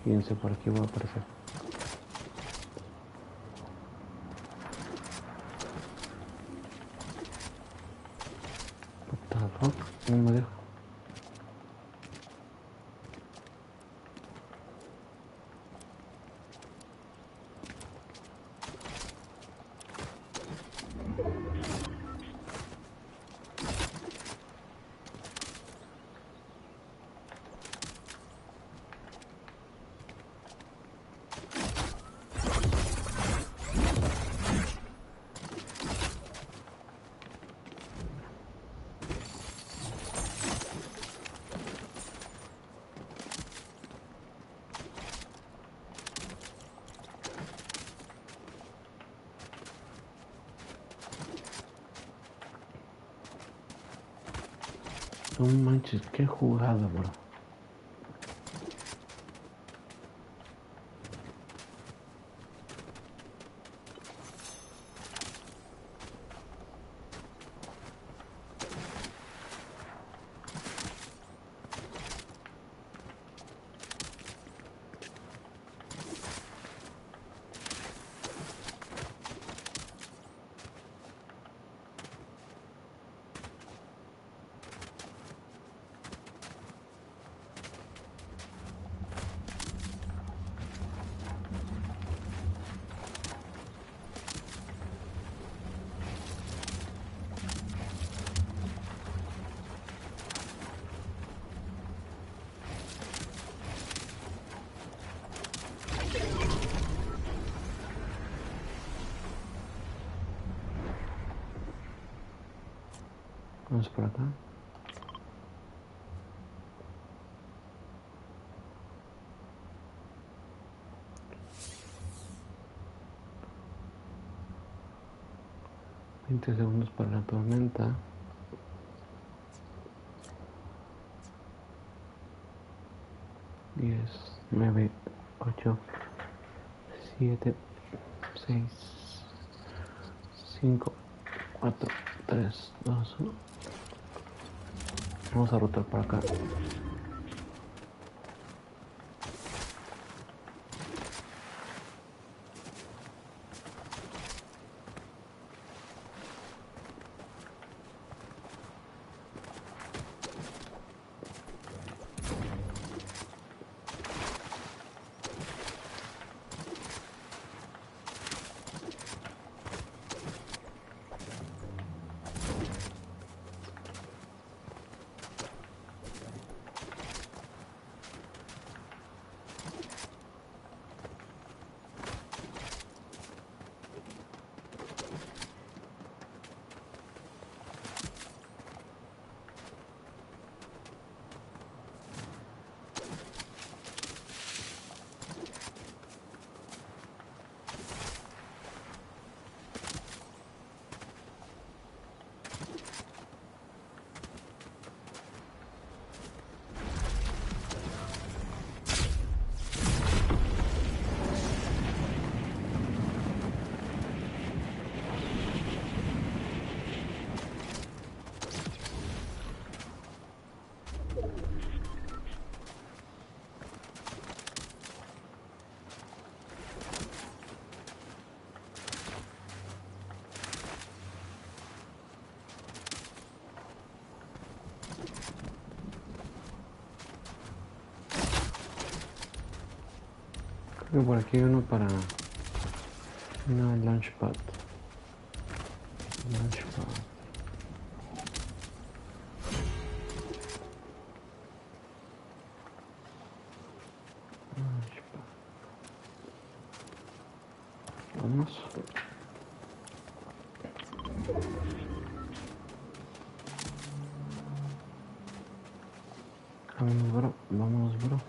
Fíjense, por aquí va a aparecer. What the fuck? No me deja. No manches, qué jugada, bro. Vamos por acá. $20 para la tormenta. 10, 9, 8, 7, 6, 5, 4, 3, 2, 1. Vamos a rotar para acá. Creo que por aquí hay uno para una launchpad. Vamos. Vamos, bro. Vamos, bro.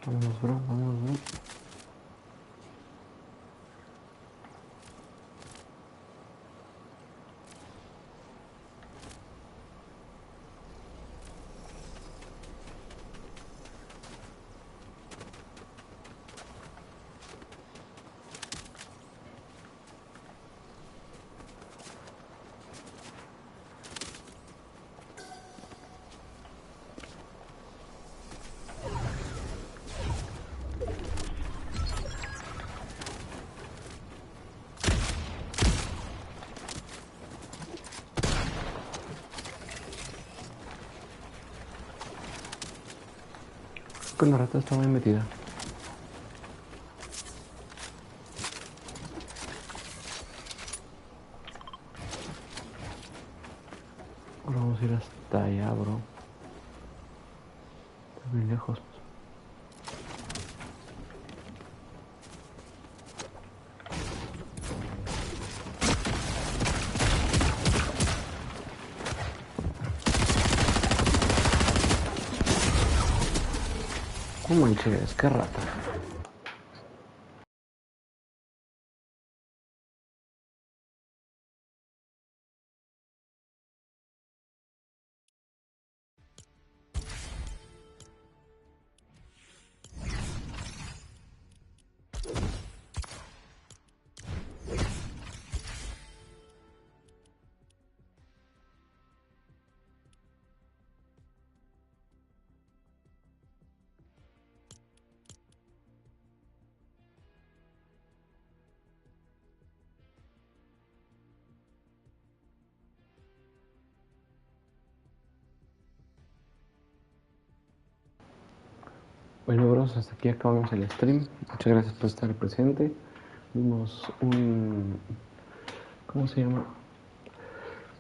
Vamos, bro, vamos, bro. Con la rata estaba bien metida. Muy lejos. No manches, qué rata. Bueno, bros, hasta aquí acabamos el stream. Muchas gracias por estar presente. Vimos ¿cómo se llama?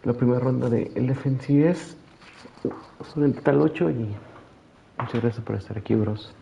La primera ronda de el FNCS. Son en total 8 y muchas gracias por estar aquí, bros.